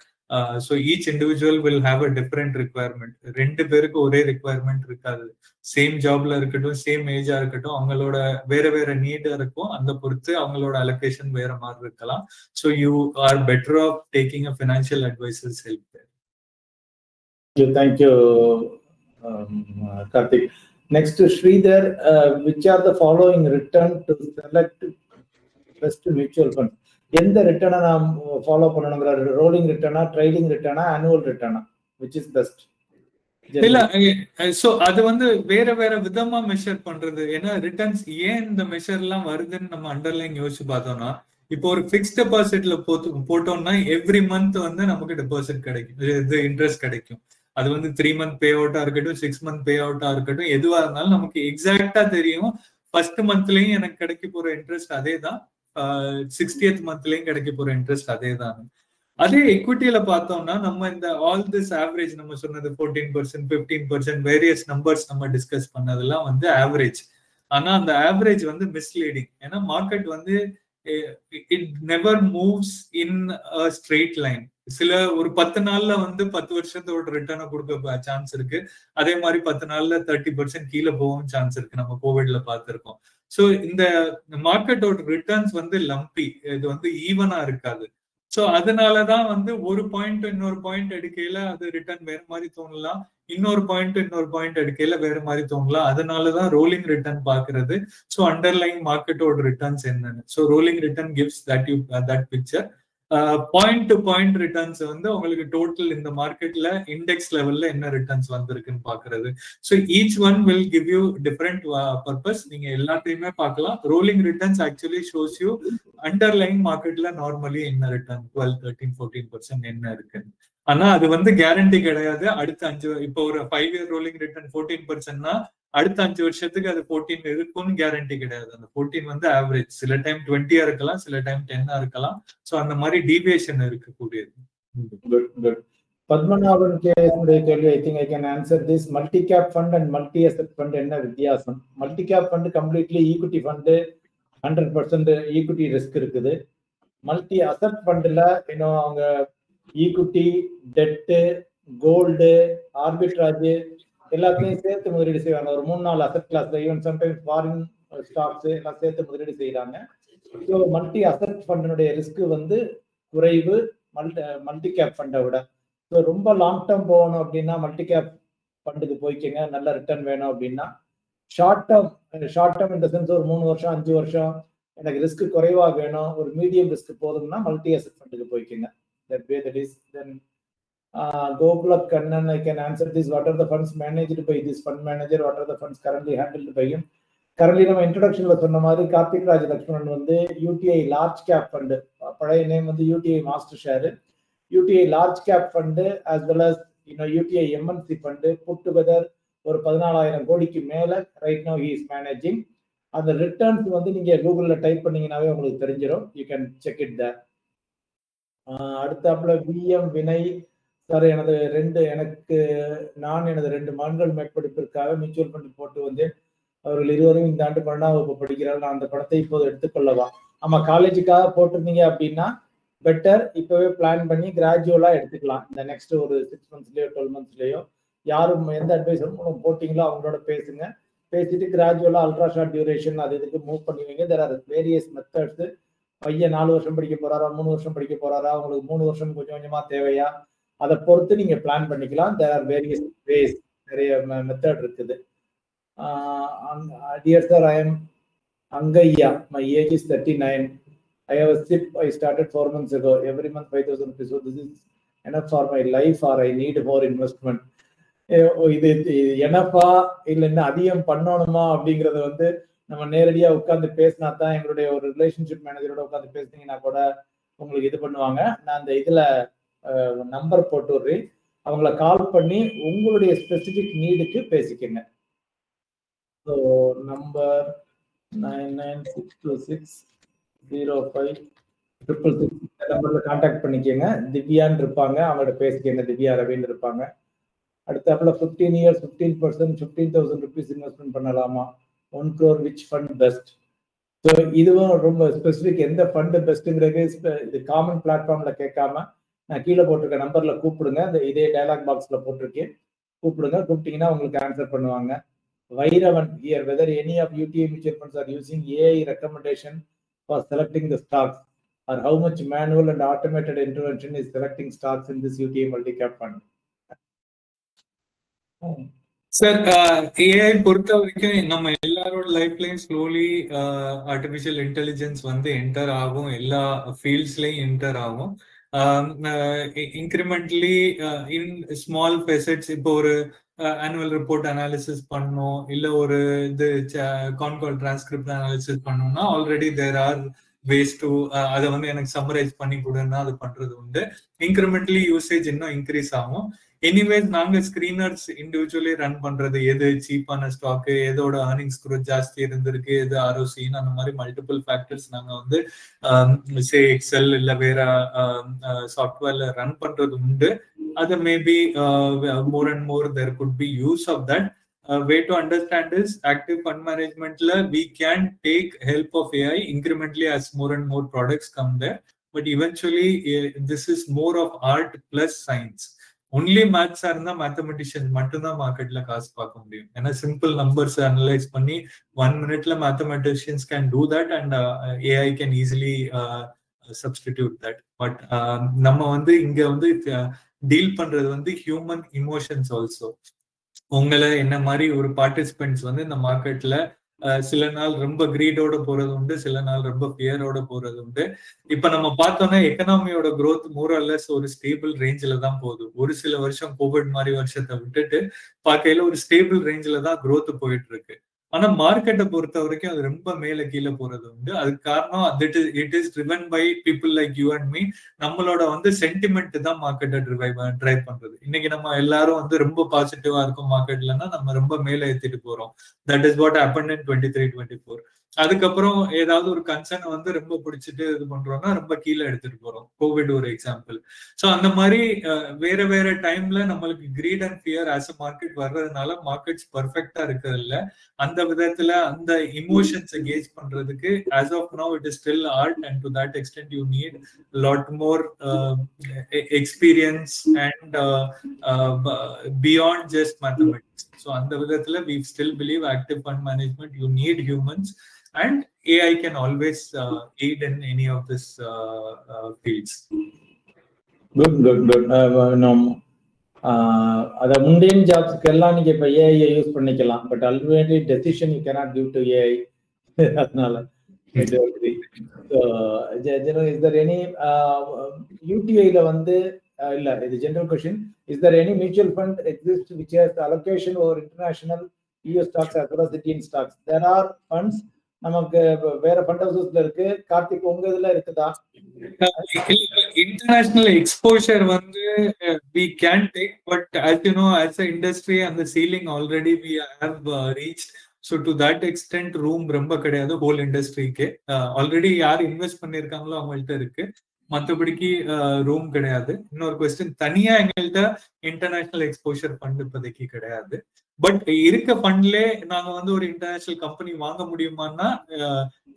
So each individual will have a different requirement. 2 பேருக்கு ஒரே ரிக்வயர்மெண்ட் இருக்காது. சேம் ஜாப்ல இருக்கட்டும், சேம் ஏஜா இருக்கட்டும், அவங்களோட வேற வேற நீட் இருக்கும். அந்த பொறுத்து அவங்களோட அலோகேஷன் வேற மாதிரி இருக்கலாம். So you are better off taking a financial adviser's help. Thank you, Karthik. Next, Sridhar, which are the following return to select best mutual fund? எந்த ரிட்டர்னை நாம் ஃபாலோ பண்ணணுங்கிற, ரோலிங் ரிட்டர்னா, ட்ரைலிங் ரிட்டர்னா, ஆனுவல் ரிட்டர்னா, which is best? இல்ல, சோ அது வந்து வேற வேற விதமா மெஷர் பண்றது. ஏன்னா ரிட்டர்ன்ஸ் ஏன் இந்த மெஷர் எல்லாம் வருதுன்னு நம்ம அண்டர்லைன் யோசிச்சு பார்த்தோம்னா, இப்போ ஒரு பிக்ஸ்ட் டெபாசிட்ல போட்டோம்னா எவ்ரி மந்த் வந்து நமக்கு டெபாசிட் கிடைக்கும், இது இன்ட்ரெஸ்ட் கிடைக்கும். அது வந்து 3 மந்த் பே அவுட்டா இருக்கட்டும், 6 மந்த் பே அவுட்டா இருக்கட்டும், எதுவா இருந்தாலும் நமக்கு எக்ஸாக்டா தெரியும். ஃபர்ஸ்ட் மந்த்லயும் எனக்கு கிடைக்க போற இன்ட்ரெஸ்ட் அதே தான், 60th மந்த்லயும் கிடைக்க போற இன்ட்ரெஸ்ட் அதே தான். அதே எக்விட்டியில பார்த்தோம்னா நம்ம இந்த ஆல் திஸ் ஆவரேஜ் நம்ம சொன்னது 14%, 15%, வேரியஸ் நம்பர்ஸ் நம்ம டிஸ்கஸ் பண்ணதெல்லாம் வந்து ஆவரேஜ். ஆனா அந்த ஆவரேஜ் வந்து மிஸ்லீடிங். ஏன்னா மார்க்கெட் வந்து it never moves in a straight line. சில ஒரு 10 நாள்ல வந்து 10 வருஷத்தோட ரிட்டர்னை கொடுக்க சான்ஸ் இருக்கு. அதே மாதிரி 10 நாள்ல 30% கீழே போகவும் சான்ஸ் இருக்கு. நம்ம கோவிட்ல பார்த்திருக்கோம். சோ இந்த மார்க்கெட்டோட ரிட்டர்ன்ஸ் வந்து லம்பி, இது வந்து ஈவனா இருக்காது. சோ அதனாலதான் வந்து ஒரு பாயிண்ட் இன்னொரு பாயிண்ட் எடுக்கையில அது ரிட்டர்ன் வேற மாதிரி தோணலாம், இன்னொரு பாயிண்ட் எடுக்கையில வேற மாதிரி தோணலாம். அதனாலதான் ரோலிங் ரிட்டர்ன் பாக்குறது. சோ அண்டர்லைன் மார்க்கெட்டோட ரிட்டர்ன்ஸ் என்னன்னு, so rolling return gives that picture. Point to point returns வந்து உங்களுக்கு டோட்டல் இந்த மார்க்கெட்ல இண்டெக்ஸ் லெவல்ல என்ன ரிட்டர்ன்ஸ் வந்திருக்குன்னு பாக்குறது. So each one will give you different purpose. நீங்க எல்லாத்தையுமே பார்க்கலாம். Rolling returns actually shows you underline மார்க்கெட்ல நார்மலி என்ன ரிட்டர்ன் 12, 13, 14% என்ன இருக்குன்னு. ஆனா அது வந்து கேரண்டி கிடையாது. அடுத்த 5, இப்போ ஒரு 5 இயர் ரோலிங் ரிட்டர்ன் 14%னா அடுத்த 5 வருஷத்துக்கு அது 14 இருக்கும்னு கேரண்டி கிடையாது. அந்த 14 வந்து ஆவரேஜ். சில டைம் 20 இருக்கலாம், சில டைம் 10 இருக்கலாம். சோ அந்த மாதிரி டீவியேஷன் இருக்கக்கூடியது. பத்மநாபன் கேள்வி, I think I can answer this. Multi cap fund and multi asset fund என்ன வித்தியாசம்? Multi cap fund completely equity fund, 100% equity risk இருக்குது. மல்டி அசெட் ஃபண்ட்ல இன்னும் அவங்க ஈக்விட்டி, டெட்டு, கோல்டு, ஆர்பிட்ராஜ் எல்லாத்தையும் சேர்த்து முதலீடு செய்வாங்க. ஒரு 3-4 அசெட் கிளாஸ்ல, ஈவன் சம்டைம்ஸ் ஃபாரின் ஸ்டாக்ஸ் எல்லாம் சேர்த்து முதலீடு செய்யறாங்க. ஸோ மல்டி அசெட் ஃபண்டினுடைய ரிஸ்க் வந்து குறைவு மல்டி கேப் ஃபண்டை விட. ஸோ ரொம்ப லாங் டேர்ம் போகணும் அப்படின்னா மல்டி கேப் ஃபண்டுக்கு போய்க்கங்க. நல்ல ரிட்டர்ன் வேணும் அப்படின்னா. ஷார்ட் டேர்ம் இந்த சென்ஸ் ஒரு 3 வருஷம் 5 வருஷம் எனக்கு ரிஸ்க் குறைவா வேணும், ஒரு மீடியம் ரிஸ்க் போதும்னா மல்டி அசெட் ஃபண்டுக்கு போய்க்கங்க. That way that is. Then Gopala Kannan, I can answer this. What are the funds managed by this fund manager? What are the funds currently handled by him? Currently நம்ம இன்ட்ரோடக்ஷன்ல சொன்ன மாதிரி கார்த்திக் ராஜ் லக்ஷ்மணன் வந்து UTI large cap fund, பழைய name வந்து UTI master share, UTI large cap fund as well as UTI MNC fund put together ஒரு 14,000 கோடிக்கு மேல right now he is managing. அந்த ரிட்டர்ன்ஸ் வந்து நீங்க கூகுள்ல டைப் பண்ணீங்கன்னாவே உங்களுக்கு தெரிஞ்சிடும். You can check it there. அடுத்தாப்புல விஎம் வினய் சார், எனது 2 மகன்கள் மேற்படிப்பிற்காக மியூச்சுவல் ஃபண்ட் போட்டு வந்தேன். அவர்கள் இருவரும் இந்த ஆண்டு 12ஆம் வகுப்பு படிக்கிறார்கள். நான் அந்த பணத்தை இப்போது எடுத்துக்கொள்ளவா? ஆமா, காலேஜுக்காக போட்டிருந்தீங்க அப்படின்னா பெட்டர். இப்பவே பிளான் பண்ணி கிராஜுவலா எடுத்துக்கலாம். இந்த நெக்ஸ்ட் ஒரு 6 மந்த்ஸ்லயோ 12 மந்த்ஸ்லயோ யாரும் எந்த அட்வைஸரும் போட்டிங்களோ அவங்களோட பேசுங்க. பேசிட்டு கிராஜுவலா அல்ட்ரா ஷார்ட் டியூரேஷன் அது இதுக்கு மூவ் பண்ணுவீங்க. There are various methods. பையன் 4 வருஷம் படிக்க போறாரா, 3 வருஷம் படிக்க போறாரா, உங்களுக்கு 3 வருஷம் கொஞ்சம் கொஞ்சமா தேவையா, அதை பொறுத்து நீங்க பிளான் பண்ணிக்கலாம். தேர் ஆர் வேரியஸ் வேஸ், நிறைய மெத்தட் இருக்குது. Dear sir, I am Angaya. My age is 39. I have a SIP. I started 4 months ago. Every month 5,000 rupees. So this is enough for my life, or I need more investment. இது எனப்பா இல்லை என்ன அதிகம் பண்ணணுமா அப்படிங்கறத வந்து நம்ம நேரடியா உட்காந்து பேசினா தான், எங்களுடைய ஒரு ரிலேஷன்ஷிப் மேனேஜரோட உட்காந்து பேசினீங்கன்னா கூட உங்களுக்கு இது பண்ணுவாங்க. நான் அந்த இதுல நம்பர் போட்டு விடுறேன், அவங்கள கால் பண்ணி உங்களுடைய ஸ்பெசிபிக் நீடுக்கு பேசிக்கங்க. ஸோ நம்பர் 9962605666 நம்பர்ல கான்டாக்ட் பண்ணிக்கோங்க. திவ்யான்னு இருப்பாங்க, அவங்கள்ட்ட பேசிக்கங்க. திவ்யா ரவின்னு இருப்பாங்க. அடுத்தாப்புல 15 years 15% 15,000 rupees இன்வெஸ்ட்மெண்ட் பண்ணலாமா? 1 crore which fund best? So இதுவும் ரொம்ப ஸ்பெசிபிக். எந்த ஃபண்ட் பெஸ்ட்டுங்கிறது இது காமன் பிளாட்ஃபார்ம்ல கேட்காம நான் கீழே போட்டிருக்க நம்பர்ல கூப்பிடுங்க. இதே டயலாக் பாக்ஸ்ல போட்டிருக்கேன், கூப்பிடுங்க. கூப்பிட்டீங்கன்னா உங்களுக்கு ஆன்சர் பண்ணுவாங்க. Vairavan here, whether any of UTI mutual funds are using AI recommendation for selecting the stocks, or how much manual and automated intervention is selecting stocks in this UTI multi-cap fund? Sir, AI பொறுத்த வரைக்கும் நம்ம எல்லாரோட லைஃப்லயும் slowly artificial intelligence வந்து enter ஆகும், எல்லா ஃபீல்ட்ஸ்லயும் enter ஆகும். Incrementally in small facets. இப்போ ஒரு ஆனுவல் ரிப்போர்ட் அனாலிசிஸ் பண்ணணும், இல்ல ஒரு இது கான்கால் டிரான்ஸ்கிரிப்ட் அனாலிசிஸ் பண்ணணும்னா already there are ways to அதை வந்து எனக்கு சம்மரைஸ் பண்ணி கொடுன்னா அது பண்றது உண்டு. இன்க்ரிமெண்டலி யூசேஜ் இன்னும் இன்க்ரீஸ் ஆகும். எனிவேஸ் நாங்க ஸ்கிரீனர்ஸ் இண்டிவிஜுவலி ரன் பண்றது, எது சீப்பான ஸ்டாக்கு, எதோட ஏர்னிங்ஸ் குரோத் ஜாஸ்தி இருந்திருக்கு, எது ஆர்ஓசின்னு, அந்த மாதிரி மல்டிபிள் ஃபேக்டர்ஸ் நாங்க வந்து எக்ஸல் இல்ல வேற சாஃப்ட்வேர்ல ரன் பண்றது உண்டு. அது maybe more and more there could be use of that. Way to understand is active fund managementல we can take help of AI incrementally as more and more products come there, but eventually this is more of art plus science. Only மேத்ஸா இருந்தா mathematician மட்டும்தான் மார்க்கெட்ல காசு பார்க்க முடியும். ஏன்னா simple numbers analyse பண்ணி 1 minute mathematicians can do that and AI can easily substitute that. But நம்ம வந்து இங்க வந்து டீல் பண்றது வந்து ஹியூமன் இமோஷன்ஸ் ஆல்சோ. உங்களை என்ன மாதிரி ஒரு பார்ட்டிசிபென்ட்ஸ் வந்து இந்த மார்க்கெட்ல சில நாள் ரொம்ப கிரீடோட போறது உண்டு, சில நாள் ரொம்ப ஃபியரோட போறது உண்டு. இப்ப நம்ம பார்த்தோம்னா எக்கனாமியோட growth more or less ஒரு ஸ்டேபிள் ரேஞ்சில தான் போகுது. ஒரு சில வருஷம் கோவிட் மாதிரி வருஷத்தை விட்டுட்டு பார்க்கையில ஒரு ஸ்டேபிள் ரேஞ்சில தான் growth போயிட்டு இருக்கு. ஆனா மார்க்கெட்டை பொறுத்த வரைக்கும் அது ரொம்ப மேல கீழே போறது உண்டு. அதுக்கு காரணம் it is driven by people like you and me. நம்மளோட வந்து சென்டிமெண்ட் தான் மார்க்கெட்டை ட்ரைவ் பண்றது. இன்னைக்கு நம்ம எல்லாரும் வந்து ரொம்ப பாசிட்டிவா இருக்கும் மார்க்கெட்லன்னா நம்ம ரொம்ப மேல ஏத்திட்டு போறோம். That is what happened in 23-24. அதுக்கப்புறம் ஏதாவது ஒரு கன்சர்ன் வந்து ரொம்ப பிடிச்சிட்டு இது பண்றோம்னா ரொம்ப கீழே எடுத்துட்டு போறோம். கோவிட் ஒரு எக்ஸாம்பிள். ஸோ அந்த மாதிரி வேற வேற டைம்ல நம்மளுக்கு greed and fear as a market வர்றதுனால மார்க்கெட்ஸ் பர்ஃபெக்டா இருக்கிறது இல்ல. அந்த விதத்துல அந்த இமோஷன்ஸை கேஜ் பண்றதுக்கு as of now it is still art, and to that extent you need a lot more experience and beyond just mathematics. So அந்த விதத்துல we still believe active fund management you need humans, and AI can always aid in any of this fields. Good. அத முண்டேன் ஜாப்ஸ்க்கு எல்லாம் நீங்க இப்ப AI use பண்ணிக்கலாம். But ultimately decision you cannot give to AI. அதனால is there any யூடிஐல வந்து இல்ல, இது general question. Is there any mutual fund exist which has allocation over international US stocks as well as Indian stocks? There are funds நமக்கு வேற fund ஹவுசஸ்ல இருக்கு. கார்த்திக், உங்க இதுல இருக்குதா? இன்டர்நேஷனல் எக்ஸ்போஷர் வந்து we can take, but as you know, as an industry and the ceiling already we have reached. So to that extent room ரொம்ப கிடையாது whole இண்டஸ்ட்ரிக்கு. ஆல்ரெடி யார் இன்வெஸ்ட் பண்ணிருக்காங்களோ அவங்கள்ட்ட இருக்கு. மற்றபடிக்கு ரூம் கிடையாது. இன்னொரு கொஸ்டின், தனியா எங்கள்கிட்ட இன்டர்நேஷனல் எக்ஸ்போஷர் ஃபண்ட் இப்போதைக்கு கிடையாது. பட் இருக்க ஃபண்ட்லே நாங்க வந்து ஒரு இன்டர்நேஷனல் கம்பெனி வாங்க முடியுமான்னா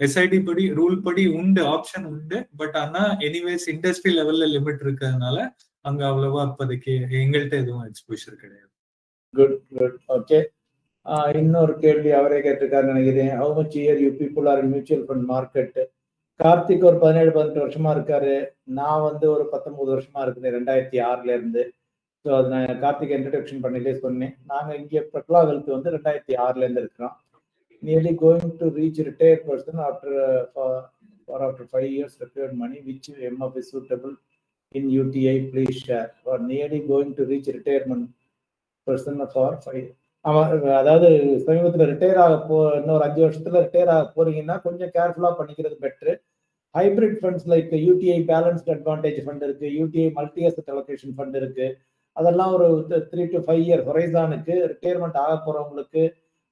எஸ்ஐடி படி ரூல் படி உண்டு, ஆப்ஷன் உண்டு. பட் ஆனா எனிவேஸ் இண்டஸ்ட்ரி லெவல்ல லிமிட் இருக்கிறதுனால அங்க அவ்வளவா இப்போதைக்கு எங்கள்கிட்ட எதுவும் எக்ஸ்போஷர் கிடையாது. Good good okay. இன்னொரு கேள்வி அவரே கேட்டிருக்காரு நினைக்கிறேன். How much year you people are in mutual fund market? Karthik ஒரு 17-18 வருஷமா இருக்காரு. நான் வந்து ஒரு 19 வருஷமா இருக்குது, 2006ல இருந்து. ஸோ அது நான் கார்த்திக் இன்ட்ரடக்ஷன் பண்ணிலே சொன்னேன். நாங்கள் இங்கே பிரக்லா ஹெல்த் வந்து 2006ல இருந்து இருக்கிறோம். Nearly going to reach retired person after 5 years retired money, which MF is suitable in UTI, please share. Or nearly going to reach retirement person for 5. அதாவது சமீபத்தில் ரிட்டையர் ஆக இன்னொரு 5 வருஷத்துல ரிட்டையர் ஆக போறீங்கன்னா கொஞ்சம் கேர்ஃபுல்லா பண்ணிக்கிறது better. Hybrid funds like UTI balanced advantage fund இருக்கு, UTI multi asset allocation fund இருக்கு. அதெல்லாம் ஒரு 3 to 5 year ஹொரைசானுக்கு ரிட்டையர்மெண்ட் ஆக போறவங்களுக்கு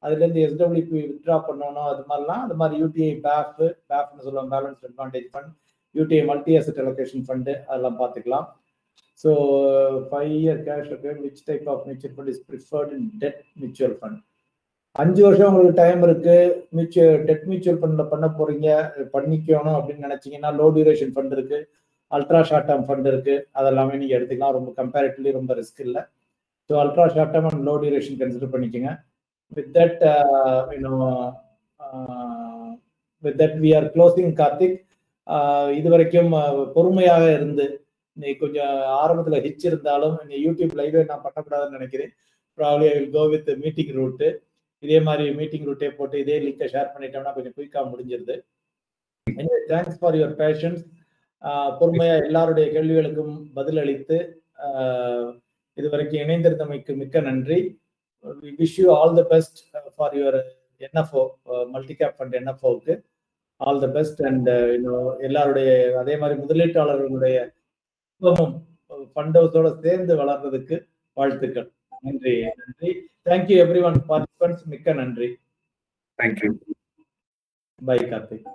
அதுலேருந்து எஸ்டபிள்யூபி வித்ட்ரா பண்ணணும். அது மாதிரிலாம் அது மாதிரி யூடிஐ பேஃப்னு சொல்லுவாங்க, balanced advantage fund, UTI multi asset allocation fund, அதெல்லாம் பார்த்துக்கலாம். So 5 year cash which type of mutual fund is preferred in debt mutual fund? 5 வருஷம் உங்களுக்கு டைம் இருக்கு. டெட் மியூச்சுவல் ஃபண்ட்ல பண்ண போறீங்க, பண்ணிக்கணும் அப்படின்னு நினைச்சீங்கன்னா லோ டியூரேஷன் ஃபண்ட் இருக்கு, அல்ட்ரா ஷார்ட் டேர்ம் ஃபண்ட் இருக்கு. அதெல்லாமே நீங்க எடுத்துக்கலாம். ரொம்ப கம்பேரிட்டிவ்லி ரொம்ப ரிஸ்க் இல்லை. So ultra short term and low duration consider பண்ணிக்கோங்க. With that we are closing Karthik. இது வரைக்கும் பொறுமையாக இருந்து நீ கொஞ்சம் ஆரம்பத்தில் ஹிச் இருந்தாலும் யூடியூப் லைவே நான் பண்ணக்கூடாதுன்னு நினைக்கிறேன். Probably I will go with meeting route. இதே மாதிரி மீட்டிங் ரூட்டே போட்டு இதே லிங்கை ஷேர் பண்ணிட்டோம்னா கொஞ்சம் குயிக்காக முடிஞ்சிருது. Thanks for your patience. பொறுமையா எல்லாருடைய கேள்விகளுக்கும் பதில் அளித்து இதுவரைக்கும் இணைந்திருந்தமைக்கு மிக்க நன்றி. We wish you all the best for your NFO, multi-cap fund NFO-க்கு all the best. And எல்லாருடைய அதே மாதிரி முதலீட்டாளர்களுடைய ஃபண்ட் ஹவுஸோட சேர்ந்து வளர்றதுக்கு வாழ்த்துக்கள். நன்றி நன்றி. Thank you every one participants. மிக்க நன்றி. தேங்க்யூ. பை கார்த்திக்.